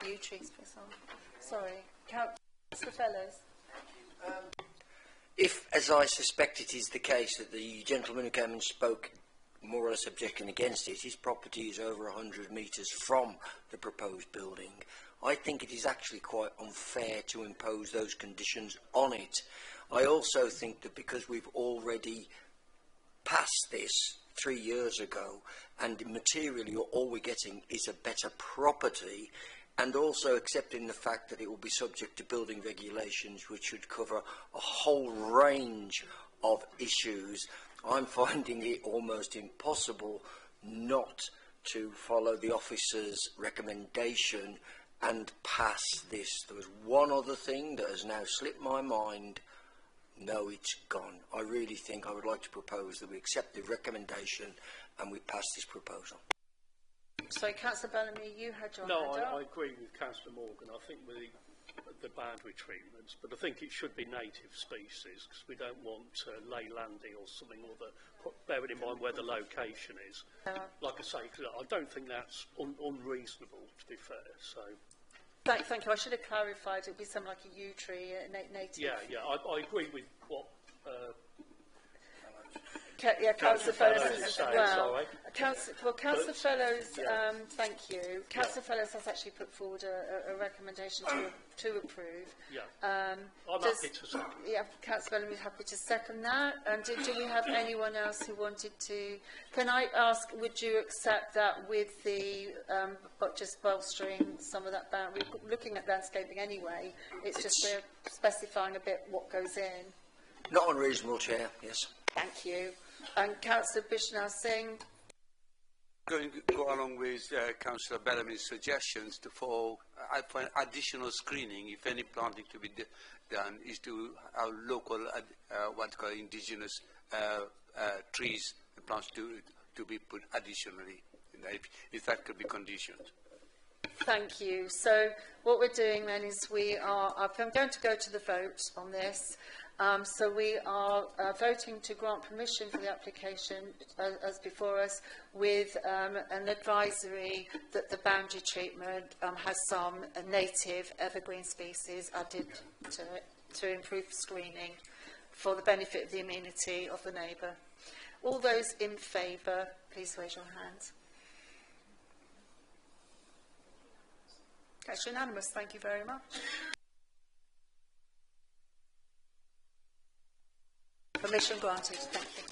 Yew trees, for example. Sorry. Councillor Fellows. If, as I suspect it is the case, that the gentleman who came and spoke more or less objecting against it, his property is over 100 metres from the proposed building, I think it is actually quite unfair to impose those conditions on it. I also think that because we've already passed this 3 years ago, and materially all we're getting is a better property, and also accepting the fact that it will be subject to building regulations which should cover a whole range of issues, I'm finding it almost impossible not to follow the officer's recommendation and pass this. There was one other thing that has now slipped my mind. No, it's gone. I really think I would like to propose that we accept the recommendation and we pass this proposal. So, Councillor Bellamy, you had your No, hand up. I agree with Councillor Morgan. I think with the boundary treatments, but I think it should be native species, because we don't want leylandii or something other, bearing in mind where the location is. Like I say, 'cause I don't think that's unreasonable, to be fair. So. Thank you. I should have clarified. It would be something like a yew tree, native. Yeah, I agree with what. Councillor Fellows as well. Councillor Fellows, yeah. Thank you. Councillor Fellows has actually put forward a recommendation to approve. Yeah. I'm happy to second. Yeah, Councillor Bellamy is happy to second that. And do we have anyone else who wanted to? Can I ask, would you accept that with the just bolstering some of that boundary? We're looking at landscaping anyway. It's just we're specifying a bit what goes in. Not unreasonable, Chair. Yes. Thank you. And Councillor Bishnal Singh. Going to go along with Councillor Bellamy's suggestions for additional screening, if any planting to be done, is to our local, what call indigenous trees and plants to be put additionally, if that could be conditioned. Thank you. So what we're doing then is I'm going to go to the vote on this. So we are voting to grant permission for the application as before us, with an advisory that the boundary treatment has some native evergreen species added to it to improve screening for the benefit of the amenity of the neighbour. All those in favour, please raise your hands. That's unanimous. Thank you very much. Permission granted. Thank you.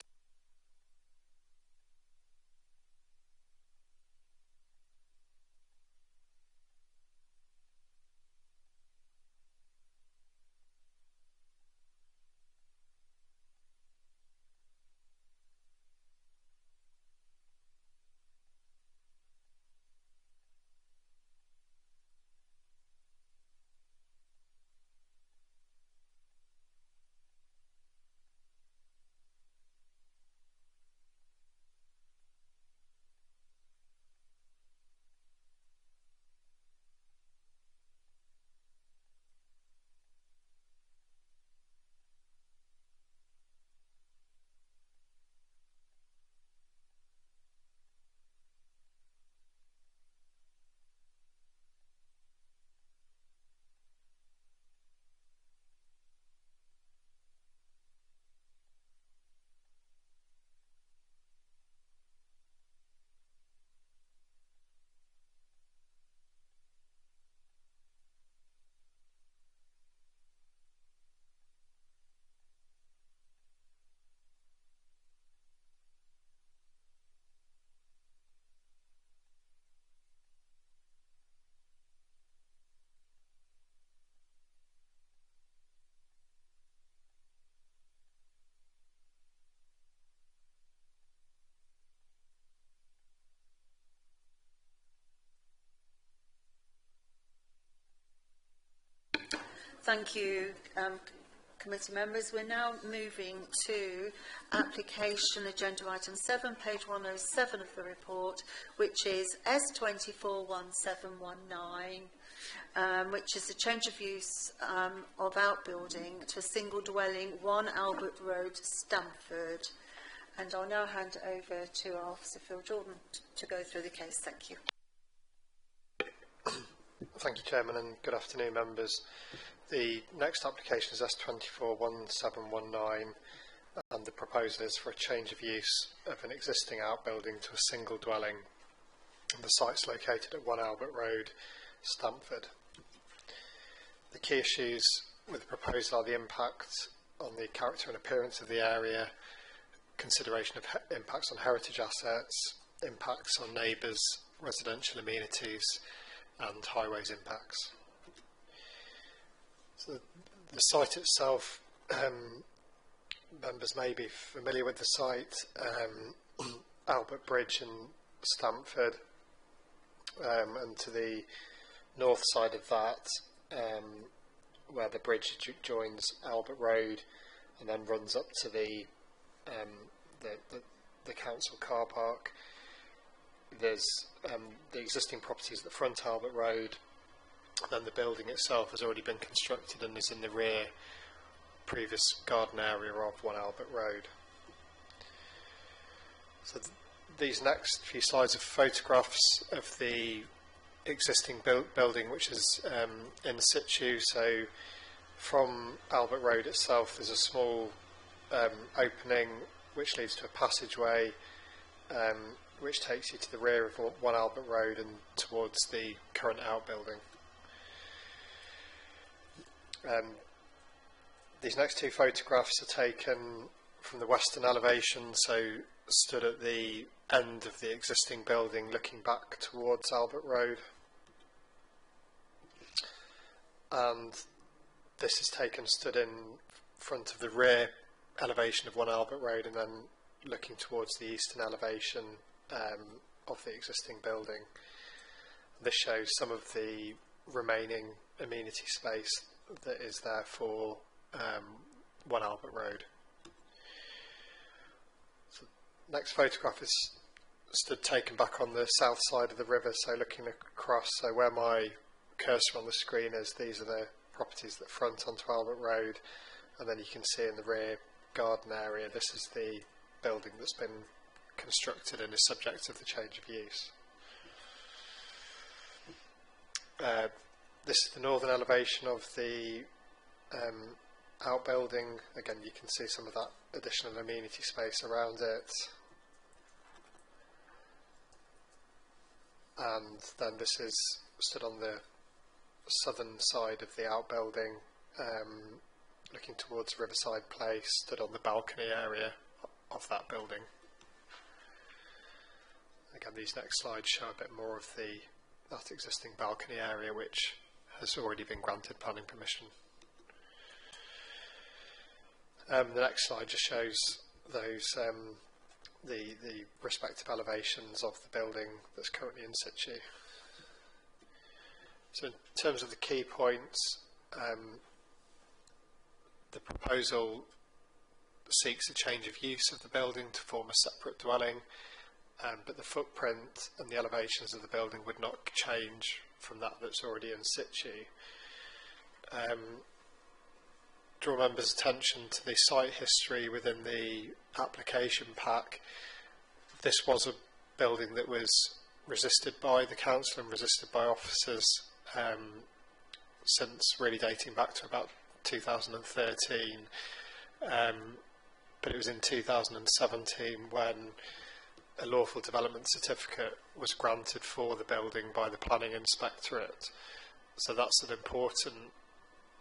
Thank you, committee members. We're now moving to application agenda item 7, page 107 of the report, which is S241719, which is a change of use of outbuilding to a single dwelling, 1 Albert Road, Stamford. And I'll now hand over to our Officer Phil Jordan to go through the case. Thank you. Thank you, Chairman, and good afternoon, members. The next application is S241719, and the proposal is for a change of use of an existing outbuilding to a single dwelling. And the site's located at 1 Albert Road, Stamford. The key issues with the proposal are the impact on the character and appearance of the area, consideration of impacts on heritage assets, impacts on neighbours, residential amenities and highways impacts. So the site itself, members may be familiar with the site, Albert Bridge in Stamford, and to the north side of that, where the bridge joins Albert Road and then runs up to the council car park. There's the existing properties at the front Albert Road, then the building itself has already been constructed and is in the rear previous garden area of 1 Albert Road. So these next few slides are photographs of the existing building, which is in situ. So from Albert Road itself there's a small opening which leads to a passageway which takes you to the rear of 1 Albert Road and towards the current outbuilding. These next 2 photographs are taken from the western elevation, so stood at the end of the existing building looking back towards Albert Road. And this is taken stood in front of the rear elevation of 1 Albert Road and then looking towards the eastern elevation of the existing building. This shows some of the remaining amenity space that is there for 1 Albert Road. So next photograph is stood taken back on the south side of the river, so looking across, so where my cursor on the screen is, these are the properties that front onto Albert Road, and then you can see in the rear garden area, this is the building that's been constructed and is subject of the change of use. This is the northern elevation of the outbuilding. Again, you can see some of that additional amenity space around it. And then this is stood on the southern side of the outbuilding, looking towards Riverside Place, stood on the balcony area of that building. Again, these next slides show a bit more of that existing balcony area, which has already been granted planning permission. The next slide just shows those the respective elevations of the building that's currently in situ. So in terms of the key points, the proposal seeks a change of use of the building to form a separate dwelling, but the footprint and the elevations of the building would not change from that that's already in situ. Draw members' attention to the site history within the application pack. This was a building that was resisted by the council and resisted by officers since really dating back to about 2013, but it was in 2017 when a lawful development certificate was granted for the building by the planning inspectorate. So that's an important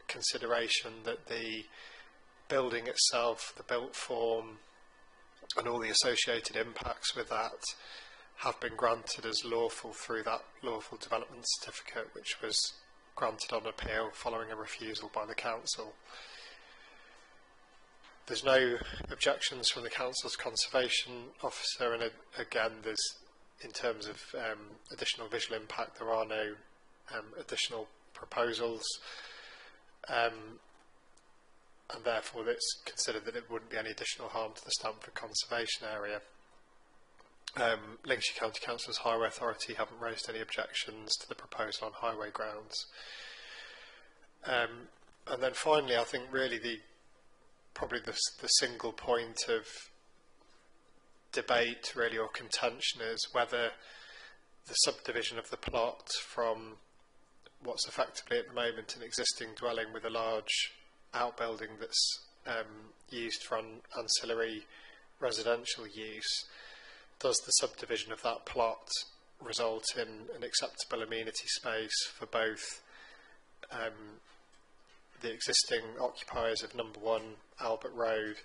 consideration, that the building itself, the built form and all the associated impacts with that have been granted as lawful through that lawful development certificate, which was granted on appeal following a refusal by the council. There's no objections from the council's conservation officer, and again, there's, in terms of additional visual impact, there are no additional proposals, and therefore it's considered that it wouldn't be any additional harm to the Stamford Conservation Area. Lincolnshire County Council's Highway Authority haven't raised any objections to the proposal on highway grounds. And then finally, I think really probably the single point of debate really, or contention, is whether the subdivision of the plot from what's effectively at the moment an existing dwelling with a large outbuilding that's used for ancillary residential use, does the subdivision of that plot result in an acceptable amenity space for both the existing occupiers of number 1 Albert Road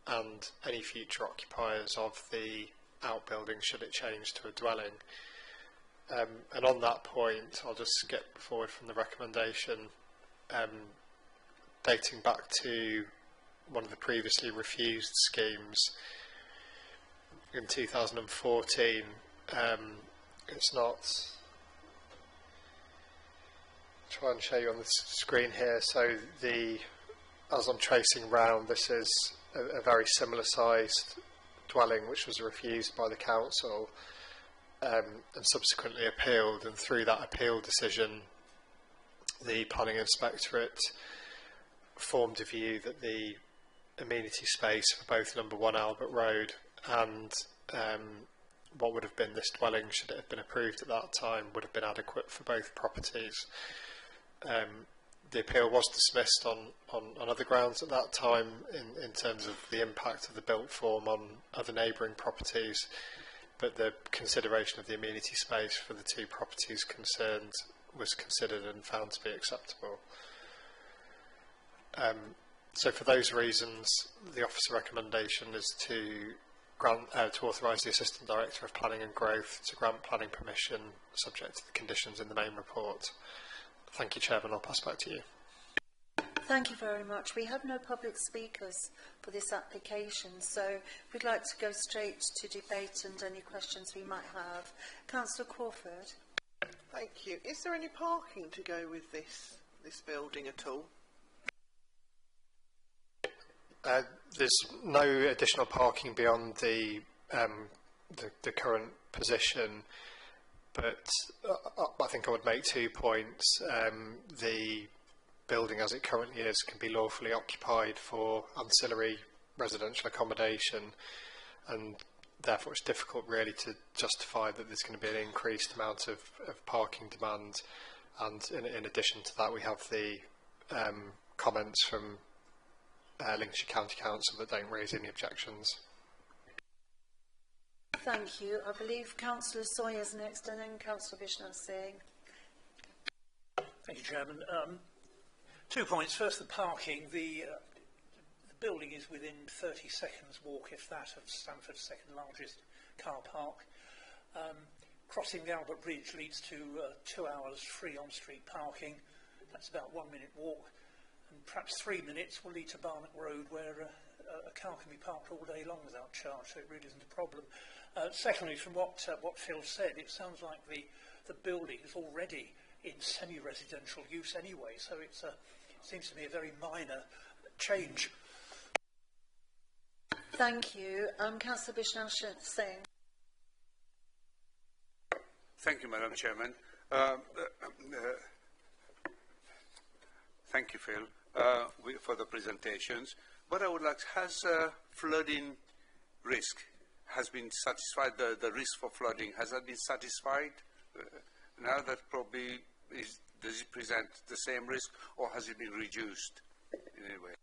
and any future occupiers of the outbuilding should it change to a dwelling. And on that point, I'll just skip forward from the recommendation, dating back to one of the previously refused schemes in 2014. It's not, try and show you on the screen here. So as I'm tracing round, this is a very similar sized dwelling which was refused by the council and subsequently appealed, and through that appeal decision the planning inspectorate formed a view that the amenity space for both number 1 Albert Road and what would have been this dwelling, should it have been approved at that time, would have been adequate for both properties. The appeal was dismissed on other grounds at that time in terms of the impact of the built form on other neighbouring properties, but the consideration of the amenity space for the two properties concerned was considered and found to be acceptable. So for those reasons, the officer recommendation is to authorise the Assistant Director of Planning and Growth to grant planning permission subject to the conditions in the main report. Thank you, Chairman. I'll pass back to you. Thank you very much. We have no public speakers for this application, so we'd like to go straight to debate and any questions we might have. Councillor Crawford. Thank you. Is there any parking to go with this building at all? There's no additional parking beyond the current position, but I think I would make 2 points. The building as it currently is can be lawfully occupied for ancillary residential accommodation, and therefore it's difficult really to justify that there's going to be an increased amount of parking demand. And in addition to that, we have the comments from Lincolnshire County Council that don't raise any objections. Thank you. I believe Councillor Sawyer's next and then Councillor Vishnu Singh. Thank you, Chairman. 2 points. First, the parking. The building is within 30 seconds walk, if that, of Stamford's second largest car park. Crossing the Albert Bridge leads to 2 hours free on-street parking. That's about 1 minute walk. And perhaps 3 minutes will lead to Barnet Road, where a car can be parked all day long without charge, so it really isn't a problem. Secondly, from what Phil said, it sounds like the building is already in semi-residential use anyway, so it seems to me a very minor change. Thank you. Councillor Vishnu Singh. Thank you, Madam Chairman. Thank you, Phil, for the presentations. What I would like, has flooding risk has been satisfied, the risk for flooding, has that been satisfied? Now that probably does it present the same risk, or has it been reduced in any way?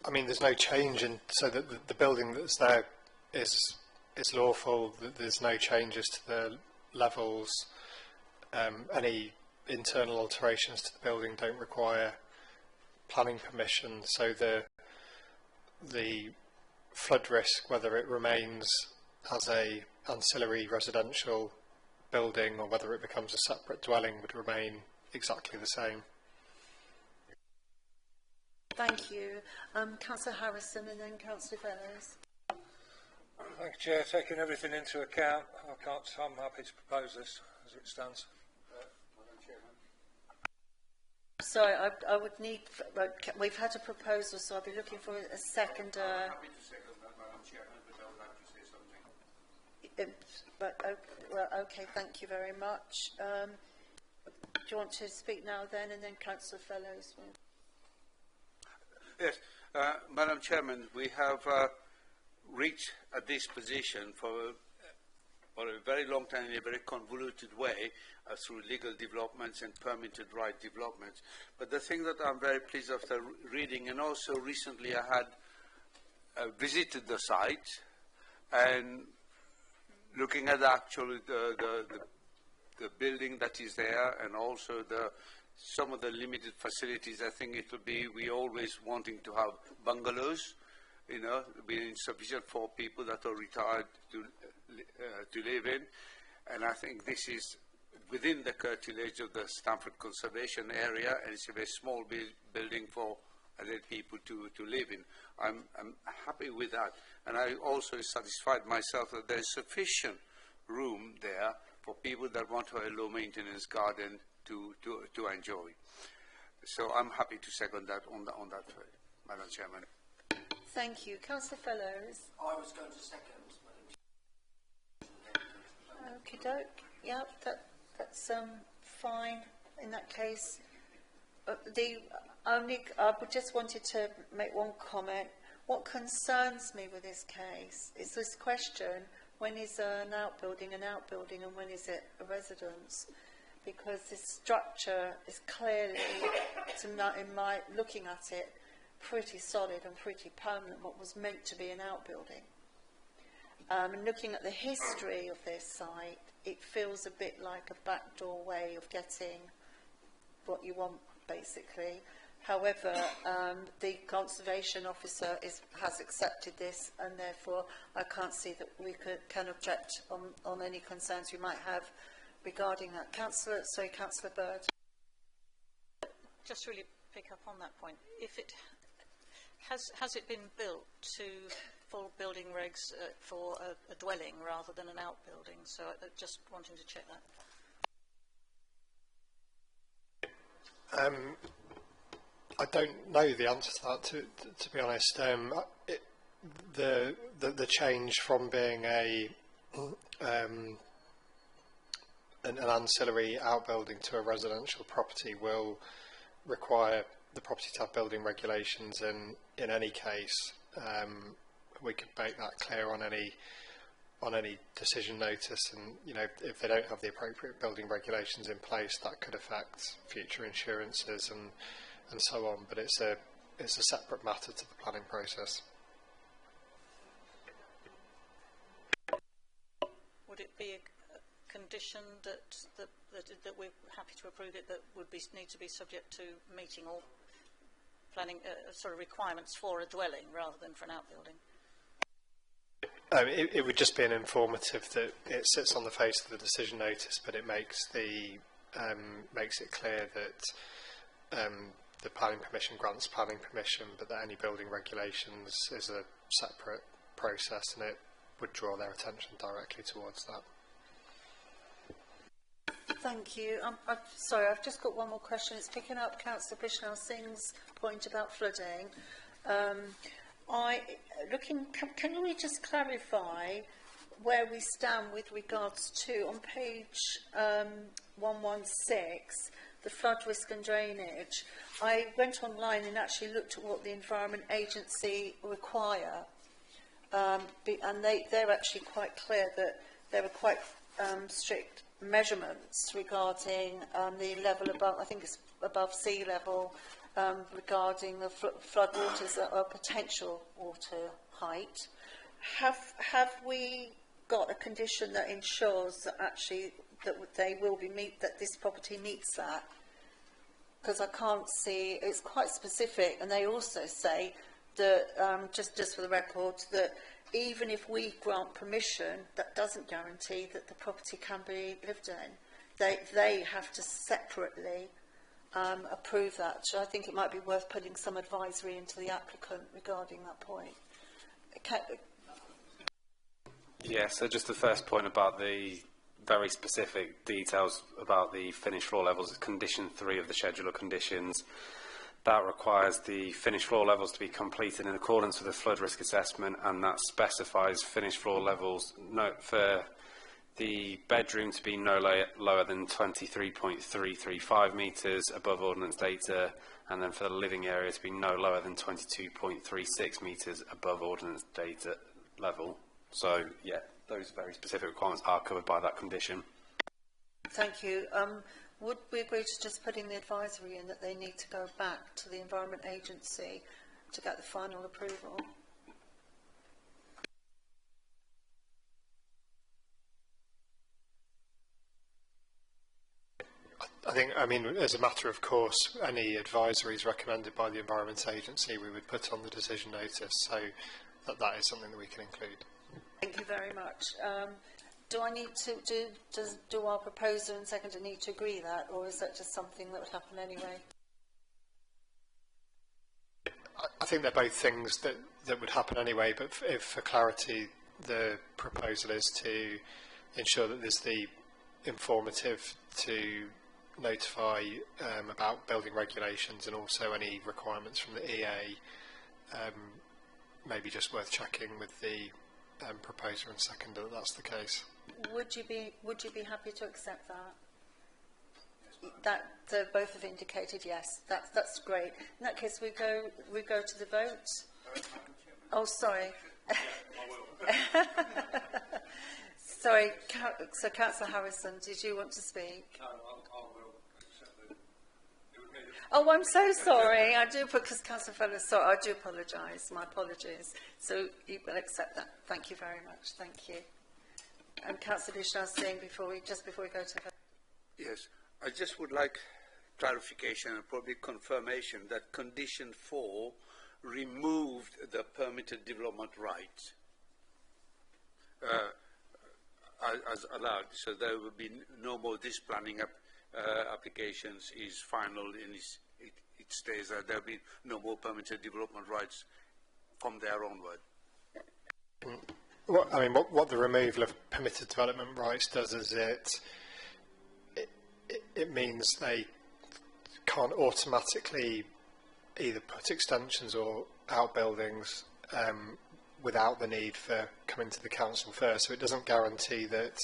I mean, there's no change in, so that the building that's there is lawful. There's no changes to the levels. Any internal alterations to the building don't require planning permission, so the flood risk, whether it remains as a ancillary residential building or whether it becomes a separate dwelling, would remain exactly the same. Thank you. Councillor Harrison and then Councillor Bellows. Thank you, Chair. Taking everything into account, I'm happy to propose this as it stands. Sorry, I would need, we've had a proposal, so I'll be looking for a second. I'm happy to second that, Madam Chairman, but I would like to say something. Well, okay, thank you very much. Do you want to speak now then, and then Councillor Fellows? Yes, Madam Chairman, we have reached at this position for a very long time in a very convoluted way through legal developments and permitted right developments. But the thing that I'm very pleased after reading, and also recently I had visited the site and looking at actually the building that is there, and also the some of the limited facilities, I think it will be, we always wanting to have bungalows, you know, being sufficient for people that are retired to live in. And I think this is within the curtilage of the Stamford Conservation Area, and it's a very small building for other people to live in. I'm happy with that. And I also satisfied myself that there's sufficient room there for people that want to have a low-maintenance garden to enjoy. So I'm happy to second that on that, Madam Chairman. Thank you. Councillor Fellows. I was going to second. Okie doke. Yeah, that's fine in that case. I just wanted to make one comment. What concerns me with this case is this question: when is an outbuilding, and when is it a residence? Because this structure is clearly, in my looking at it, pretty solid and pretty permanent. What was meant to be an outbuilding. And looking at the history of this site, it feels a bit like a backdoor way of getting what you want, basically. However, the conservation officer has accepted this, and therefore I can't see that we can object on any concerns we might have regarding that. Councillor Bird. Just really pick up on that point. If it has it been built to full building regs for a dwelling rather than an outbuilding? So just wanting to check that. I don't know the answer to that, to be honest. The change from being an ancillary outbuilding to a residential property will require the property to have building regulations in any case. We could make that clear on any decision notice, and if they don't have the appropriate building regulations in place, that could affect future insurances and so on. But it's a separate matter to the planning process. Would it be a condition that we're happy to approve it, that would need to be subject to meeting all planning sort of requirements for a dwelling rather than for an outbuilding? It would just be an informative that it sits on the face of the decision notice, but it makes it clear that the planning permission grants planning permission, but that any building regulations is a separate process, and it would draw their attention directly towards that. Thank you. Sorry, I've just got one more question. It's picking up Councillor Bishnell Singh's point about flooding. Can we just clarify where we stand with regards to, on page 116, the flood risk and drainage? I went online and actually looked at what the Environment Agency require, and they're actually quite clear that there are quite strict measurements regarding the level above, I think it's above sea level, regarding the flood waters or potential water height. Have we got a condition that ensures that actually that they will be that this property meets that? Because I can't see, it's quite specific, and they also say that just for the record, that even if we grant permission, that doesn't guarantee that the property can be lived in. They have to separately approve that. So I think it might be worth putting some advisory into the applicant regarding that point. Yeah, so just the first point about the very specific details about the finished floor levels is condition 3 of the schedule of conditions. That requires the finished floor levels to be completed in accordance with the flood risk assessment, and that specifies finished floor levels for the bedroom to be no lower than 23.335 metres above ordnance data, and then for the living area to be no lower than 22.36 metres above ordnance data level. So, yeah, those very specific requirements are covered by that condition. Thank you. Would we agree to just putting the advisory in that they need to go back to the Environment Agency to get the final approval? I mean, as a matter of course, any advisories recommended by the Environment Agency we would put on the decision notice, so that is something that we can include. Thank you very much. Do I need to, do our proposer and seconder need to agree that, or is that just something that would happen anyway? I think they're both things that would happen anyway, but if for clarity, the proposal is to ensure that there's the informative to notify about building regulations and also any requirements from the EA. Maybe just worth checking with the proposer and seconder that that's the case. Would you be happy to accept that? That both have indicated yes. That's great. In that case, we go to the vote. Oh, sorry. Sorry, so Councillor Harrison, did you want to speak? No, I will accept it. Oh, I'm so sorry. I do, because Councillor Fellows, sorry, I do apologise. My apologies. So you will accept that. Thank you very much. Thank you. And Councillor Bishar Singh, before we go to vote. Yes, I just would like clarification and probably confirmation that condition 4 removed the permitted development right as allowed, so there will be no more this planning applications is final and it stays there. There will be no more permitted development rights from there onward. What the removal of permitted development rights does is it means they can't automatically either put extensions or outbuildings without the need for coming to the council first. So it doesn't guarantee that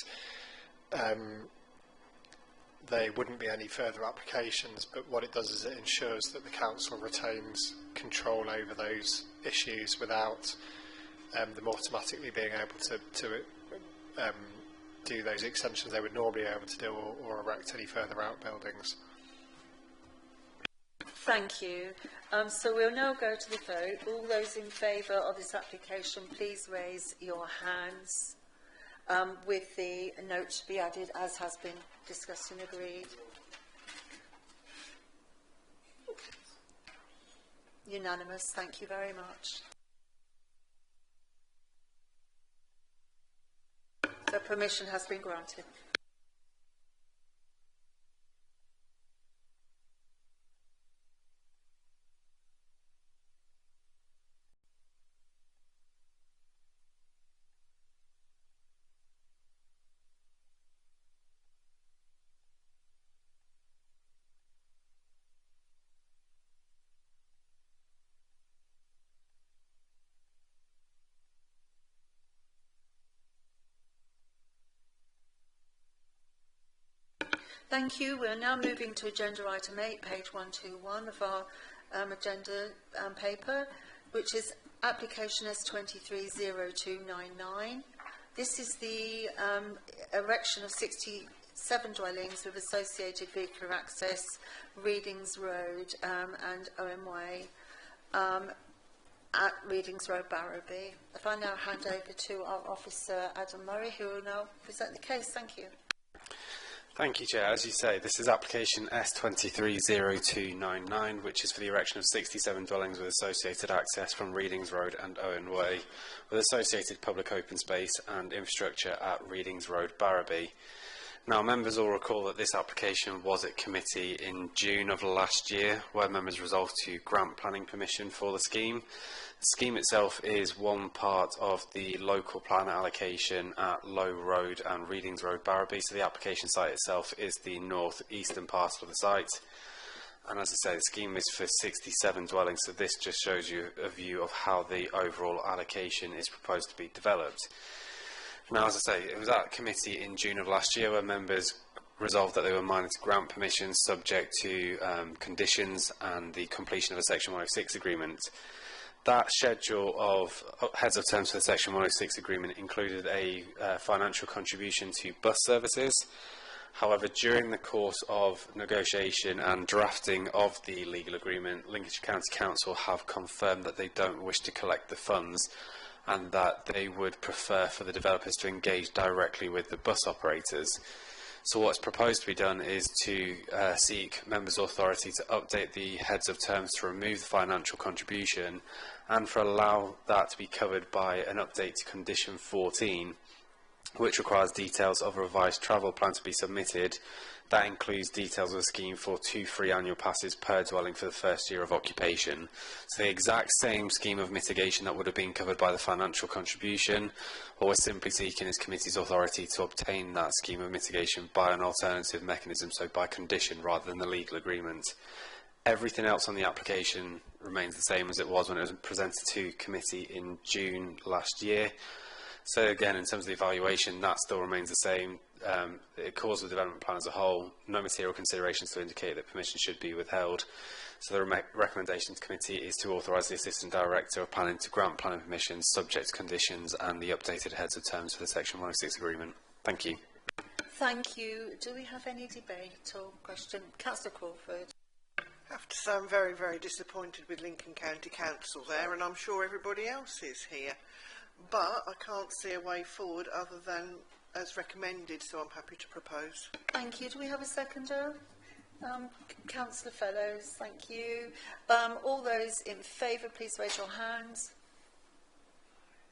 there wouldn't be any further applications, but what it does is it ensures that the council retains control over those issues without them automatically being able to do those extensions they would normally be able to do or erect any further outbuildings. Thank you. So we'll now go to the vote. All those in favour of this application, please raise your hands with the note to be added as has been discussed and agreed. Unanimous. Thank you very much. So permission has been granted. Thank you. We're now moving to agenda item 8, page 121 of our agenda paper, which is application S230299. This is the erection of 67 dwellings with associated vehicular access, Readings Road and OMWay at Readings Road, Barrowby. If I now hand over to our officer, Adam Murray, who will now present the case. Thank you. Thank you, Chair. As you say, this is application S230299, which is for the erection of 67 dwellings with associated access from Readings Road and Owen Way, with associated public open space and infrastructure at Readings Road, Barrowby. Now, members will recall that this application was at committee in June of last year, where members resolved to grant planning permission for the scheme. The scheme itself is one part of the local plan allocation at Low Road and Readings Road, Barrowby, so the application site itself is the north-eastern parcel of the site. And as I say, the scheme is for 67 dwellings, so this just shows you a view of how the overall allocation is proposed to be developed. Now, as I say, it was at committee in June of last year where members resolved that they were minded to grant permission subject to conditions and the completion of a Section 106 agreement. That schedule of heads of terms for the Section 106 agreement included a financial contribution to bus services. However, during the course of negotiation and drafting of the legal agreement, Lincolnshire County Council have confirmed that they don't wish to collect the funds and that they would prefer for the developers to engage directly with the bus operators. So what's proposed to be done is to seek members' authority to update the heads of terms to remove the financial contribution and for allow that to be covered by an update to condition 14, which requires details of a revised travel plan to be submitted. That includes details of a scheme for 2 free annual passes per dwelling for the first year of occupation. So the exact same scheme of mitigation that would have been covered by the financial contribution. What we're simply seeking is committee's authority to obtain that scheme of mitigation by an alternative mechanism, so by condition rather than the legal agreement. Everything else on the application remains the same as it was when it was presented to committee in June last year. So again, in terms of the evaluation, that still remains the same. It calls the development plan as a whole. No material considerations to indicate that permission should be withheld. So the recommendation to committee is to authorise the Assistant Director of Planning to grant planning permission subject to conditions and the updated heads of terms for the Section 106 agreement. Thank you. Thank you. Do we have any debate or question? Councillor Crawford. I have to say I'm very, very disappointed with Lincoln County Council there, and I'm sure everybody else is here. But I can't see a way forward other than as recommended, so I'm happy to propose. Thank you. Do we have a seconder? Councillor Fellows, thank you. All those in favour, please raise your hands.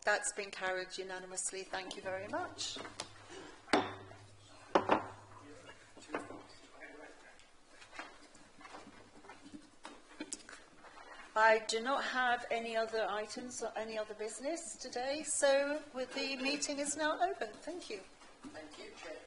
That's been carried unanimously. Thank you very much. I do not have any other items or any other business today, so the meeting is now over. Thank you. Thank you, Chair.